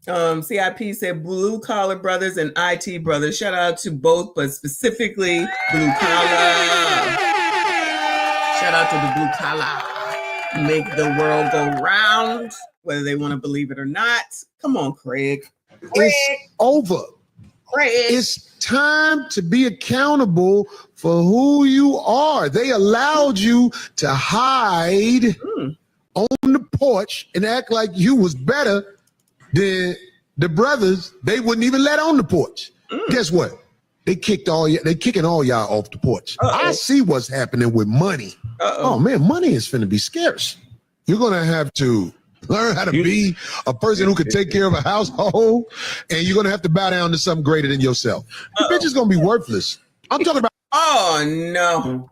A: CIP said blue collar brothers and IT brothers. Shout out to both, but specifically blue collar. Shout out to the blue collar. Make the world go round, whether they want to believe it or not. Come on, Craig.
B: It's over.
A: Craig.
B: It's time to be accountable for who you are. They allowed you to hide on the porch and act like you was better than the brothers they wouldn't even let on the porch. Guess what? They kicking all y'all off the porch. I see what's happening with money. Oh man, money is finna be scarce. You're gonna have to learn how to be a person who can take care of a household, and you're gonna have to bow down to something greater than yourself. The bitch is gonna be worthless. I'm talking about.
A: Oh no.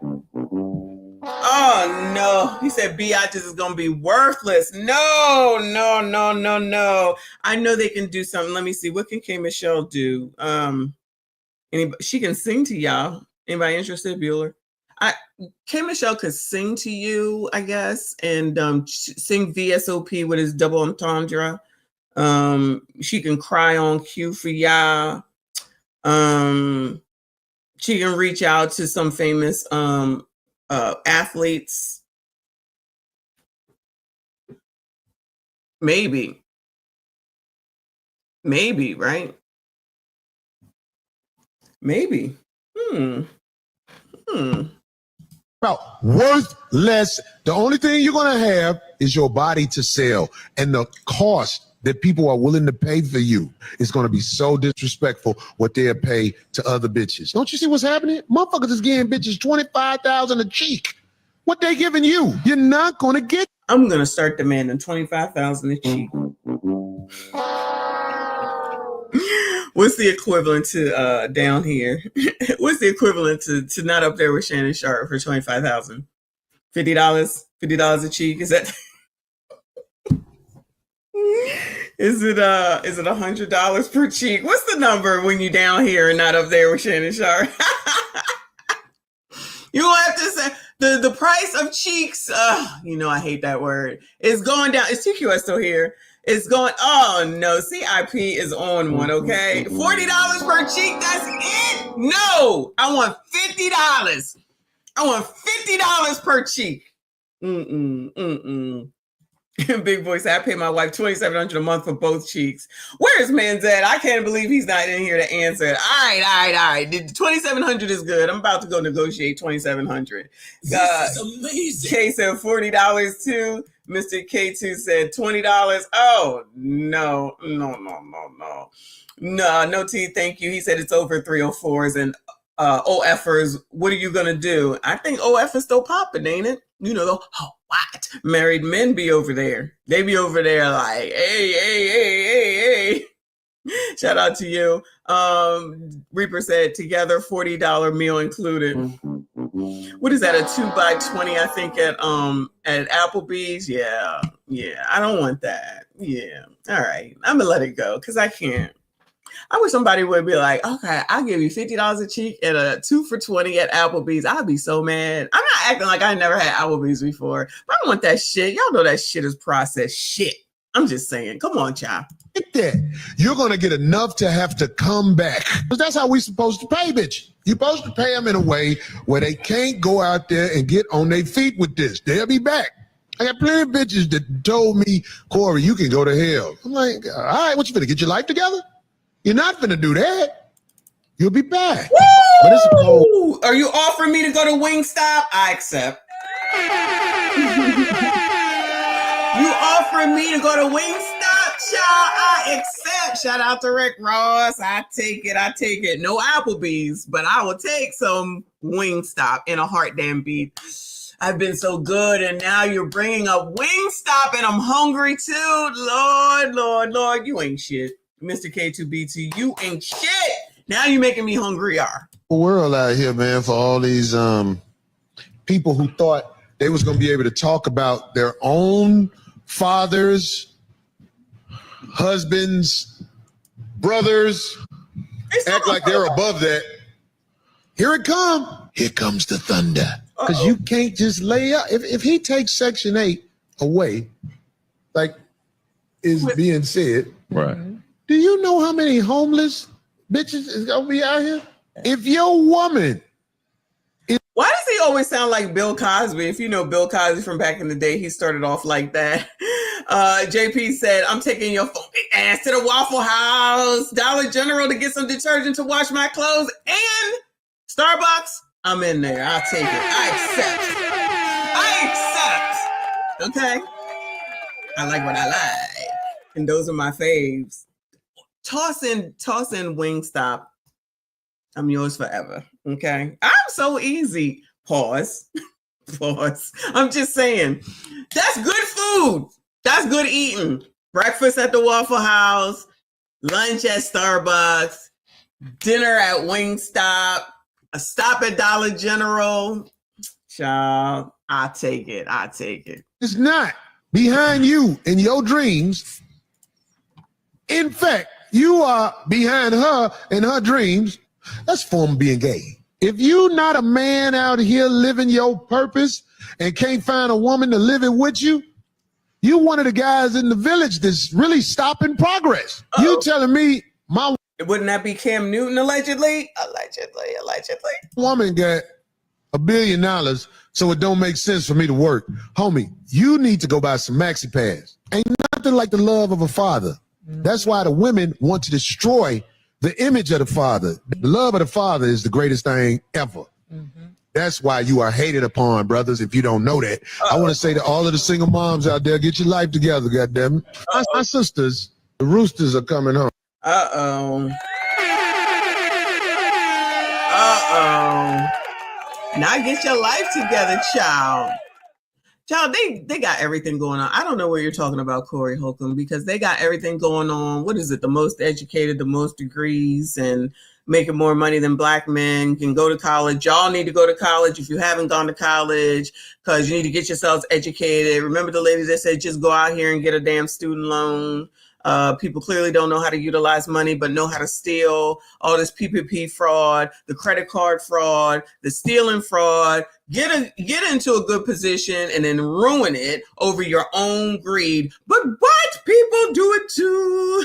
A: Oh no. He said biatches is gonna be worthless. No. I know they can do something. Let me see. What can K Michelle do? She can sing to y'all. Anybody interested, Bueller? K Michelle could sing to you, I guess, and sing VSOP with his double entendre. She can cry on cue for y'all. She can reach out to some famous athletes. Maybe, right? Maybe.
B: About worth less. The only thing you're gonna have is your body to sell, and the cost that people are willing to pay for you is gonna be so disrespectful. What they'll pay to other bitches. Don't you see what's happening? Motherfuckers is getting bitches $25,000 a cheek. What they giving you? You're not gonna get.
A: I'm gonna start demanding $25,000 a cheek. What's the equivalent to down here? What's the equivalent to not up there with Shannon Sharp for $25,000? $50? $50 a cheek? Is that? Is it $100 per cheek? What's the number when you down here and not up there with Shannon Sharp? You will have to say the price of cheeks. I hate that word. It's going down. Is TQS still here? It's going. Oh no, CIP is on one. Okay, $40 per cheek. That's it. No, I want $50. I want $50 per cheek. Big boy said, I pay my wife $2,700 a month for both cheeks. Where's Man's at? I can't believe he's not in here to answer it. All right. $2,700 is good. I'm about to go negotiate $2,700.
K: This is amazing.
A: K said $40 too. Mr. K2 said $20. Oh, no, T, thank you. He said it's over 304s and OFers. What are you going to do? I think OF is still popping, ain't it? What? Married men be over there. They be over there like, hey. Shout out to you. Reaper said together $40 meal included. What is that? A 2x20? I think at Applebee's. Yeah. I don't want that. Yeah. All right. I'm gonna let it go because I can't. I wish somebody would be like, okay, I'll give you $50 a cheek at a 2 for $20 at Applebee's. I'd be so mad. I'm not acting like I never had Applebee's before, but I don't want that shit. Y'all know that shit is processed shit. I'm just saying. Come on, child.
B: Get that. You're going to get enough to have to come back. Because that's how we supposed to pay, bitch. You're supposed to pay them in a way where they can't go out there and get on their feet with this. They'll be back. I got plenty of bitches that told me, Corey, you can go to hell. I'm like, all right, what you finna get your life together? You're not finna do that. You'll be back. But it's cold.
A: Are you offering me to go to Wingstop? I accept. You offering me to go to Wingstop, child? I accept. Shout out to Rick Ross. I take it. No Applebee's, but I will take some Wingstop in a heart damn beat. I've been so good, and now you're bringing up Wingstop, and I'm hungry too. Lord, you ain't shit. Mr. K2BT, you ain't shit. Now you making me hungrier.
B: World out here, man, for all these people who thought they was going to be able to talk about their own fathers, husbands, brothers, act like they're above that. Here it comes. Here comes the thunder. Because you can't just lay up. If he takes Section 8 away, like is being said,
N: right?
B: Do you know how many homeless bitches is gonna be out here? If your woman is
A: Why does he always sound like Bill Cosby? If you know Bill Cosby from back in the day, he started off like that. JP said, I'm taking your ass to the Waffle House, Dollar General to get some detergent to wash my clothes, and Starbucks. I'm in there. I'll take it. I accept. Okay? I like what I like. And those are my faves. Toss in Wingstop. I'm yours forever. Okay. I'm so easy. Pause. Pause. I'm just saying. That's good food. That's good eating. Breakfast at the Waffle House, lunch at Starbucks, dinner at Wingstop, a stop at Dollar General. Child, I take it. I take it.
B: It's not behind you in your dreams. In fact, you are behind her in her dreams. That's a form of being gay. If you're not a man out here living your purpose and can't find a woman to live it with you, you one of the guys in the village that's really stopping progress. You telling me my
A: wouldn't that be Cam Newton allegedly? Allegedly.
B: Woman got $1 billion, so it don't make sense for me to work. Homie, you need to go buy some maxi pads. Ain't nothing like the love of a father. That's why the women want to destroy the image of the father. The love of the father is the greatest thing ever. That's why you are hated upon, brothers, if you don't know that. I want to say to all of the single moms out there, get your life together, goddammit. My sisters, the roosters are coming home.
A: Uh-oh. Now get your life together, child. Child, they got everything going on. I don't know what you're talking about, Corey Holcomb, because they got everything going on. What is it? The most educated, the most degrees, and making more money than black men, can go to college. Y'all need to go to college if you haven't gone to college, because you need to get yourselves educated. Remember the lady that said just go out here and get a damn student loan. People clearly don't know how to utilize money, but know how to steal. All this PPP fraud, the credit card fraud, the stealing fraud. Get into a good position and then ruin it over your own greed. But white people do it too.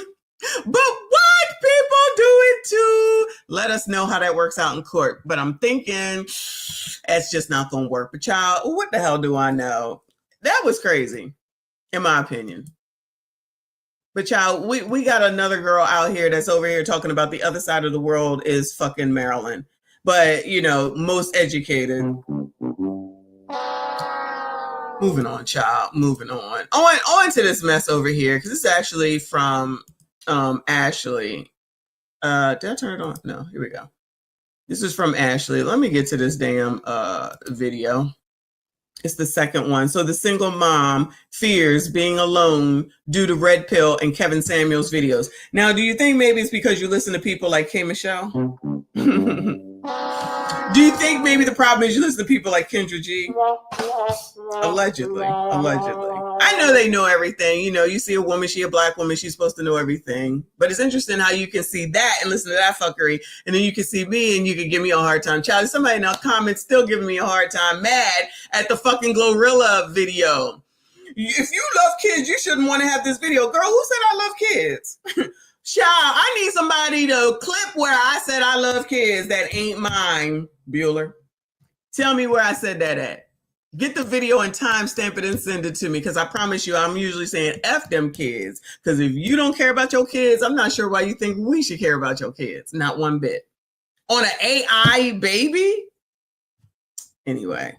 A: Let us know how that works out in court. But I'm thinking it's just not going to work. But child, what the hell do I know? That was crazy, in my opinion. But child, we got another girl out here that's over here talking about the other side of the world is fucking Maryland. But, you know, most educated. Moving on, child. Moving on. On to this mess over here, because this is actually from Ashley. Did I turn it on? No, here we go. This is from Ashley. Let me get to this damn video. It's the second one. So the single mom fears being alone due to Red Pill and Kevin Samuels videos. Now, do you think maybe it's because you listen to people like K. Michelle? Do you think maybe the problem is you listen to people like Kendra G? Allegedly. I know they know everything. You know, you see a woman, she a black woman, she's supposed to know everything. But it's interesting how you can see that and listen to that fuckery. And then you can see me and you can give me a hard time. Child, somebody in the comments still giving me a hard time, mad at the fucking Glorilla video. If you love kids, you shouldn't want to have this video. Girl, who said I love kids? Child, I need somebody to clip where I said I love kids that ain't mine, Bueller. Tell me where I said that at. Get the video and timestamp it and send it to me, because I promise you I'm usually saying F them kids. Because if you don't care about your kids, I'm not sure why you think we should care about your kids. Not one bit. On an AI baby? Anyway.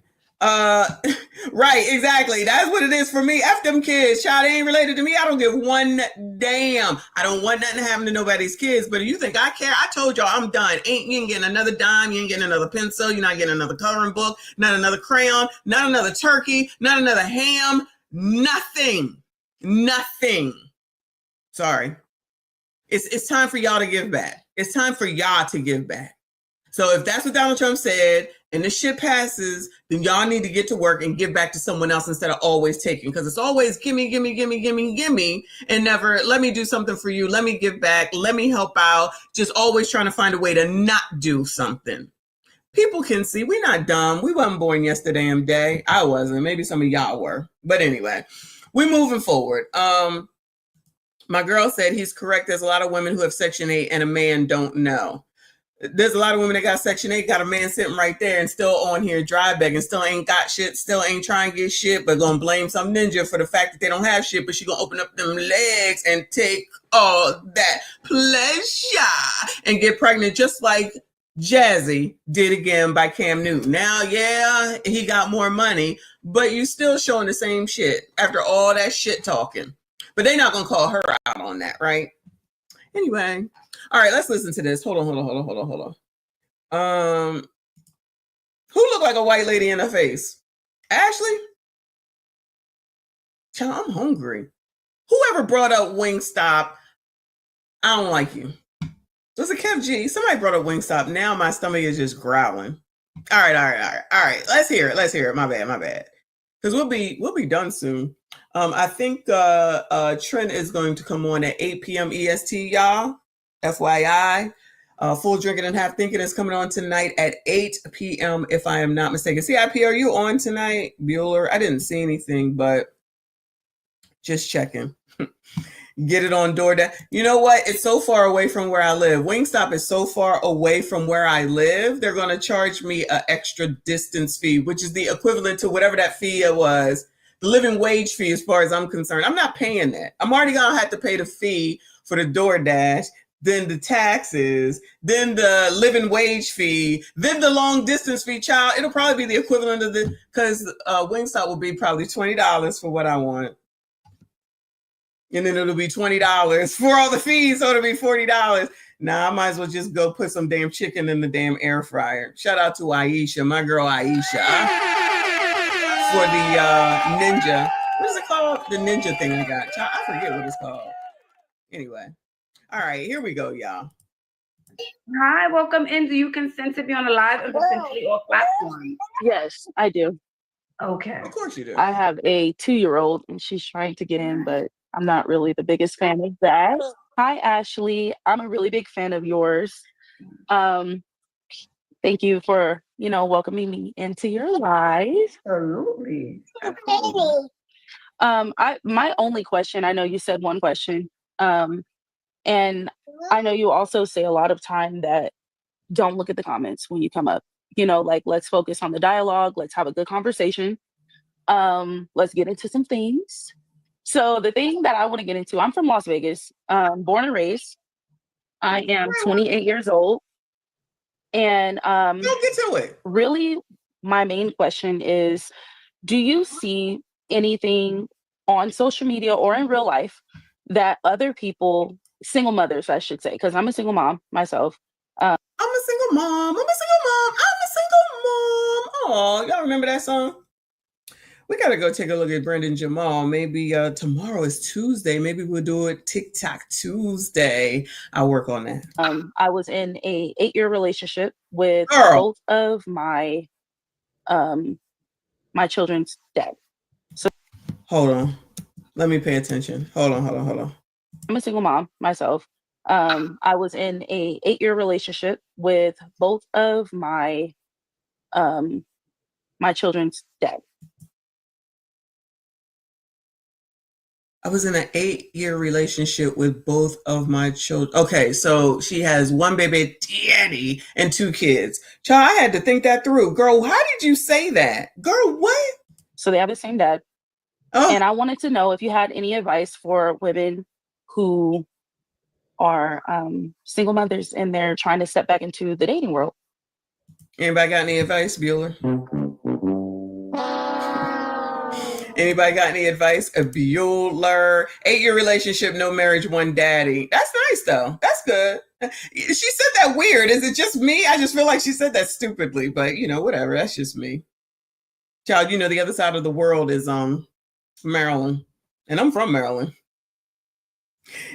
A: Right, exactly. That's what it is for me. F them kids. Child, they ain't related to me. I don't give one damn. I don't want nothing happening to nobody's kids. But if you think I care, I told y'all I'm done. You ain't getting another dime. You ain't getting another pencil. You're not getting another coloring book. Not another crayon. Not another turkey. Not another ham. Nothing. Sorry. It's time for y'all to give back. It's time for y'all to give back. So if that's what Donald Trump said and this shit passes, then y'all need to get to work and give back to someone else instead of always taking. Because it's always gimme, and never let me do something for you. Let me give back. Let me help out. Just always trying to find a way to not do something. People can see we're not dumb. We wasn't born yesterday and day. I wasn't. Maybe some of y'all were. But anyway, we're moving forward. My girl said he's correct. There's a lot of women who have Section 8 and a man don't know. There's a lot of women that got Section 8, got a man sitting right there and still on here dry begging, still ain't got shit, still ain't trying to get shit, but gonna blame some ninja for the fact that they don't have shit, but she gonna open up them legs and take all that pleasure and get pregnant just like Jazzy did again by Cam Newton. Now, yeah, he got more money, but you still showing the same shit after all that shit talking. But they not gonna call her out on that, right? Anyway. All right, let's listen to this. Hold on. Who looked like a white lady in the face? Ashley? Child, I'm hungry. Whoever brought up Wingstop, I don't like you. Was it Kev G? Somebody brought up Wingstop. Now my stomach is just growling. All right. Let's hear it. My bad. Because we'll be done soon. I think Trent is going to come on at 8 p.m. EST, y'all. FYI, Full Drinking and Half Thinking is coming on tonight at 8 p.m. if I am not mistaken. CIP, are you on tonight, Bueller? I didn't see anything, but just checking. Get it on DoorDash. You know what? It's so far away from where I live. Wingstop is so far away from where I live. They're going to charge me an extra distance fee, which is the equivalent to whatever that fee was, the living wage fee as far as I'm concerned. I'm not paying that. I'm already going to have to pay the fee for the DoorDash, then the taxes, then the living wage fee, then the long distance fee. Child, it'll probably be the equivalent of because Wingstop will be probably $20 for what I want. And then it'll be $20 for all the fees, so it'll be $40. Nah, I might as well just go put some damn chicken in the damn air fryer. Shout out to Aisha, my girl Aisha, for the ninja. What is it called? The ninja thing I got. Child, I forget what it's called. Anyway. All right, here we go, y'all.
O: Hi, welcome in. Do you consent to be on a live and potentially off platform?
Q: Yes, I do.
O: Okay.
A: Of course you do.
Q: I have a 2-year-old and she's trying to get in, but I'm not really the biggest fan of that. Hi, Ashley. I'm a really big fan of yours. Thank you for, welcoming me into your life.
O: Absolutely.
Q: My only question, I know you said one question, and I know you also say a lot of time that don't look at the comments when you come up. Let's focus on the dialogue. Let's have a good conversation. Let's get into some things. So the thing that I want to get into, I'm from Las Vegas, born and raised. I am 28 years old. And
A: get to it.
Q: Really, my main question is, do you see anything on social media or in real life that other people, single mothers, I should say, because I'm a single mom myself.
A: I'm a single mom. Oh, y'all remember that song? We got to go take a look at Brendan Jamal. Maybe tomorrow is Tuesday. Maybe we'll do it TikTok Tuesday. I'll work on that.
Q: I was in a 8-year relationship with both of my my children's dad. So
A: hold on. Let me pay attention. Hold on.
Q: I'm a single mom myself. I was in a 8-year relationship with both of my my children's dad.
A: I was in an 8-year relationship with both of my children. Okay, so she has one baby daddy and 2 kids. Child, I had to think that through. Girl, how did you say that? Girl, what?
Q: So they have the same dad. Oh. And I wanted to know if you had any advice for women who are single mothers and they're trying to step back into the dating world.
A: Anybody got any advice, Bueller? Anybody got any advice? A Bueller. 8-year relationship, no marriage, one daddy. That's nice, though. That's good. She said that weird. Is it just me? I just feel like she said that stupidly, but whatever. That's just me. Child, the other side of the world is Maryland, and I'm from Maryland.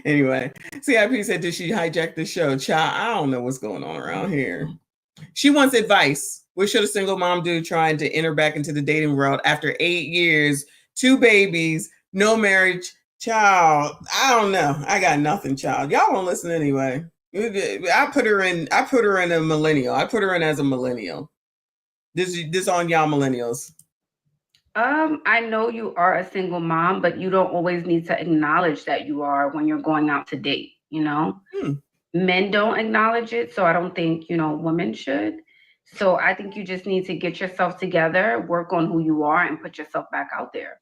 A: Anyway, CIP said, did she hijack the show? Child, I don't know what's going on around here. She wants advice. What should a single mom do trying to enter back into the dating world after 8 years, 2 babies, no marriage? Child, I don't know. I got nothing, child. Y'all won't listen anyway. I put her in a millennial. I put her in as a millennial. This on y'all millennials.
O: I know you are a single mom, but you don't always need to acknowledge that you are when you're going out to date, men don't acknowledge it, so I don't think, women should. So I think you just need to get yourself together, work on who you are, and put yourself back out there.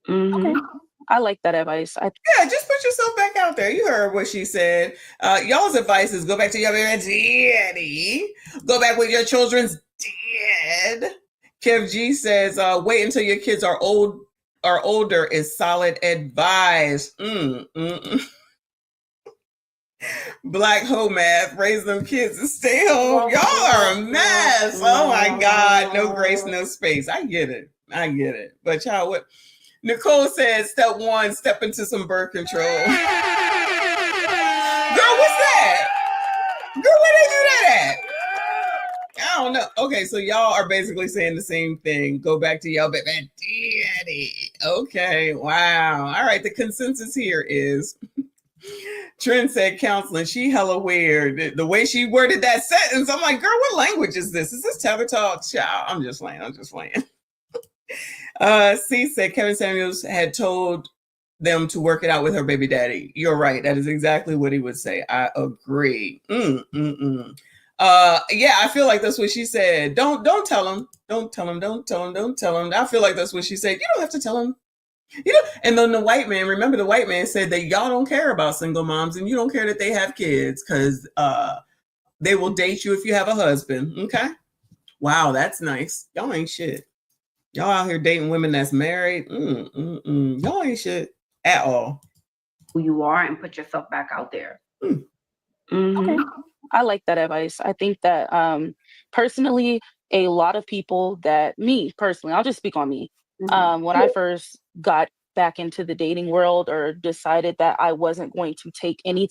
Q: Okay. I like that advice.
A: Yeah, just put yourself back out there. You heard what she said. Y'all's advice is go back to your daddy. Go back with your children's dad. Kev G says, wait until your kids are older is solid advice. Black Ho Math, raise them kids and stay home. Y'all are a mess. Oh my God. No grace, no space. I get it. But y'all, what? Nicole said, step one, step into some birth control. Girl, what's that? Girl, where they do that at? I don't know. Okay, so y'all are basically saying the same thing. Go back to y'all baby daddy. Okay, wow. All right, the consensus here is Trent said counseling. She hella weird. The way she worded that sentence, I'm like, girl, what language is this? Is this Tether Talk? Child, I'm just playing. C said Kevin Samuels had told them to work it out with her baby daddy. You're right. That is exactly what he would say. I agree. Yeah, I feel like that's what she said. Don't tell him. Don't tell him. I feel like that's what she said. You don't have to tell him. And then the white man, remember the white man said that y'all don't care about single moms and you don't care that they have kids because they will date you if you have a husband. Okay. Wow, that's nice. Y'all ain't shit. Y'all out here dating women that's married. Y'all ain't shit at all.
O: Who you are and put yourself back out there.
Q: Okay. I like that advice. I think that personally, a lot of people I'll just speak on me. When I first got back into the dating world or decided that I wasn't going to take any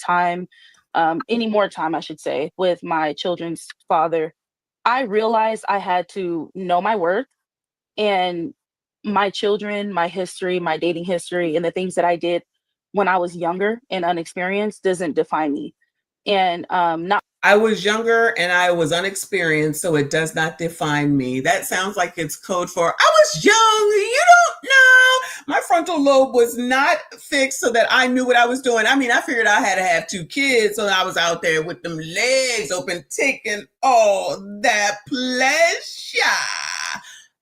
Q: more time, I should say, with my children's father, I realized I had to know my worth. And my children, my history, my dating history, and the things that I did when I was younger and unexperienced doesn't define me. And
A: I was younger and I was unexperienced, so it does not define me. That sounds like it's code for I was young. You don't know. My frontal lobe was not fixed so that I knew what I was doing. I mean, I figured I had to have 2 kids, so I was out there with them legs open, taking all that pleasure.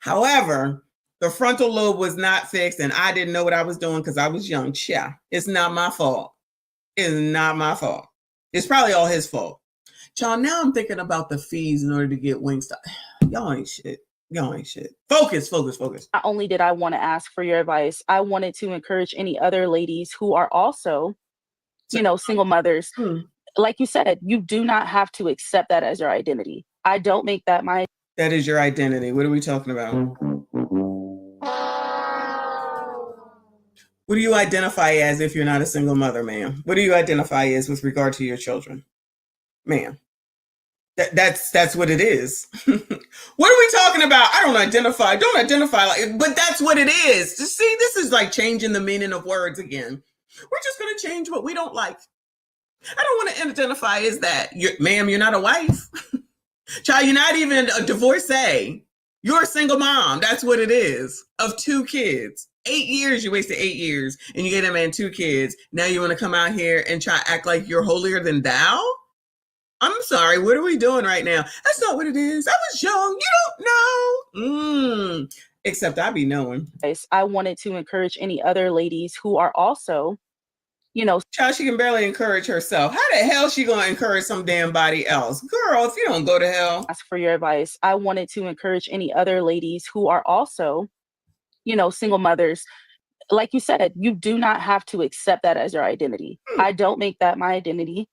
A: However, the frontal lobe was not fixed and I didn't know what I was doing because I was young. Yeah, it's not my fault. It's probably all his fault. Y'all, now I'm thinking about the fees in order to get Wingstop. Y'all ain't shit. Focus.
Q: Not only did I want to ask for your advice, I wanted to encourage any other ladies who are also, single mothers. Like you said, you do not have to accept that as your identity. I don't make that my...
A: That is your identity. What are we talking about? What do you identify as if you're not a single mother, ma'am? What do you identify as with regard to your children? Ma'am. That's what it is. What are we talking about? I don't identify like, but that's what it is. To see, this is like changing the meaning of words again. We're just going to change what we don't like. I don't want to identify as that. Ma'am, you're not a wife. Child, you're not even a divorcee. You're a single mom. That's what it is. Of 2 kids. 8 years, you wasted 8 years. And you gave that man 2 kids. Now you want to come out here and try to act like you're holier than thou? I'm sorry. What are we doing right now? That's not what it is. I was young. You don't know. Except I be knowing.
Q: I wanted to encourage any other ladies who are also,
A: Child, she can barely encourage herself. How the hell she gonna encourage some damn body else? Girl, if you don't go to hell.
Q: Ask for your advice. I wanted to encourage any other ladies who are also, single mothers. Like you said, you do not have to accept that as your identity. I don't make that my identity.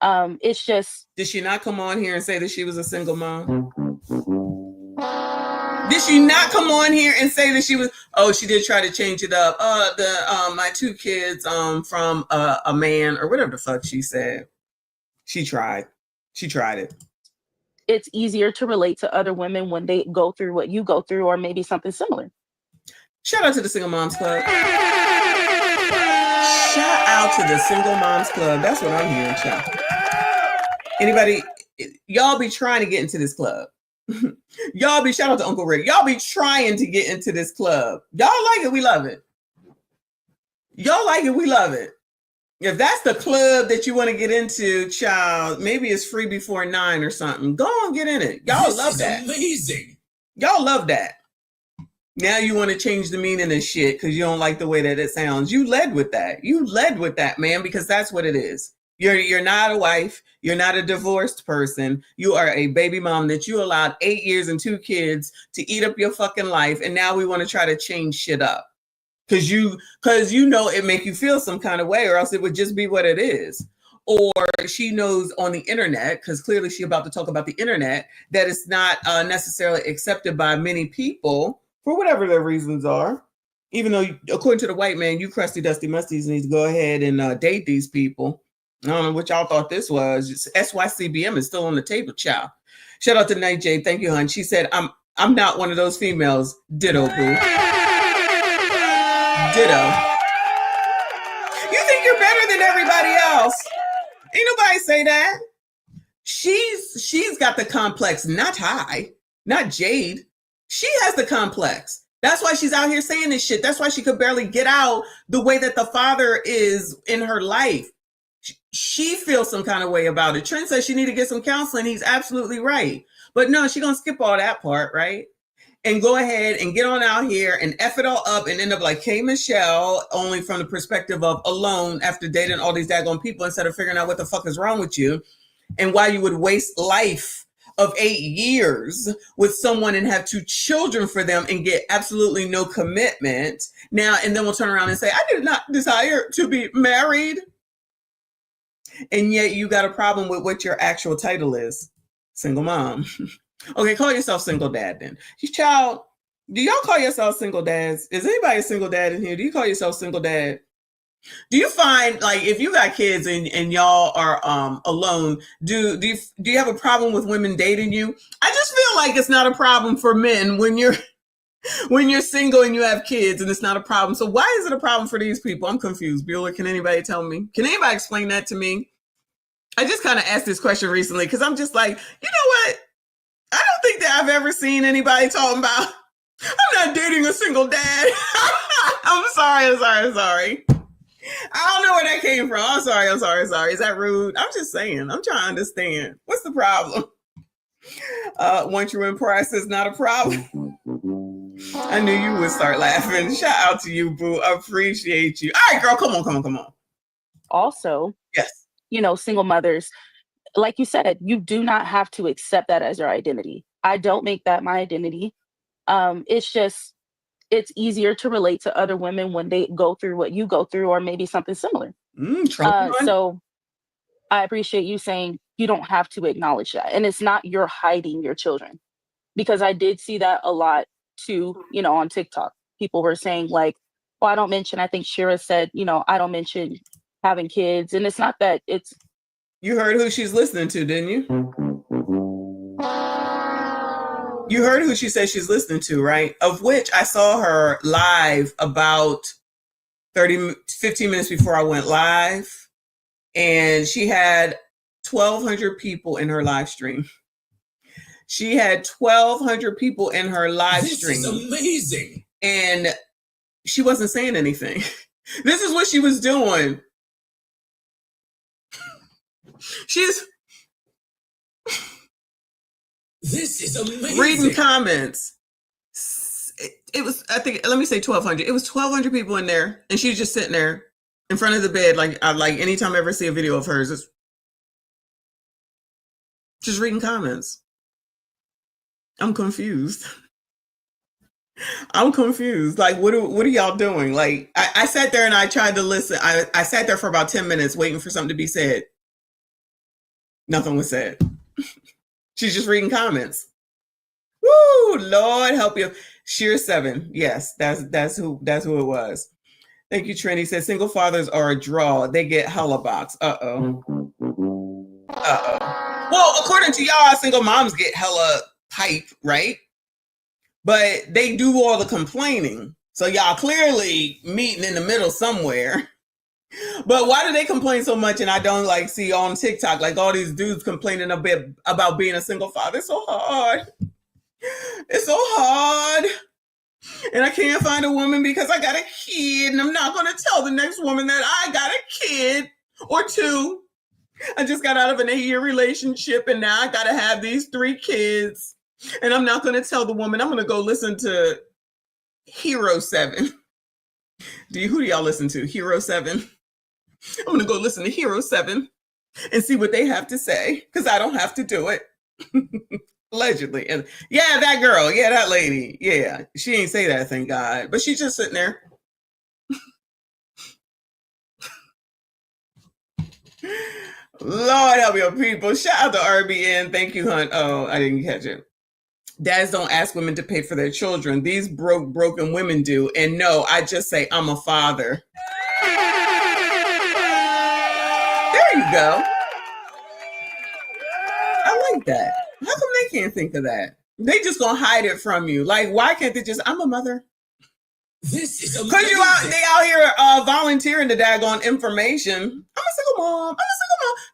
Q: It's just...
A: Did she not come on here and say that she was a single mom? Did she not come on here and say that she was? Oh, she did try to change it up. My 2 kids from a man or whatever the fuck she said. She tried it.
Q: It's easier to relate to other women when they go through what you go through, or maybe something similar.
A: Shout out to the Single Moms Club. Shout out to the Single Moms Club. That's what I'm hearing, child. Anybody, y'all be trying to get into this club. Shout out to Uncle Rick. Y'all be trying to get into this club. Y'all like it, we love it. Y'all like it, we love it. If that's the club that you want to get into, child, maybe it's free before 9 or something. Go on, get in it. Y'all love that.
K: Amazing.
A: Y'all love that. Now you want to change the meaning of shit because you don't like the way that it sounds. You led with that. You led with that, man, because that's what it is. You're not a wife. You're not a divorced person. You are a baby mom that you allowed 8 years and 2 kids to eat up your fucking life. And now we want to try to change shit up. Because you know it make you feel some kind of way, or else it would just be what it is. Or she knows on the internet, because clearly she's about to talk about the internet, that it's not necessarily accepted by many people for whatever their reasons are. Even though, according to the white man, you crusty, dusty musties need to go ahead and date these people. I don't know what y'all thought this was. SYCBM is still on the table, child. Shout out to Night J. Thank you, hon. She said, I'm not one of those females. Ditto, boo. Ditto. You think you're better than everybody else? Ain't nobody say that. She's got the complex, not High, not Jade. She has the complex. That's why she's out here saying this shit. That's why she could barely get out the way that the father is in her life. She feels some kind of way about it. Trent says she need to get some counseling. He's absolutely right. But no, she's gonna skip all that part, right? And go ahead and get on out here and F it all up and end up like K. Michelle, only from the perspective of alone after dating all these daggone people instead of figuring out what the fuck is wrong with you and why you would waste life of 8 years with someone and have 2 children for them and get absolutely no commitment. Now, and then we'll turn around and say, I did not desire to be married. And yet you got a problem with what your actual title is. Single mom. Okay, call yourself single dad then. Child, do y'all call yourself single dads? Is anybody a single dad in here? Do you call yourself single dad? Do you find, like, if you got kids and y'all are alone, do you have a problem with women dating you? I just feel like it's not a problem for men when you're single and you have kids and it's not a problem. So why is it a problem for these people? I'm confused. Bueller, can anybody tell me? Can anybody explain that to me? I just kind of asked this question recently because I'm just like, you know what? I don't think that I've ever seen anybody talking about, I'm not dating a single dad. I'm sorry. I don't know where that came from. I'm sorry. Is that rude? I'm just saying. I'm trying to understand. What's the problem? One true in price is not a problem. I knew you would start laughing. Shout out to you, boo. I appreciate you. All right, girl. Come on.
Q: Also,
A: yes,
Q: single mothers, like you said, you do not have to accept that as your identity. I don't make that my identity. It's easier to relate to other women when they go through what you go through or maybe something similar. So I appreciate you saying you don't have to acknowledge that. And it's not you're hiding your children, because I did see that a lot too, on TikTok. People were saying like, well, I don't mention, I think Shira said, I don't mention having kids. And it's not that it's.
A: You heard who she's listening to, didn't you? You heard who she said she's listening to, right? Of which I saw her live about 15 minutes before I went live. And she had 1,200 people in her live stream. She had 1,200 people in her live stream.
K: This is amazing.
A: And she wasn't saying anything. This is what she was doing.
K: This is amazing.
A: Reading comments. It was, I think, let me say 1,200. It was 1,200 people in there, and she was just sitting there in front of the bed. Like anytime I ever see a video of hers, it's just reading comments. I'm confused. Like, what are y'all doing? Like, I sat there and I tried to listen. I sat there for about 10 minutes waiting for something to be said. Nothing was said. She's just reading comments. Woo, Lord help you. Sheer 7. Yes, that's who it was. Thank you, Trini. Said single fathers are a draw. They get hella box. Uh-oh. Well, according to y'all, single moms get hella pipe, right? But they do all the complaining. So y'all clearly meeting in the middle somewhere. But why do they complain so much? And I don't see on TikTok, all these dudes complaining a bit about being a single father. It's so hard. It's so hard. And I can't find a woman because I got a kid, and I'm not going to tell the next woman that I got a kid or two. I just got out of an 8-year relationship, and now I got to have these 3 kids. And I'm not going to tell the woman. I'm going to go listen to Hero 7. Who do y'all listen to? Hero 7? I'm going to go listen to Hero 7 and see what they have to say, because I don't have to do it. Allegedly. And yeah, that girl. Yeah, that lady. Yeah, she ain't say that, thank God. But she's just sitting there. Lord help your people. Shout out to RBN. Thank you, Hunt. Oh, I didn't catch it. Dads don't ask women to pay for their children. These broken women do. And no, I just say, I'm a father. There you go. I like that. How come they can't think of that? They just gonna hide it from you. Like, why can't they just, I'm a mother?
K: This is
A: because they out here volunteering the daggone information. I'm a single mom.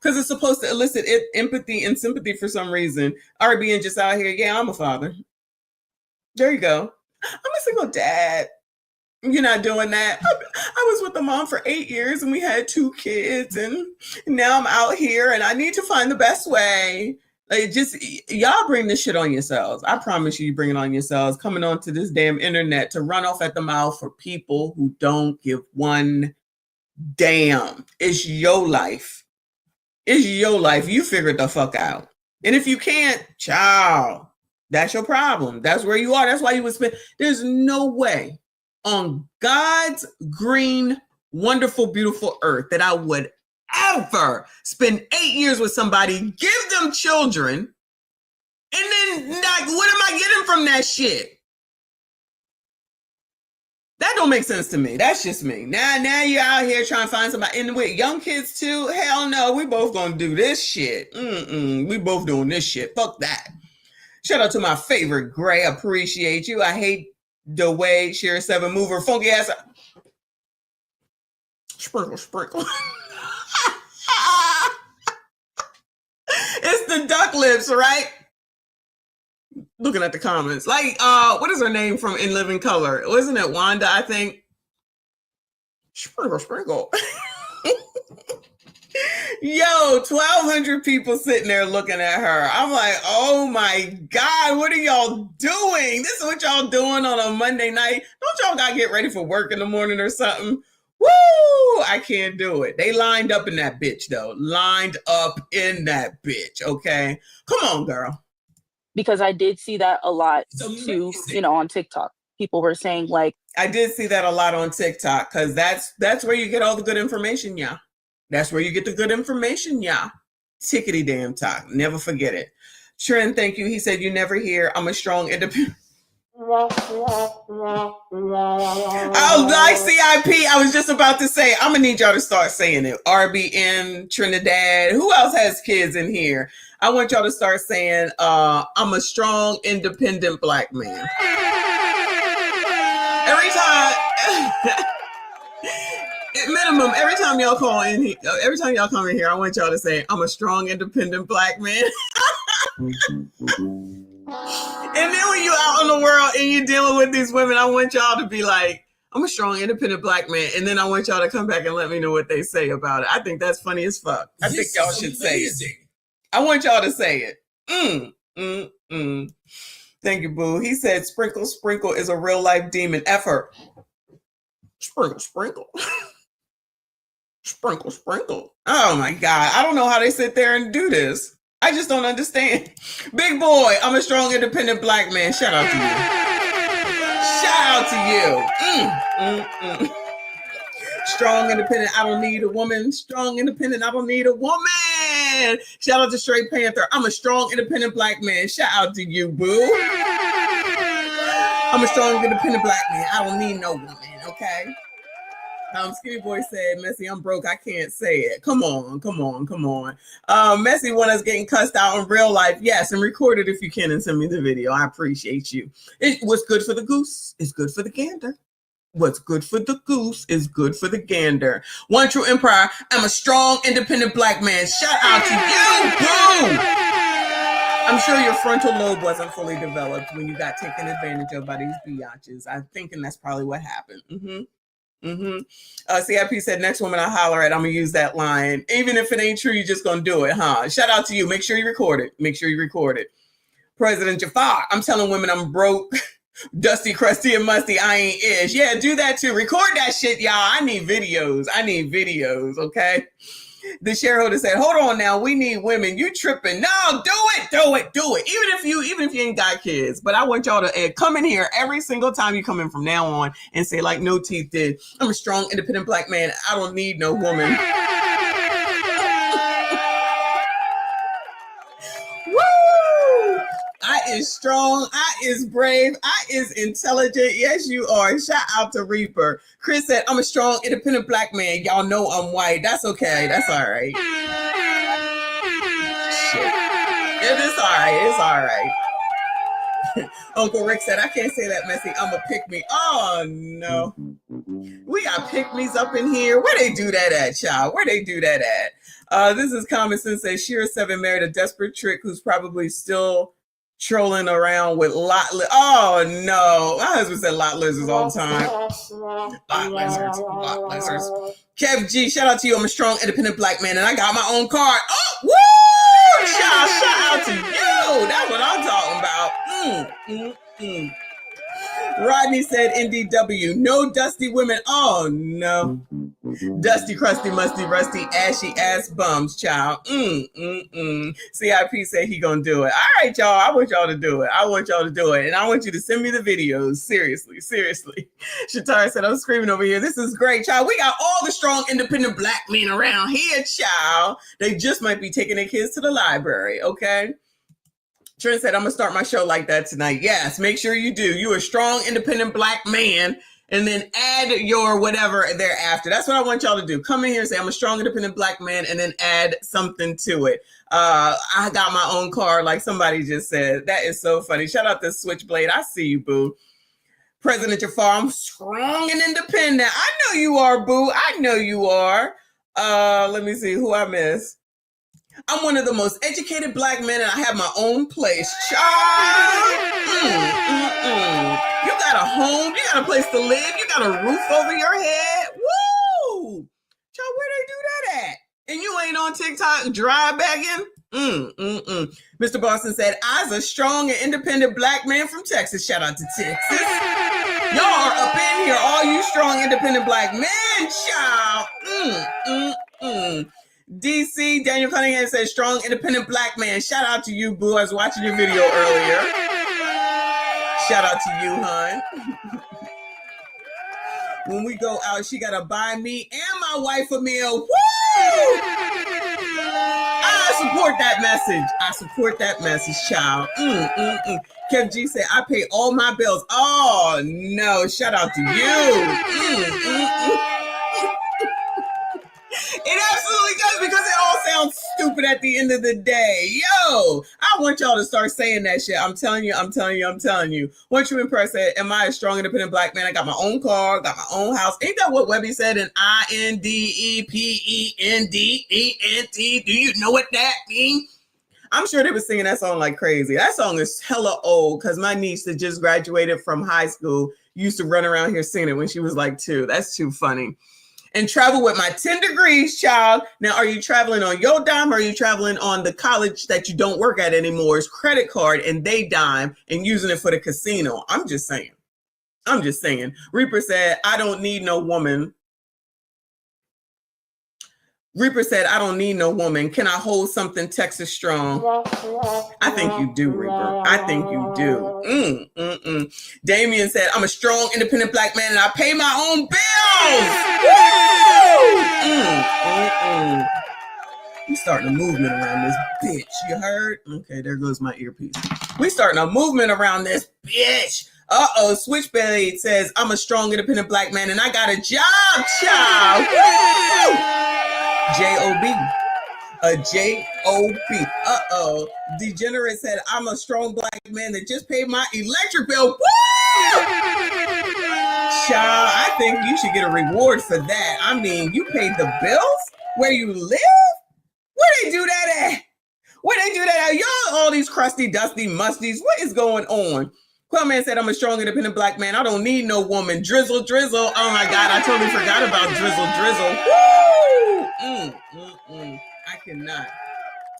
A: Because it's supposed to elicit empathy and sympathy for some reason. RBN just out here, yeah, I'm a father. There you go. I'm a single dad. You're not doing that. I was with a mom for 8 years and we had 2 kids, and now I'm out here and I need to find the best way. Like, just y'all bring this shit on yourselves. I promise you bring it on yourselves. Coming onto this damn internet to run off at the mouth for people who don't give one damn. It's your life. It's your life. You figure it the fuck out. And if you can't, ciao. That's your problem. That's where you are. That's why you would spend. There's no way on God's green, wonderful, beautiful earth that I would ever spend 8 years with somebody, give them children, and then like, what am I getting from that shit? That don't make sense to me. That's just me. Now you're out here trying to find somebody, and with young kids too. Hell no, we both gonna do this shit. We both doing this shit. Fuck that. Shout out to my favorite Gray. Appreciate you. I hate the way Share 7 move her funky ass. Sprinkle. It's the duck lips, right? Looking at the comments. Like, what is her name from In Living Color? Wasn't it Wanda, I think? Sprinkle. Yo, 1,200 people sitting there looking at her. I'm like, oh my God, what are y'all doing? This is what y'all doing on a Monday night. Don't y'all gotta get ready for work in the morning or something? Woo! I can't do it. They lined up in that bitch, though. Lined up in that bitch, okay? Come on, girl.
Q: Because I did see that a lot too, on TikTok. People were saying like,
A: I did see that a lot on TikTok, because that's where you get all the good information, yeah. That's where you get the good information, yeah. Tickety damn talk. Never forget it. Trent, thank you. He said, you never hear, I'm a strong independent. Oh, like CIP, I was just about to say, I'm gonna need y'all to start saying it. RBN, Trinidad, who else has kids in here? I want y'all to start saying, I'm a strong, independent Black man. Every time, minimum, every time y'all call in here, every time y'all come in here, I want y'all to say, I'm a strong, independent Black man. And then when you're out in the world and you're dealing with these women, I want y'all to be like, I'm a strong, independent Black man. And then I want y'all to come back and let me know what they say about it. I think that's funny as fuck. I think y'all should say it. I want y'all to say it. Thank you, boo. He said, sprinkle is a real life demon. Effort. Sprinkle. Sprinkle. Oh my God. I don't know how they sit there and do this. I just don't understand. Big boy, I'm a strong, independent Black man. Shout out to you. Strong, independent, I don't need a woman. Strong, independent, I don't need a woman. Shout out to Straight Panther. I'm a strong, independent Black man. Shout out to you, boo. I'm a strong, independent Black man. I don't need no woman, okay? Skinny Boy said, Messy, I'm broke. I can't say it. Come on. Messy want us getting cussed out in real life. Yes, and record it if you can and send me the video. I appreciate you. What's good for the goose is good for the gander. What's good for the goose is good for the gander. One true empire. I'm a strong, independent Black man. Shout out to you, boo. I'm sure your frontal lobe wasn't fully developed when you got taken advantage of by these biatches. I'm thinking that's probably what happened. CIP said, next woman I holler at, I'm going to use that line. Even if it ain't true, you're just going to do it, huh? Shout out to you. Make sure you record it. Make sure you record it. President Jafar, I'm telling women I'm broke, dusty, crusty, and musty. I ain't ish. Yeah, do that too. Record that shit, y'all. I need videos. Okay? The shareholder said, hold on now, we need women. You tripping. No, do it. Even if you ain't got kids. But I want y'all to come in here every single time you come in from now on and say, like No Teeth did, I'm a strong, independent black man. I don't need no woman. Woo! I is strong. I is brave. I is intelligent. Yes, you are. Shout out to Reaper. Chris said, I'm a strong, independent black man. Y'all know I'm white. That's okay. That's all right. Shit. It is all right. It's all right. Uncle Rick said, I can't say that messy. I'm a pick me. Oh, no. We got pick me's up in here. Where they do that at, child? Where they do that at? This is Common Sense. Says Shira 7 married a desperate trick who's probably still trolling around with oh no, my husband said lot lizards all the time. Lot lizards. Kev G, shout out to you. I'm a strong, independent black man, and I got my own car. Oh, woo! Shout out to you. That's what I'm talking about. Rodney said NDW, no dusty women. Oh no. Dusty, crusty, musty, rusty, ashy ass bums, child. CIP said he gonna do it. All right, y'all. I want y'all to do it. And I want you to send me the videos. Seriously. Shatara said, I'm screaming over here. This is great, child. We got all the strong, independent black men around here, child. They just might be taking their kids to the library, okay? Trent said, I'm gonna start my show like that tonight. Yes, make sure you do. You're a strong, independent black man, and then add your whatever thereafter. That's what I want y'all to do. Come in here and say, I'm a strong, independent black man, and then add something to it. I got my own car, like somebody just said. That is so funny. Shout out to Switchblade. I see you, boo. President Jafar, I'm strong and independent. I know you are, boo. I know you are. Let me see who I miss. I'm one of the most educated black men, and I have my own place. Child. You got a home. You got a place to live. You got a roof over your head. Woo! Child, where they do that at? And you ain't on TikTok dry bagging? Mr. Boston said, I's a strong and independent black man from Texas. Shout out to Texas. Y'all are up in here, all you strong, independent black men, child. DC, Daniel Cunningham says, strong, independent black man. Shout out to you, boo. I was watching your video earlier. Shout out to you, hon. When we go out, she got to buy me and my wife a meal. Woo! I support that message, child. Kev G said, I pay all my bills. Oh, no. Shout out to you. It absolutely does, because it all sounds stupid at the end of the day. Yo, I want y'all to start saying that shit. I'm telling you. Once you impress it, am I a strong, independent black man? I got my own car, got my own house. Ain't that what Webby said in INDEPENDENT? Do you know what that means? I'm sure they were singing that song like crazy. That song is hella old, because my niece that just graduated from high school used to run around here singing it when she was like 2. That's too funny. And travel with my 10 degrees, child. Now, are you traveling on your dime, or are you traveling on the college that you don't work at animore's credit card and they dime and using it for the casino? I'm just saying. Reaper said, I don't need no woman. Can I hold something Texas strong? I think you do, Reaper. I think you do. Damien said, I'm a strong, independent black man, and I pay my own bills. We starting a movement around this bitch. You heard? Okay, there goes my earpiece. We starting a movement around this bitch. Switchblade says, I'm a strong, independent black man, and I got a job, child. J-O-B. A J-O-B. Degenerate said, I'm a strong black man that just paid my electric bill. Woo! Child, I think you should get a reward for that. I mean, you paid the bills where you live? Where they do that at? Where they do that? Y'all, all these crusty, dusty, musties. What is going on? Quillman said, I'm a strong, independent black man. I don't need no woman. Drizzle, drizzle. Oh my God, I totally forgot about drizzle, drizzle. Woo! I cannot.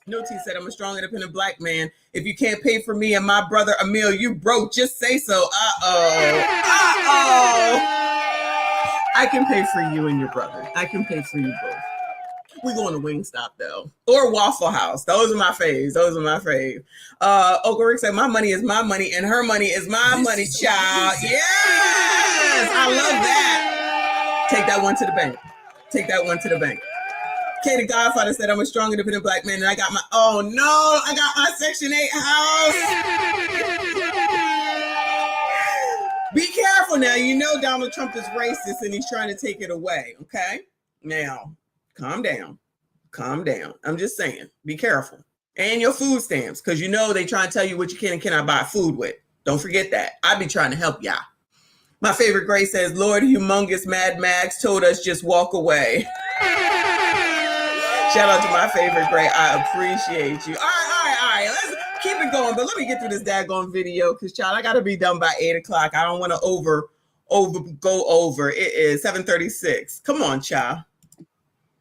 A: No T said, I'm a strong, independent black man. If you can't pay for me and my brother Emil, you broke. Just say so. Uh-oh. I can pay for you and your brother. I can pay for you both. We going to Wingstop though, or Waffle House. Those are my faves. Those are my fave. Uncle Rick said, my money is my money and her money is my money, child. Yes, I love that. Take that one to the bank. Take that one to the bank. Katie Godfather said, I'm a strong, independent black man, and I got my, oh no, I got my Section 8 house. Be careful now. You know Donald Trump is racist and he's trying to take it away, okay? Now, calm down. Calm down. I'm just saying, be careful. And your food stamps, because you know they try to tell you what you can and cannot buy food with. Don't forget that. I be trying to help y'all. My favorite Grace says, Lord humongous Mad Max told us just walk away. Shout out to my favorite Gray. I appreciate you. All right. Let's keep it going. But let me get through this daggone video because, child, I got to be done by 8 o'clock. I don't want to go over. It is 7:36. Come on, child.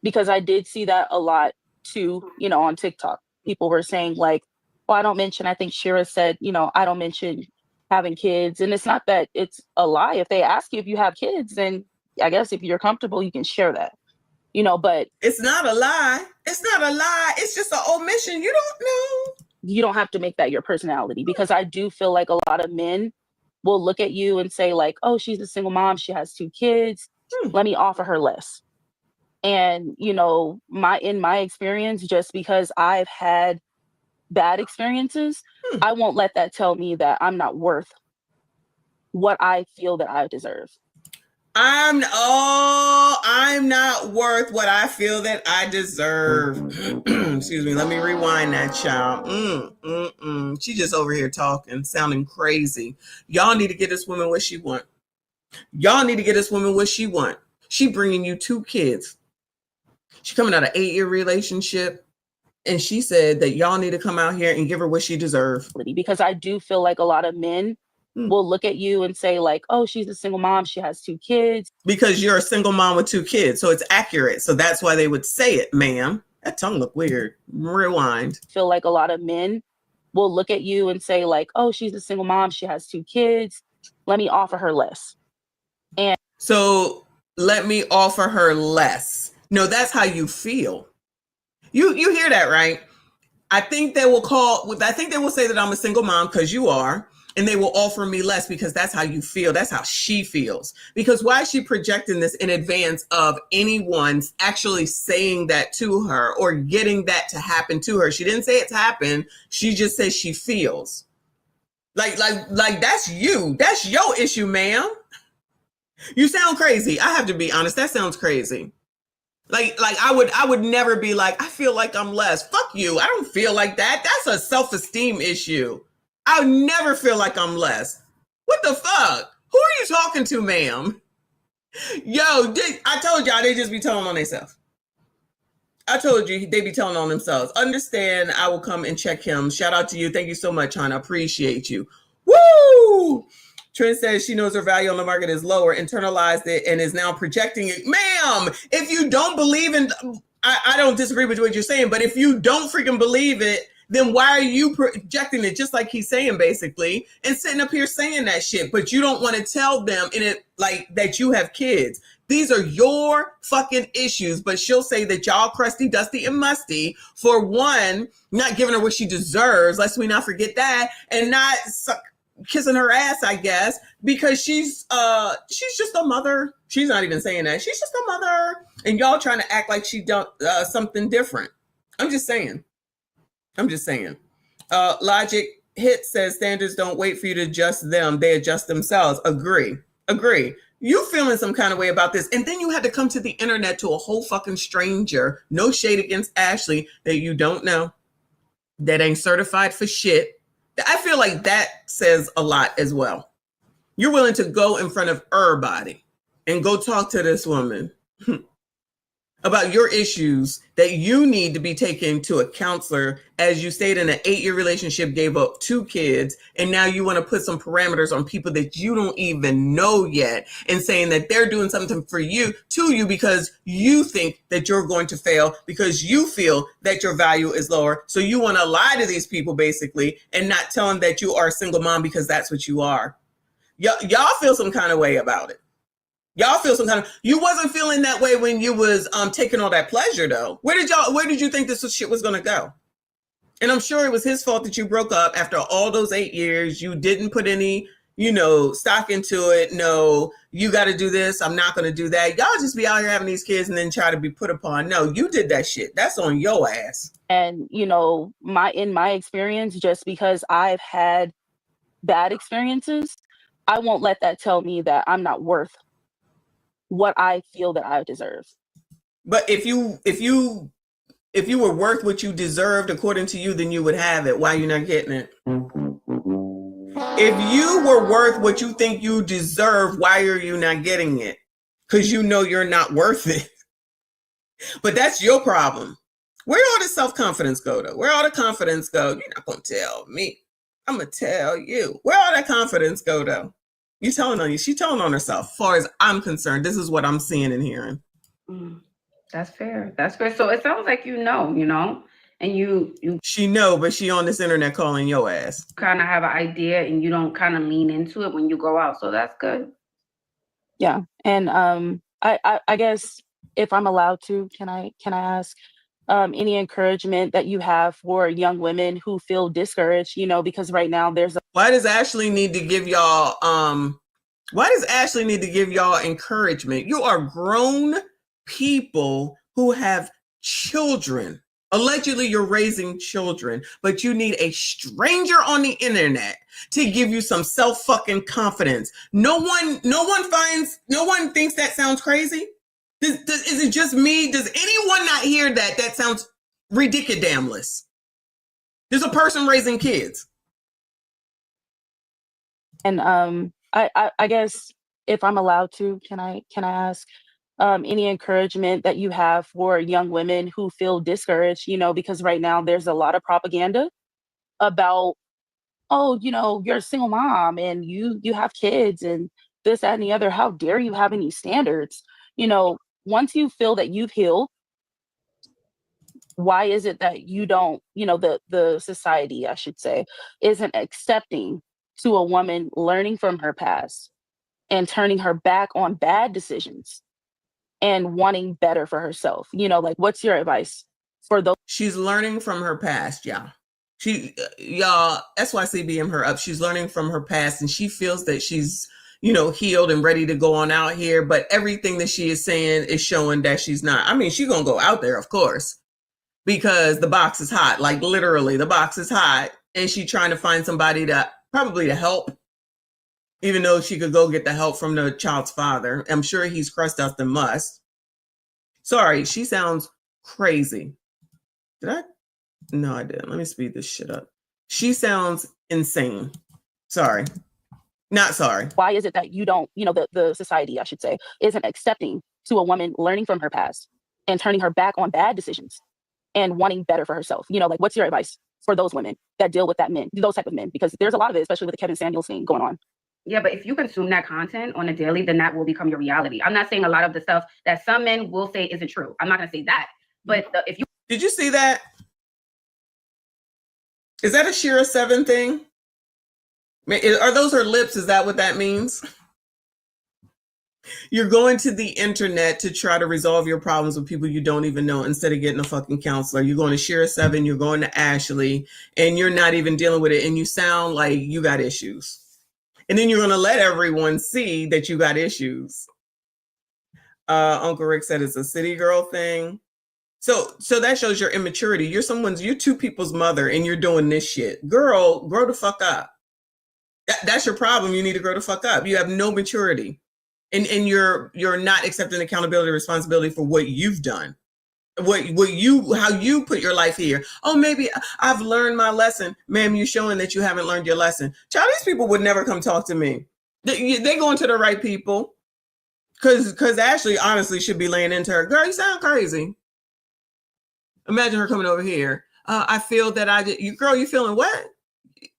Q: Because I did see that a lot too, you know, on TikTok. People were saying like, well, I don't mention, I think Shira said, you know, I don't mention having kids. And it's not that it's a lie. If they ask you if you have kids, then I guess if you're comfortable, you can share that. You know, but
A: it's not a lie. It's not a lie. It's just an omission. You don't know.
Q: You don't have to make that your personality, because I do feel like a lot of men will look at you and say like, oh, she's a single mom. She has 2 kids. Let me offer her less. And, you know, in my experience, just because I've had bad experiences, I won't let that tell me that I'm not worth what I feel that I deserve.
A: I'm not worth what I feel that I deserve. Excuse me. Let me rewind that, child. She just over here talking, sounding crazy. Y'all need to get this woman what she want. Y'all need to get this woman what she want. She bringing you 2 kids. She coming out of an 8-year relationship. And she said that y'all need to come out here and give her what she deserves.
Q: Because I do feel like a lot of men will look at you and say like, oh, she's a single mom. She has 2 kids.
A: Because you're a single mom with 2 kids. So it's accurate. So that's why they would say it, ma'am. That tongue look weird. Rewind.
Q: Feel like a lot of men will look at you and say like, oh, she's a single mom. She has 2 kids. Let me offer her less. And
A: so let me offer her less. No, that's how you feel. You hear that, right? I think they will say that I'm a single mom because you are. And they will offer me less because that's how you feel. That's how she feels. Because why is she projecting this in advance of anyone actually saying that to her or getting that to happen to her? She didn't say it's happened. She just says she feels. Like that's you. That's your issue, ma'am. You sound crazy. I have to be honest. That sounds crazy. Like I would never be like, I feel like I'm less. Fuck you. I don't feel like that. That's a self-esteem issue. I'll never feel like I'm less. What the fuck? Who are you talking to, ma'am? Yo, I told y'all they just be telling on themselves. I told you they be telling on themselves. Understand, I will come and check him. Shout out to you. Thank you so much, hon. I appreciate you. Woo! Trent says she knows her value on the market is lower, internalized it, and is now projecting it. Ma'am, if you don't believe in, I don't disagree with what you're saying, but if you don't freaking believe it, then why are you projecting it, just like he's saying, basically, and sitting up here saying that shit? But you don't want to tell them in it like that you have kids. These are your fucking issues. But she'll say that y'all crusty, dusty, and musty for one, not giving her what she deserves. Lest we not forget that, and not kissing her ass, I guess, because she's just a mother. She's not even saying that. She's just a mother, and y'all trying to act like she done something different. I'm just saying. Logic Hit says standards don't wait for you to adjust them. They adjust themselves. Agree. You feeling some kind of way about this. And then you had to come to the internet to a whole fucking stranger. No shade against Ashley that you don't know. That ain't certified for shit. I feel like that says a lot as well. You're willing to go in front of everybody and go talk to this woman about your issues that you need to be taken to a counselor, as you stayed in an 8-year relationship, gave up 2 kids, and now you want to put some parameters on people that you don't even know yet, and saying that they're doing something for you, to you, because you think that you're going to fail, because you feel that your value is lower. So you want to lie to these people basically, and not tell them that you are a single mom, because that's what you are. Y'all feel some kind of way about it. Y'all feel some kind of, you wasn't feeling that way when you was taking all that pleasure though. Where did you think this shit was gonna go? And I'm sure it was his fault that you broke up after all those 8 years. You didn't put any, stock into it. No, you got to do this. I'm not going to do that. Y'all just be out here having these kids and then try to be put upon. No, you did that shit. That's on your ass.
Q: And, in my experience, just because I've had bad experiences, I won't let that tell me that I'm not worth what I feel that I deserve.
A: But if you were worth what you deserved according to you, then you would have it. Why are you not getting it? If you were worth what you think you deserve, why are you not getting it? Because you know you're not worth it. But that's your problem. Where all the self-confidence go though? Where all the confidence go? You're not gonna tell me. I'm gonna tell you. Where all that confidence go though? You telling on you. She telling on herself. As far as I'm concerned, this is what I'm seeing and hearing.
O: That's fair. That's fair. So it sounds like and you
A: she know, but she on this internet calling your ass.
O: Kind of have an idea and you don't kind of lean into it when you go out. So that's good.
Q: Yeah. And I guess if I'm allowed to, can I ask any encouragement that you have for young women who feel discouraged, because right now there's
A: why does Ashley need to give y'all encouragement? You are grown people who have children. Allegedly, you're raising children, but you need a stranger on the internet to give you some self-fucking confidence. No one thinks that sounds crazy. Is it just me? Does anyone not hear that? That sounds ridiculous. There's a person raising kids.
Q: And I guess if I'm allowed to, can I ask any encouragement that you have for young women who feel discouraged, because right now there's a lot of propaganda about, you're a single mom and you have kids and this, that, and the other. How dare you have any standards? Once you feel that you've healed, why is it that you don't, the society, I should say, isn't accepting to a woman learning from her past and turning her back on bad decisions and wanting better for herself? What's your advice for those?
A: She's learning from her past, y'all. Y'all, SYC BM her up. She's learning from her past and she feels that she's, healed and ready to go on out here. But everything that she is saying is showing that she's not. I mean, she's going to go out there, of course, because the box is hot. Like literally the box is hot. And she's trying to find somebody to help, even though she could go get the help from the child's father. I'm sure he's crushed out the must. Sorry, she sounds crazy. Did I? No, I didn't. Let me speed this shit up. She sounds insane. Sorry. Not sorry.
Q: Why is it that you don't, the society, I should say, isn't accepting to a woman learning from her past and turning her back on bad decisions and wanting better for herself? What's your advice for those women that deal with those type of men? Because there's a lot of it, especially with the Kevin Samuels thing going on.
O: Yeah, but if you consume that content on a daily, then that will become your reality. I'm not saying a lot of the stuff that some men will say isn't true. I'm not going to say that. But
A: Did you see that? Is that a Shira 7 thing? Are those her lips? Is that what that means? You're going to the internet to try to resolve your problems with people you don't even know instead of getting a fucking counselor. You're going to Shira 7, you're going to Ashley, and you're not even dealing with it. And you sound like you got issues. And then you're going to let everyone see that you got issues. Uncle Rick said it's a city girl thing. So that shows your immaturity. You're 2 people's mother and you're doing this shit. Girl, grow the fuck up. That's your problem. You need to grow the fuck up. You have no maturity. And you're not accepting accountability, responsibility for what you've done. How you put your life here. Oh, maybe I've learned my lesson. Ma'am, you're showing that you haven't learned your lesson. Child, these people would never come talk to me. They going to the right people. Because Ashley honestly should be laying into her. Girl, you sound crazy. Imagine her coming over here. I feel that girl, you feeling what?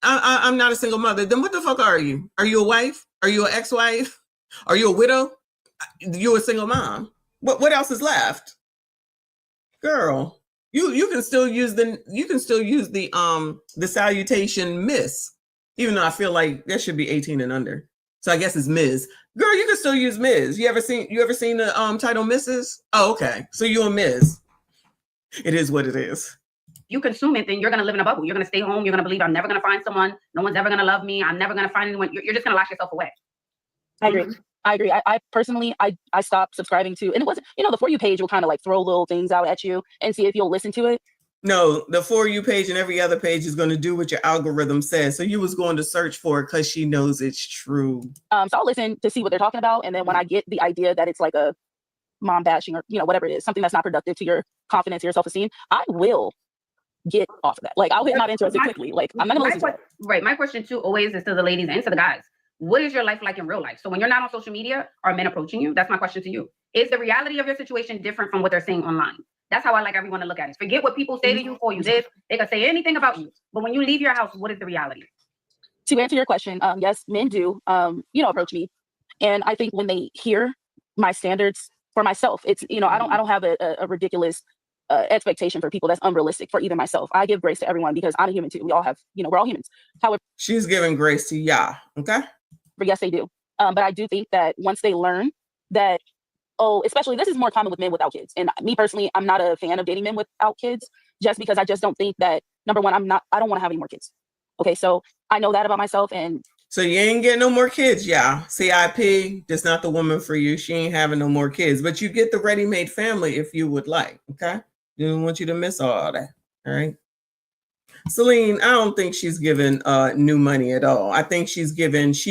A: I'm not a single mother. Then what the fuck are you? Are you a wife? Are you an ex-wife? Are you a widow? You a single mom? What else is left? Girl, you can still use the salutation Miss, even though I feel like that should be 18 and under. So I guess it's Ms. Girl, you can still use Ms. You ever seen the title Mrs.? Oh, okay. So you a Ms. It is what it is.
O: You consume it, then you're gonna live in a bubble. You're gonna stay home. You're gonna believe I'm never gonna find someone. No one's ever gonna love me. I'm never gonna find anyone. You're just gonna lock yourself away.
Q: I agree. I personally, I stopped subscribing to, and it wasn't, the For You page will kind of like throw little things out at you and see if you'll listen to it.
A: No, the For You page and every other page is going to do what your algorithm says. So you was going to search for it because she knows it's true.
Q: So I'll listen to see what they're talking about. And then when I get the idea that it's like a mom bashing or, whatever it is, something that's not productive to your confidence, your self-esteem, I will get off of that. Like, I'll hit not interested quickly. Like, I'm not going to listen to it.
O: Right. My question too always is to the ladies and to the guys. What is your life like in real life? So when you're not on social media, are men approaching you? That's my question to you. Is the reality of your situation different from what they're saying online? That's how I like everyone to look at it. Forget what people say to you, call you this. They can say anything about you. But when you leave your house, what is the reality?
Q: To answer your question, yes, men do, approach me. And I think when they hear my standards for myself, it's, I don't have a ridiculous expectation for people that's unrealistic for even myself. I give grace to everyone because I'm a human too. We all have, we're all humans. However,
A: she's giving grace to y'all. Okay.
Q: But yes, they do. But I do think that once they learn that, especially this is more common with men without kids. And me personally, I'm not a fan of dating men without kids just because I just don't think that, number one, I don't want to have any more kids. Okay. So I know that about myself. And
A: so you ain't getting no more kids, y'all. CIP, that's not the woman for you. She ain't having no more kids, but you get the ready-made family if you would like. Okay. Didn't want you to miss all that. All right. Celine, I don't think she's giving new money at all. I think she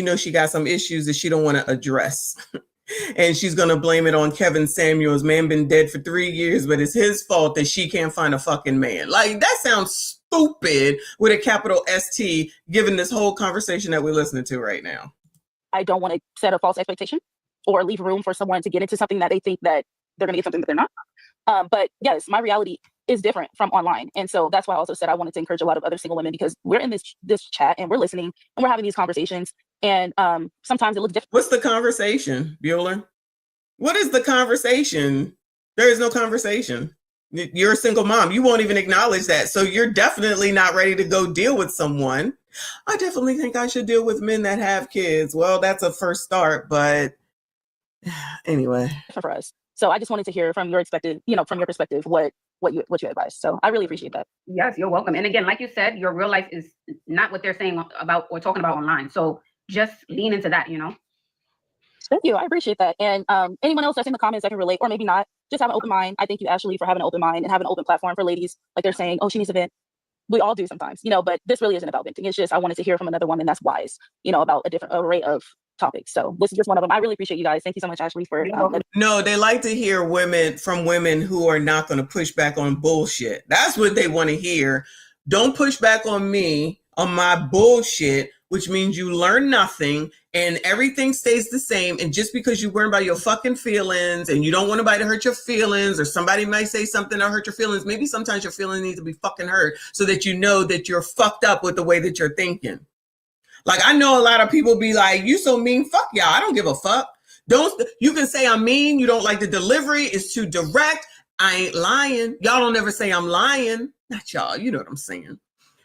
A: knows she got some issues that she don't want to address. And she's going to blame it on Kevin Samuels. Man been dead for 3 years, but it's his fault that she can't find a fucking man. Like, that sounds stupid with a capital ST, given this whole conversation that we're listening to right now.
Q: I don't want to set a false expectation or leave room for someone to get into something that they think that they're going to get something that they're not. But yes, my reality is different from online. And so that's why I also said I wanted to encourage a lot of other single women because we're in this chat and we're listening and we're having these conversations. And sometimes it looks different.
A: What's the conversation, Bueller? What is the conversation? There is no conversation. You're a single mom. You won't even acknowledge that. So you're definitely not ready to go deal with someone. I definitely think I should deal with men that have kids. Well, that's a first start, but anyway.
Q: For us. So I just wanted to hear from your perspective, what you advise. So I really appreciate that.
O: Yes, you're welcome. And again, like you said, your real life is not what they're saying about or talking about online. So just lean into that,
Q: Thank you. I appreciate that. And anyone else that's in the comments that can relate, or maybe not, just have an open mind. I thank you, Ashley, for having an open mind and having an open platform for ladies. Like they're saying, oh, she needs to vent. We all do sometimes, but this really isn't about venting. It's just I wanted to hear from another woman that's wise, about a different array of topics. So this is just one of them. I really appreciate you guys. Thank you so much, Ashley, for
A: no, they like to hear from women who are not going to push back on bullshit. That's what they want to hear. Don't push back on me on my bullshit, which means you learn nothing and everything stays the same. And just because you worry about your fucking feelings and you don't want anybody to hurt your feelings, or somebody might say something to hurt your feelings, maybe sometimes your feelings need to be fucking hurt so that you know that you're fucked up with the way that you're thinking. Like, I know a lot of people be like, you so mean, fuck y'all. I don't give a fuck. You can say I'm mean. You don't like the delivery. It's too direct. I ain't lying. Y'all don't ever say I'm lying. Not y'all. You know what I'm saying.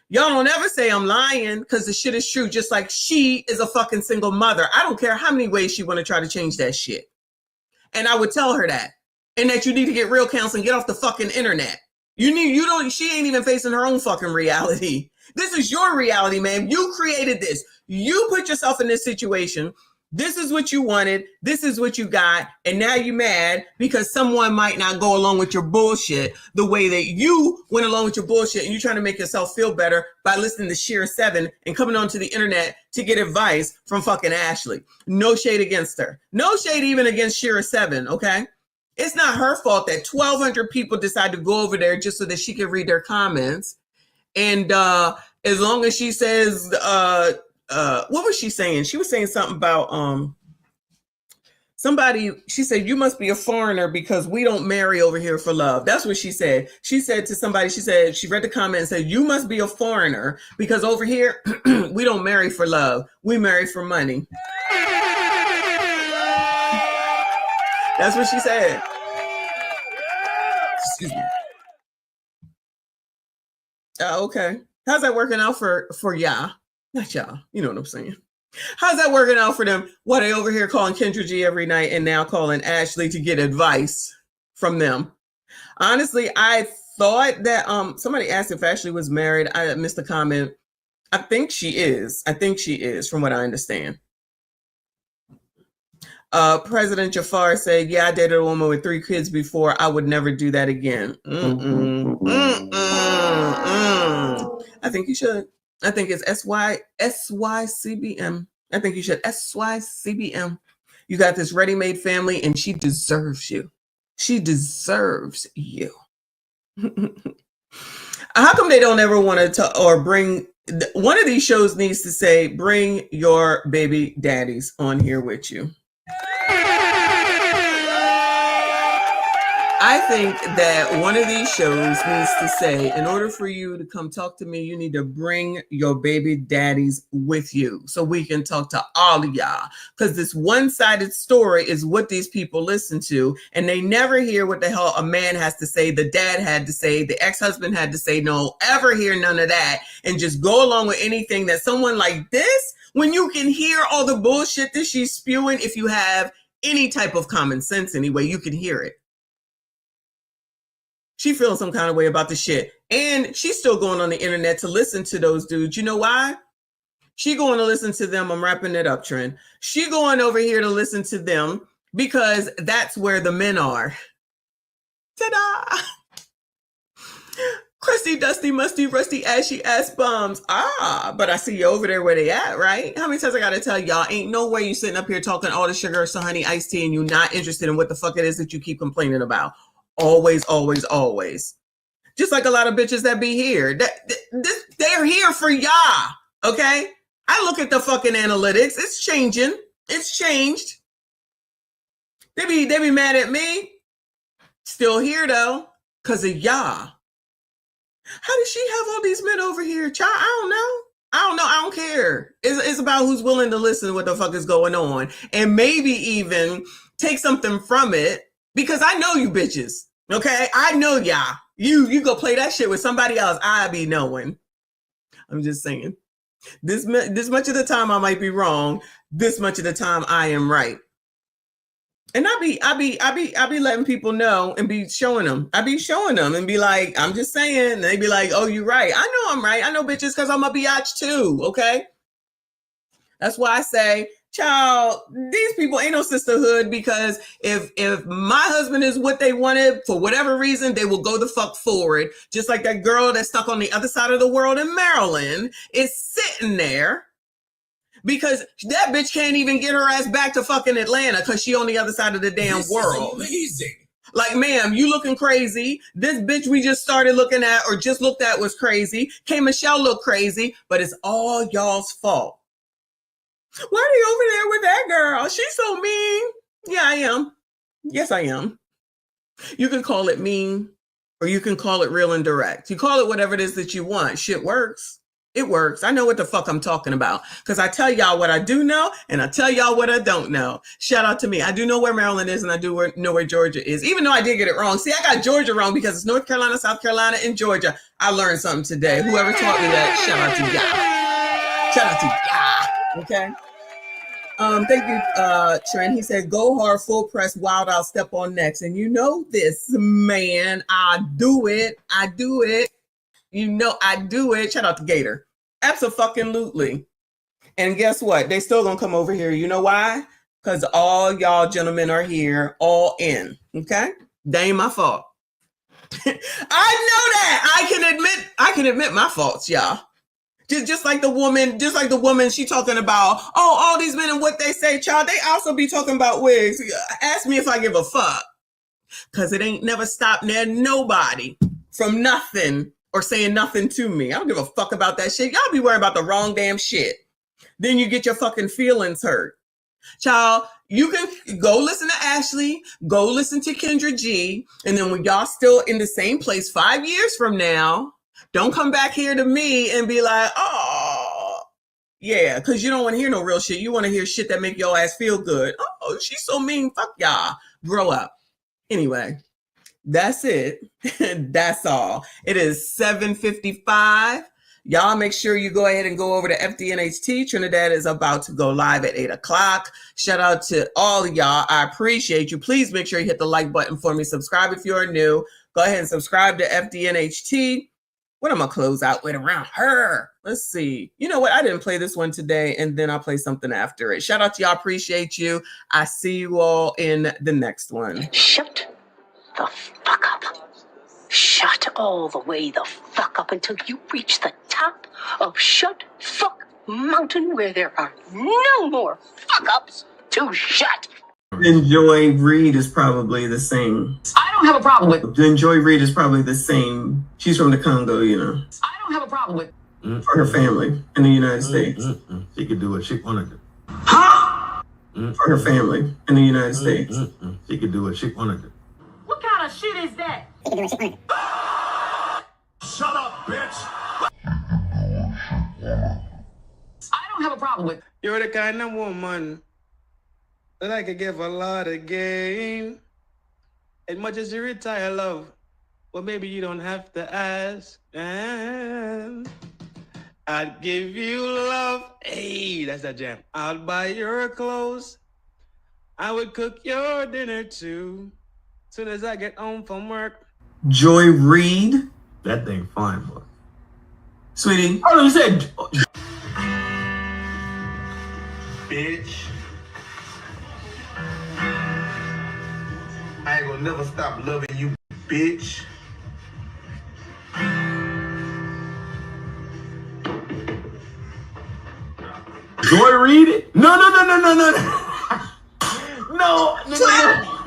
A: Y'all don't ever say I'm lying because the shit is true. Just like she is a fucking single mother. I don't care how many ways she want to try to change that shit. And I would tell her that. And that you need to get real counseling. Get off the fucking internet. She ain't even facing her own fucking reality. This is your reality, man. You created this. You put yourself in this situation. This is what you wanted. This is what you got. And now you're mad because someone might not go along with your bullshit the way that you went along with your bullshit, and you're trying to make yourself feel better by listening to Sheer 7 and coming onto the internet to get advice from fucking Ashley. No shade against her. No shade even against Sheer 7, okay? It's not her fault that 1,200 people decide to go over there just so that she can read their comments. And as long as she says, what was she saying? She was saying something about she said, you must be a foreigner because we don't marry over here for love. That's what she said. She said to somebody, she read the comment and said, you must be a foreigner because over here, we don't marry for love. We marry for money. That's what she said. Excuse me. Okay. How's that working out for y'all? Not y'all. You know what I'm saying. How's that working out for them? What, they over here calling Kendra G every night and now calling Ashley to get advice from them? Honestly, I thought that somebody asked if Ashley was married. I missed the comment. I think she is. From what I understand. President Jafar said, yeah, I dated a woman with 3 kids before. I would never do that again. I think you should. I think it's SYCBM. I think you should SYCBM. You got this ready-made family and she deserves you. She deserves you. How come they don't ever want to or bring, one of these shows needs to say, bring your baby daddies on here with you. I think that one of these shows needs to say, in order for you to come talk to me, you need to bring your baby daddies with you so we can talk to all of y'all. Because this one-sided story is what these people listen to, and they never hear what the hell a man has to say, the dad had to say, the ex-husband had to say. No, ever hear none of that, and just go along with anything that someone like this, when you can hear all the bullshit that she's spewing, if you have any type of common sense anyway, you can hear it. She feeling some kind of way about the shit. And she's still going on the internet to listen to those dudes. You know why? She going to listen to them. I'm wrapping it up, Trent. She going over here to listen to them because that's where the men are. Ta-da! Crusty, dusty, musty, rusty, ashy ass bums. But I see you over there where they at, right? How many times I got to tell y'all, ain't no way you sitting up here talking all the sugar, so honey, iced tea, and you're not interested in what the fuck it is that you keep complaining about. Always, always, always. Just like a lot of bitches that be here. They're here for y'all, okay? I look at the fucking analytics. It's changing. It's changed. They be mad at me. Still here, though, because of y'all. How does she have all these men over here? Child, I don't know. I don't care. It's about who's willing to listen to what the fuck is going on. And maybe even take something from it. Because I know you bitches, okay? I know y'all. You go play that shit with somebody else. I be knowing. I'm just saying. This much of the time I might be wrong. This much of the time I am right. And I be letting people know and be showing them. I be showing them and be like, I'm just saying. And they be like, oh, you're right. I know I'm right. I know bitches because I'm a biatch too, okay? That's why I say, child, these people ain't no sisterhood, because if my husband is what they wanted for whatever reason, they will go the fuck forward. Just like that girl that's stuck on the other side of the world in Maryland is sitting there because that bitch can't even get her ass back to fucking Atlanta because she on the other side of the damn world.
K: Amazing.
A: Like, ma'am, you looking crazy. This bitch we just started looking at or just looked at was crazy. K. Michelle looked crazy, but it's all y'all's fault. Why are you over there with that girl? She's so mean. Yeah, I am. Yes, I am. You can call it mean or you can call it real and direct. You call it whatever it is that you want. Shit works. It works. I know what the fuck I'm talking about because I tell y'all what I do know and I tell y'all what I don't know. Shout out to me. I do know where Maryland is and I do know where Georgia is, even though I did get it wrong. See, I got Georgia wrong because it's North Carolina, South Carolina, and Georgia. I learned something today. Whoever taught me that, shout out to y'all. Shout out to y'all. Okay. Thank you, Trent. He said, go hard, full press, wild, I'll step on next. And you know this, man. I do it. You know I do it. Shout out to Gator. Abso-fucking-lutely. And guess what? They still gonna come over here. You know why? Because all y'all gentlemen are here, all in. Okay? That ain't my fault. I know that. I can admit my faults, y'all. Just like the woman, she talking about, oh, all these men and what they say, child, they also be talking about wigs. Ask me if I give a fuck. Because it ain't never stopped there nobody from nothing or saying nothing to me. I don't give a fuck about that shit. Y'all be worrying about the wrong damn shit. Then you get your fucking feelings hurt. Child, you can go listen to Ashley, go listen to Kendra G, and then when y'all still in the same place 5 years from now, don't come back here to me and be like, oh, yeah, because you don't want to hear no real shit. You want to hear shit that make your ass feel good. Oh, she's so mean. Fuck y'all. Grow up. Anyway, that's it. That's all. It is 7:55. Y'all make sure you go ahead and go over to FDNHT. Trinidad is about to go live at 8 o'clock. Shout out to all of y'all. I appreciate you. Please make sure you hit the like button for me. Subscribe if you're new. Go ahead and subscribe to FDNHT. What am I going to close out with around her? Let's see. You know what? I didn't play this one today, and then I'll play something after it. Shout out to y'all. Appreciate you. I see you all in the next one.
R: Shut the fuck up. Shut all the way the fuck up until you reach the top of Shut Fuck Mountain, where there are no more fuck ups to shut.
A: Enjoy Reed is probably the same.
R: I don't have a problem with.
A: Enjoy Reed is probably the same. She's from the Congo, you know.
R: I don't have a problem with.
A: For her family in the United States.
S: She could do what she wanted to.
A: Huh? For her family in the United States.
S: She could do what she wanted to.
R: What kind of shit is that?
S: Shut up, bitch!
R: I don't have a problem with.
P: You're the kind of woman that I could give a lot of game. As much as you retire, love, well, maybe you don't have to ask. And I'd give you love. Hey, that's that jam. I'd buy your clothes. I would cook your dinner too. Soon as I get home from work.
A: Joy Reid.
S: That thing fine, boy.
A: Sweetie.
S: Oh, you said. Bitch. I ain't gonna never stop loving you, bitch. Joy Reid? No. No.